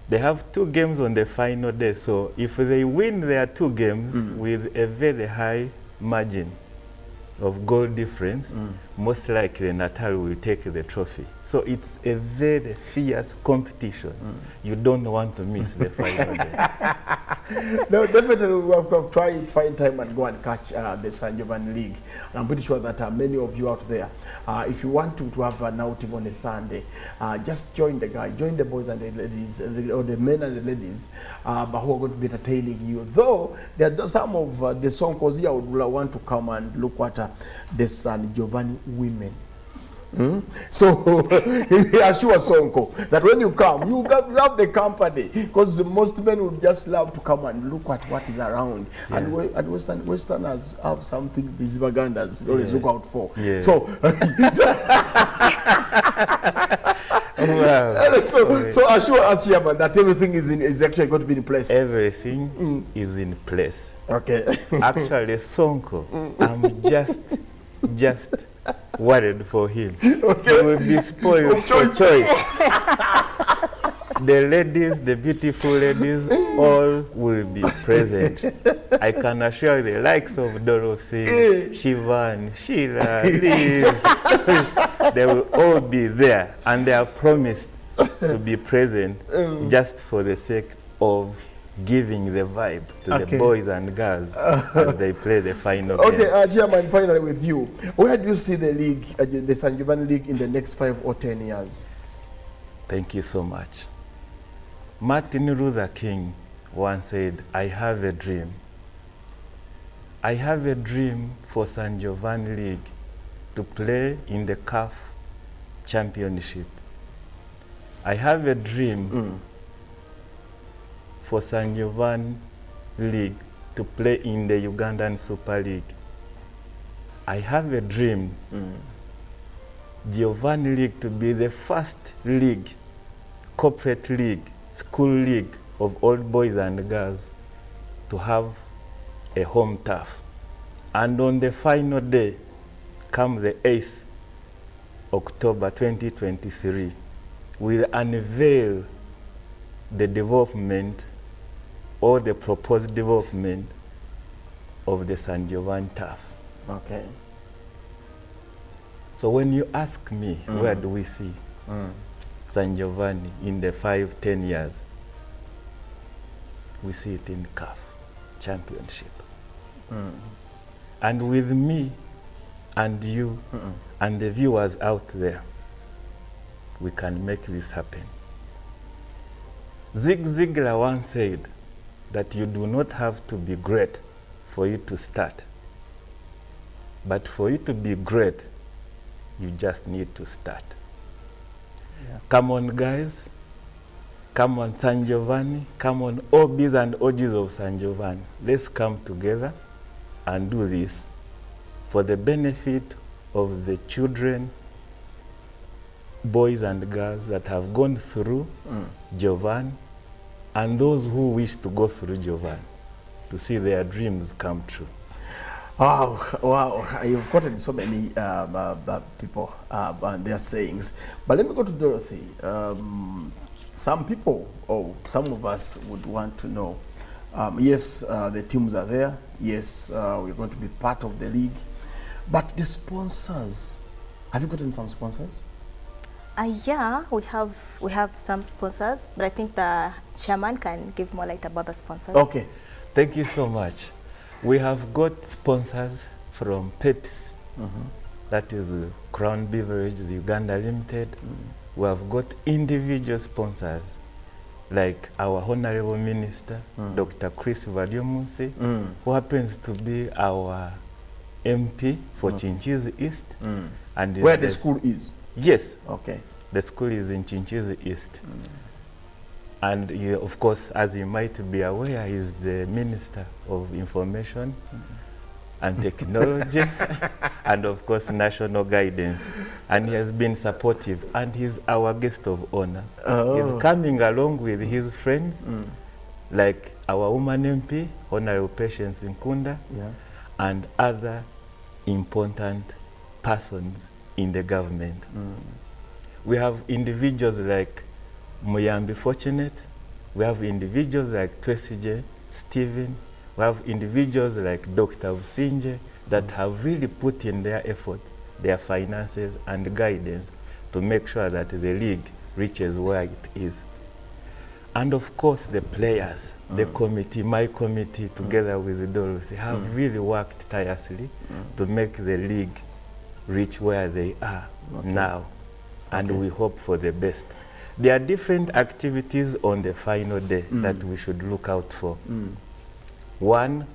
They have 2 games on the final day, so if they win their 2 games with a very high margin of goal difference, most likely Natal will take the trophy. So it's a very fierce competition. You don't want to miss the final day. No, definitely we have tried to find time and go and catch the San Jovan League. And I'm pretty sure that many of you out there, if you want to have an outing on a Sunday, just join the guy, join the boys and the ladies, or the men and the ladies, but who are going to be entertaining you. Though there are some of the Sonkos here would want to come and look at the San Jovan women. So he assures Sonko that when you come, you have the company, because most men would just love to come and look at what is around. Yeah. And Westerners have something these Ugandans always look out for. Yeah. So, so assure us, Chairman, that everything is actually going to be in place. Everything is in place. Okay. Actually, Sonko, I'm just worried for him. Okay. He will be spoiled for choice. The ladies, the beautiful ladies, all will be present. I can assure you, the likes of Dorothy, Shivan, Sheila, Liz, they will all be there, and they are promised to be present just for the sake of giving the vibe to the boys and girls as they play the final game. Okay, Chairman, finally with you. Where do you see the league, the San Jovan League, in the next 5 or 10 years? Thank you so much. Martin Luther King once said, I have a dream. I have a dream for San Jovan League to play in the CAF championship. I have a dream for Jovan League to play in the Ugandan Super League. I have a dream Jovan League to be the first league, corporate league, school league of old boys and girls to have a home turf. And on the final day, come the 8th October 2023, we'll unveil the development or the proposed development of the San Jovan turf. Okay. So when you ask me, where do we see San Giovanni in the 5-10 years, we see it in CAF championship. And with me and you and the viewers out there, we can make this happen. Zig Ziglar once said that you do not have to be great for you to start. But for you to be great, you just need to start. Yeah. Come on, guys. Come on, San Giovanni. Come on, OBs and OGs of San Giovanni. Let's come together and do this for the benefit of the children, boys and girls that have gone through Jovan, and those who wish to go through Jovan to see their dreams come true. Wow, wow, you've quoted so many people and their sayings. But let me go to Dorothy. Some people, or some of us would want to know, yes, the teams are there. Yes, we're going to be part of the league. But the sponsors, have you gotten some sponsors? Yeah, we have some sponsors, but I think the chairman can give more light about the sponsors. Okay, thank you so much. We have got sponsors from Pepsi, that is Crown Beverages Uganda Limited. We have got individual sponsors like our Honorable Minister, Dr. Chris Valiomunsi, who happens to be our MP for Chinchizi East. And where the school is? Yes. Okay. The school is in Chinchizi East. And he, of course, as you might be aware, he's the Minister of Information and Technology and, of course, National Guidance. And he has been supportive, and he's our guest of honor. He's coming along with his friends, like our woman MP, Honorable Patience Nkunda, and other important persons in the government. We have individuals like Muyambi Fortunate, we have individuals like Twesije, Stephen, we have individuals like Dr. Usinje that have really put in their effort, their finances and guidance to make sure that the league reaches where it is. And of course the players, the committee, my committee together with Dorothy have really worked tirelessly to make the league reach where they are now. And we hope for the best. There are different activities on the final day that we should look out for. One,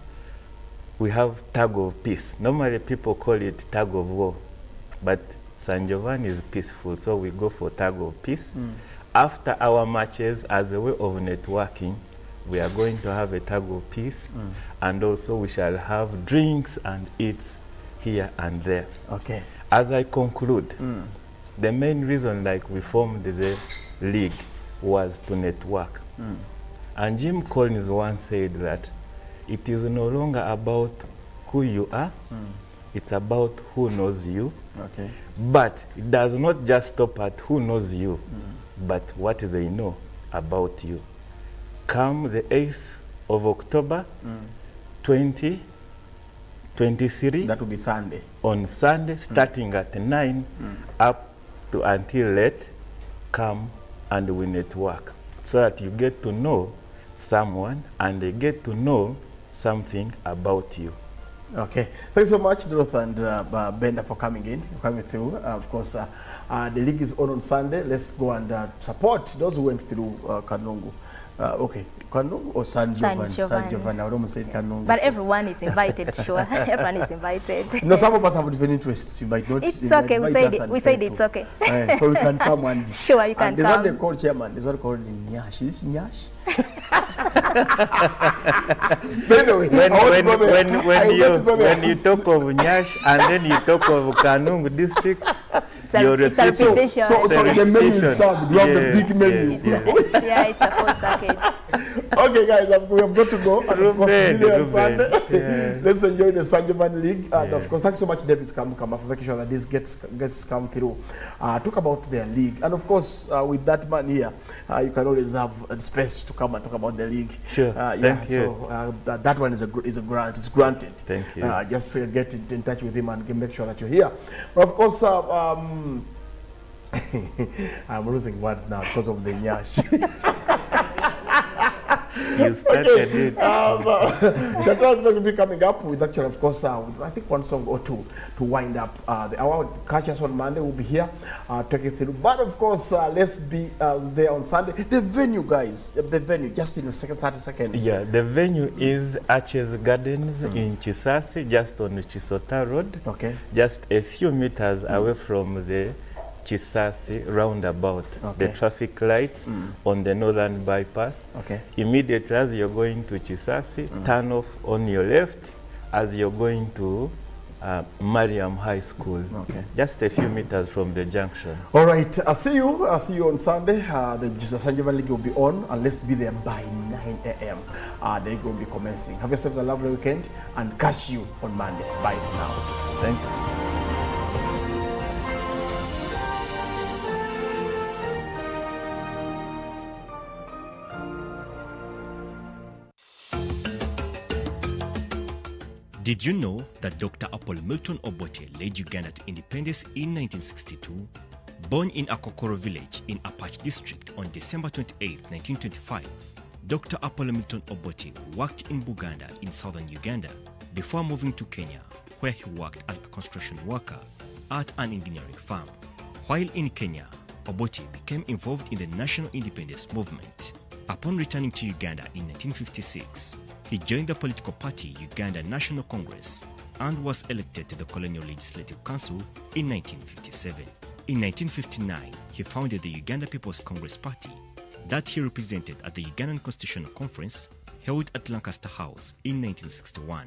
we have tug of peace. Normally people call it tug of war, but San Giovanni is peaceful, so we go for tug of peace. After our matches, as a way of networking, we are going to have a tug of peace, and also we shall have drinks and eats here and there. Okay. As I conclude, the main reason like we formed the league was to network. And Jim Collins once said that it is no longer about who you are, it's about who knows you. Okay. But it does not just stop at who knows you, but what they know about you. Come the 8th of October, 2023. That will be Sunday. On Sunday, starting at 9 up to until late, come and we network so that you get to know someone and they get to know something about you. Okay, thanks so much, Dorothy and Benda, for coming through. Of course, the league is on Sunday. Let's go and support those who went through Kanungu. Okay, Kanungu or San Jovan? San Jovan. I would almost say Kanungu. But everyone is invited, sure. Everyone is invited. No, some of us have different interests. You might not. It's okay. We said it's okay. So we can come and. Sure, you can come. There's what they call chairman. There's what called Nyash. Is this Nyash? Anyway, when you talk of Nyash and then you talk of Kanungu district, your reputation. So the menu is served. You have the big menu. Yeah, it's a full package. Okay, guys, we have got to go. And of course, on Sunday. Let's enjoy the Jovan League. And of course, thanks so much, Davis Come for making sure that this gets come through. Talk about their league. And of course, with that man here, you can always have space to come and talk about the league. Sure. Thank you. So that one is a grant. It's granted. Thank you. Just get in touch with him and make sure that you're here. But of course, I'm losing words now because of the Nyash. You started it. Chantal is going to be coming up with actually, of course, I think one song or two to wind up the hour. Catch us on Monday. We'll be here talking through. But of course, let's be there on Sunday. The venue, guys, the venue, just in the second 30 seconds. Yeah, the venue is Arches Gardens in Chisasi, just on Chisota Road. Okay. Just a few meters away from the Chisasi roundabout, the traffic lights on the northern bypass. Okay. Immediately as you're going to Chisasi, turn off on your left as you're going to Mariam High School. Okay. Just a few meters from the junction. All right. I'll see you on Sunday. The Jovan League will be on, and let's be there by 9 a.m. The league will be commencing. Have yourselves a lovely weekend, and catch you on Monday. Bye for now. Thank you. Did you know that Dr. Apollo Milton Obote led Uganda to independence in 1962? Born in Akokoro village in Apache district on December 28, 1925, Dr. Apollo Milton Obote worked in Buganda in southern Uganda before moving to Kenya, where he worked as a construction worker at an engineering firm. While in Kenya, Obote became involved in the national independence movement. Upon returning to Uganda in 1956, he joined the political party Uganda National Congress and was elected to the Colonial Legislative Council in 1957. In 1959, he founded the Uganda People's Congress Party that he represented at the Ugandan Constitutional Conference held at Lancaster House in 1961.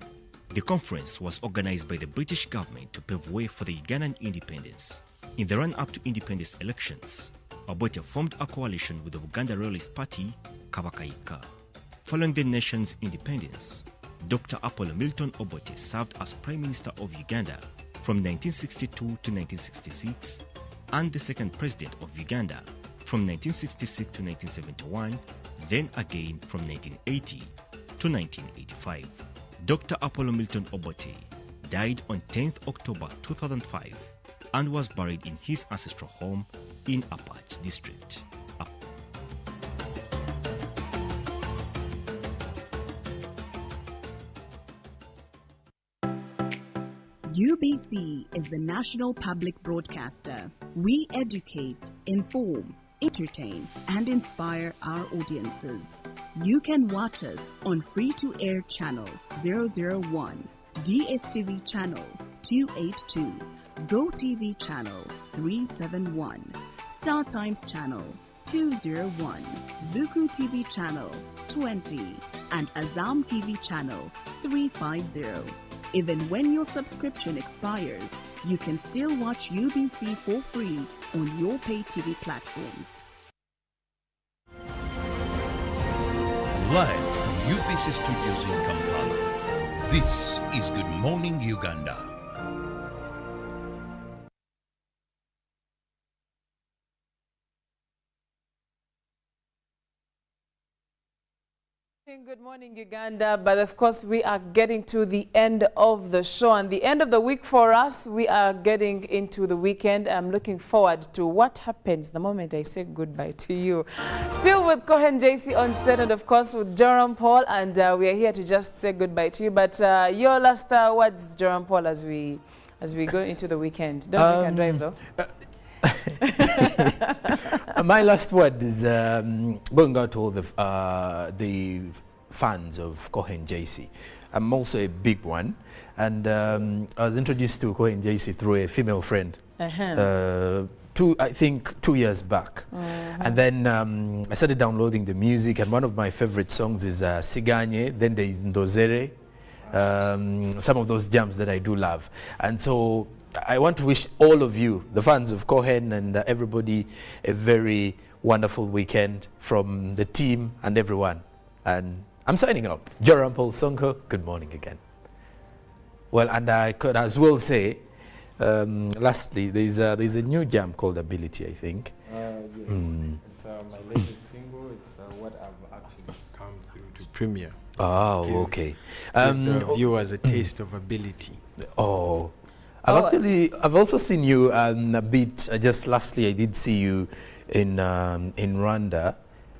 The conference was organized by the British government to pave way for the Ugandan independence. In the run-up to independence elections, Obote formed a coalition with the Uganda Royalist Party, Kabakaika. Following the nation's independence, Dr. Apollo Milton Obote served as Prime Minister of Uganda from 1962 to 1966 and the second President of Uganda from 1966 to 1971, then again from 1980 to 1985. Dr. Apollo Milton Obote died on 10th October 2005 and was buried in his ancestral home in Apache district. UBC is the national public broadcaster. We educate, inform, entertain, and inspire our audiences. You can watch us on free-to-air channel 001, DSTV channel 282, GoTV channel 371, Star Times channel 201, Zuku TV channel 20, and Azam TV channel 350. Even when your subscription expires, you can still watch UBC for free on your pay TV platforms. Live from UBC Studios in Kampala, this is Good Morning Uganda. Good morning, Uganda. But of course, we are getting to the end of the show and the end of the week for us. We are getting into the weekend. I'm looking forward to what happens the moment I say goodbye to you. Still with Cohen JC on set, and of course with Jerome Paul, and we are here to just say goodbye to you. But your last words, Jerome Paul, as we go into the weekend. Don't you can drive though. My last word is going out to all the fans of Cohen JC. I'm also a big one, and I was introduced to Cohen JC through a female friend. I think 2 years back. And then I started downloading the music, and one of my favorite songs is Siganye, then there is Ndozere, some of those jams that I do love. And so I want to wish all of you, the fans of Cohen and everybody, a very wonderful weekend from the team and everyone. And I'm signing up. Jovan Sonko, good morning again. Well, and I could as well say, lastly, there's a new jam called Ability, I think. Yes. It's my latest single. It's what I've actually come through to premiere. Oh, okay. Give the viewers a taste of Ability. Oh. I've also seen you a bit, just lastly I did see you in Rwanda,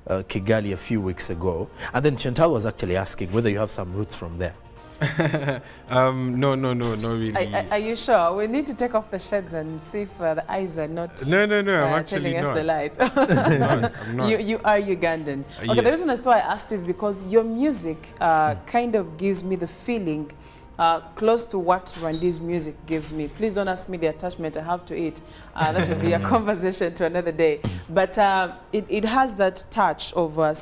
Kigali a few weeks ago. And then Chantal was actually asking whether you have some roots from there. No, not really. Are you sure? We need to take off the shades and see if the eyes are not. No, I'm actually telling us not. the lies. I'm not. You are Ugandan. Okay, Yes. the reason as to why I asked is because your music kind of gives me the feeling close to what Rwandese music gives me. Please don't ask me the attachment I have to it. That will be a conversation to another day. But it has that touch of a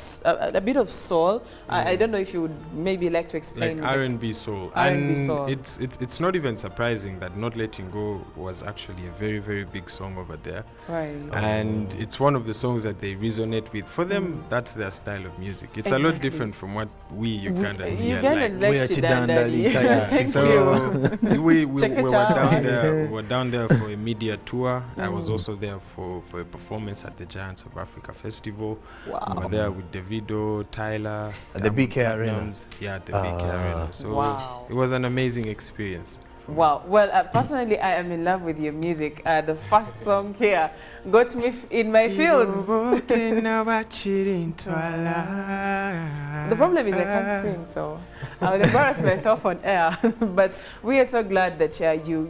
bit of soul. I don't know if you would maybe like to explain. Like R&B soul. R&B soul. It's not even surprising that Not Letting Go was actually a very, very big song over there. Right. And it's one of the songs that they resonate with. For them, that's their style of music. It's a lot different from what we Ugandans here Ugandans like Chidandali. Thank so you. we were down there. We were down there for a media tour. I was also there for a performance at the Giants of Africa Festival. Wow. We were there with Davido, Tyler. At the BK Arena. Yeah, at the BK Arena. So wow. it was an amazing experience. Wow. Well, personally, I am in love with your music. The first song here got me in my feels. The problem is I can't sing, so I will embarrass myself on air. But we are so glad that you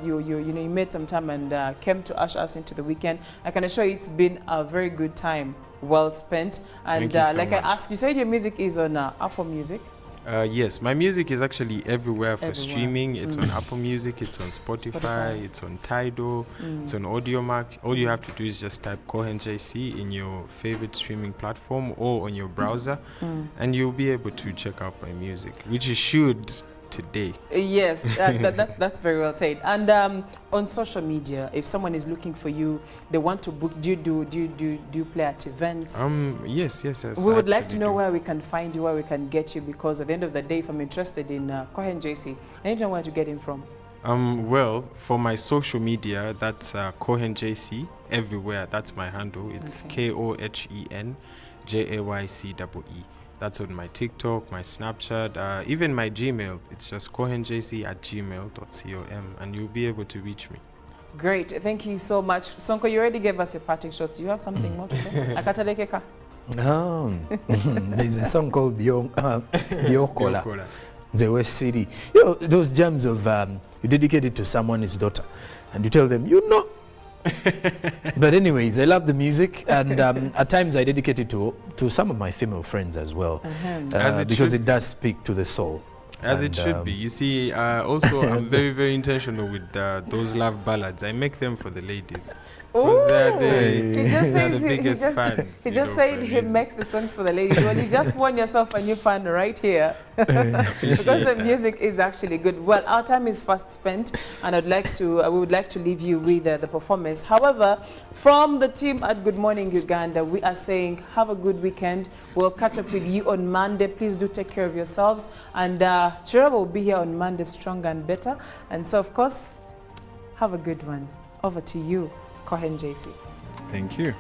made some time and came to usher us into the weekend. I can assure you it's been a very good time, well spent. And Thank you so like much. I asked, you said your music is on Apple Music. Yes, my music is actually everywhere for streaming. It's on Apple Music, it's on Spotify, it's on Tidal, it's on AudioMac. All you have to do is just type Cohen JC in your favorite streaming platform or on your browser, and you'll be able to check out my music, which you should today. Yes, that's very well said. And on social media, if someone is looking for you, they want to book, do you play at events? Yes. We would like to know where we can find you, where we can get you, because at the end of the day, if I'm interested in Cohen JC, I need to know where to get him from. Well, for my social media, that's Cohen JC everywhere. That's my handle. It's KOHEN JAYCEE. That's on my TikTok, my Snapchat, even my Gmail. It's just cohenjc@gmail.com, and you'll be able to reach me. Great, thank you so much. Sonko, you already gave us your parting shots. Do you have something more to say? Akatalekeka. There's a song called Biokola, the West City. You know, those jams of you dedicate it to someone's daughter, and you tell them, But anyways, I love the music, and at times I dedicate it to some of my female friends as well, because it does speak to the soul. As it should be. You see, also I'm very, very intentional with those love ballads. I make them for the ladies. Because they're the biggest fans. He just said he makes the songs for the ladies. Well, you just won yourself a new fan right here. Because the music is actually good. Well, our time is fast spent, and we would like to leave you with the performance. However, from the team at Good Morning Uganda, we are saying have a good weekend. We'll catch up with you on Monday. Please do take care of yourselves. And Chira will be here on Monday stronger and better. And so, of course, have a good one. Over to you, Cohen JC. Thank you.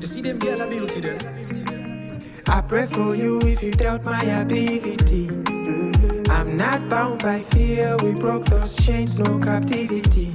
You see them girl ability then? I pray for you if you doubt my ability. I'm not bound by fear, we broke those chains, no captivity.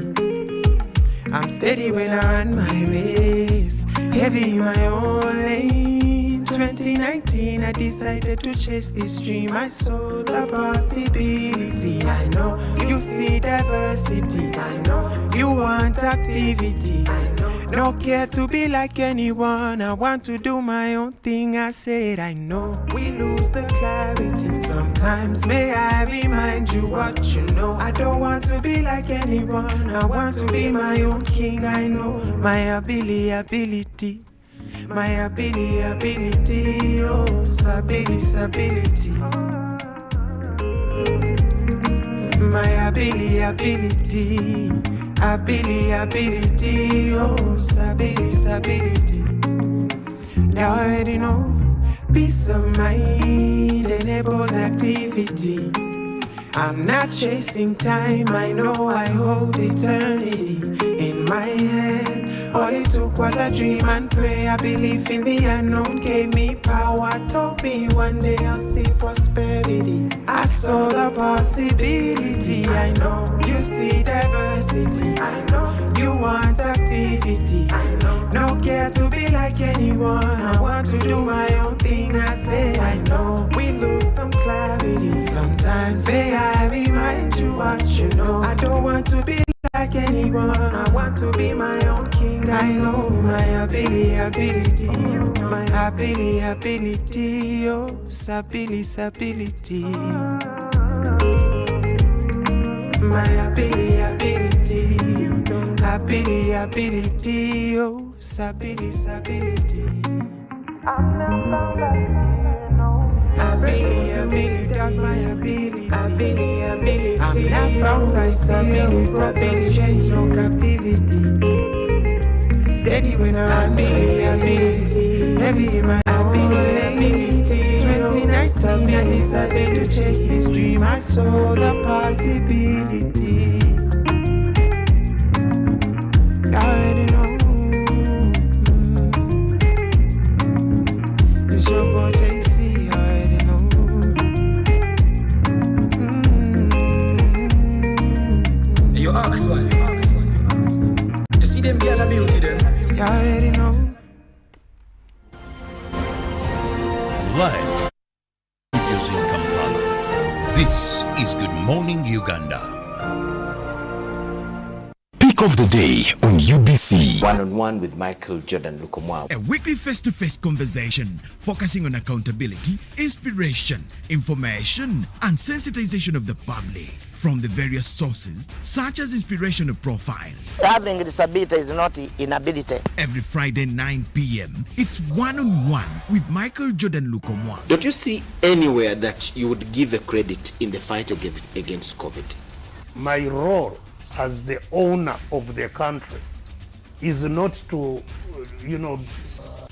I'm steady when I run my race, heavy in my own lane. 2019, I decided to chase this dream. I saw the possibility. I know you see diversity. I know you want activity. I know no care to be like anyone. I want to do my own thing. I said I know we lose the clarity. Sometimes may I remind you what you know. I don't want to be like anyone. I want to be my own king. I know my ability. My ability, oh, stability. My ability, oh, stability. You already know, peace of mind enables activity. I'm not chasing time, I know I hold eternity in my hand. All it took was a dream and prayer. Belief in the unknown gave me power. Told me one day I'll see prosperity. I saw the possibility. I know you see diversity. I know you want activity. I know no care to be like anyone. I want to do my own thing. I say I know we lose some clarity. Sometimes may I remind you what you know. I don't want to be like anyone. I want to be my own king. I know my ability. My ability, oh, stability. My ability, oh, stability. I'm not bound by fear, no. Ability, my ability. I'm not bound by stability, change no captivity. Steady when I'm ability. Heavy in my ability. 2019, I decided to chase this dream. I saw the possibility. I already know. It's your boy JC, I already know. You ask one. You see them girl beauty then? You already know. Live studios in Kampala. This is Good Morning Uganda. Pick of the day on UBC. One-on-one with Michael Jordan Lukomwa. A weekly face-to-face conversation focusing on accountability, inspiration, information, and sensitization of the public from the various sources, such as inspirational profiles. Having a disability is not inability. Every Friday 9 p.m., it's one-on-one with Michael Jordan Lukomwa. Don't you see anywhere that you would give a credit in the fight against COVID? My role as the owner of the country is not to,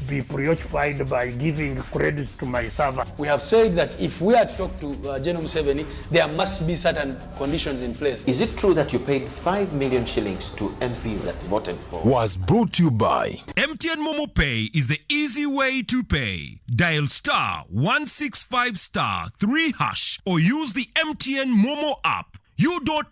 be preoccupied by giving credit to my servant. We have said that if we are to talk to General Museveni, there must be certain conditions in place. Is it true that you paid 5 million shillings to MPs that voted for? Was brought to you by MTN Momo Pay is the easy way to pay. Dial *165*3# or use the MTN Momo app. You don't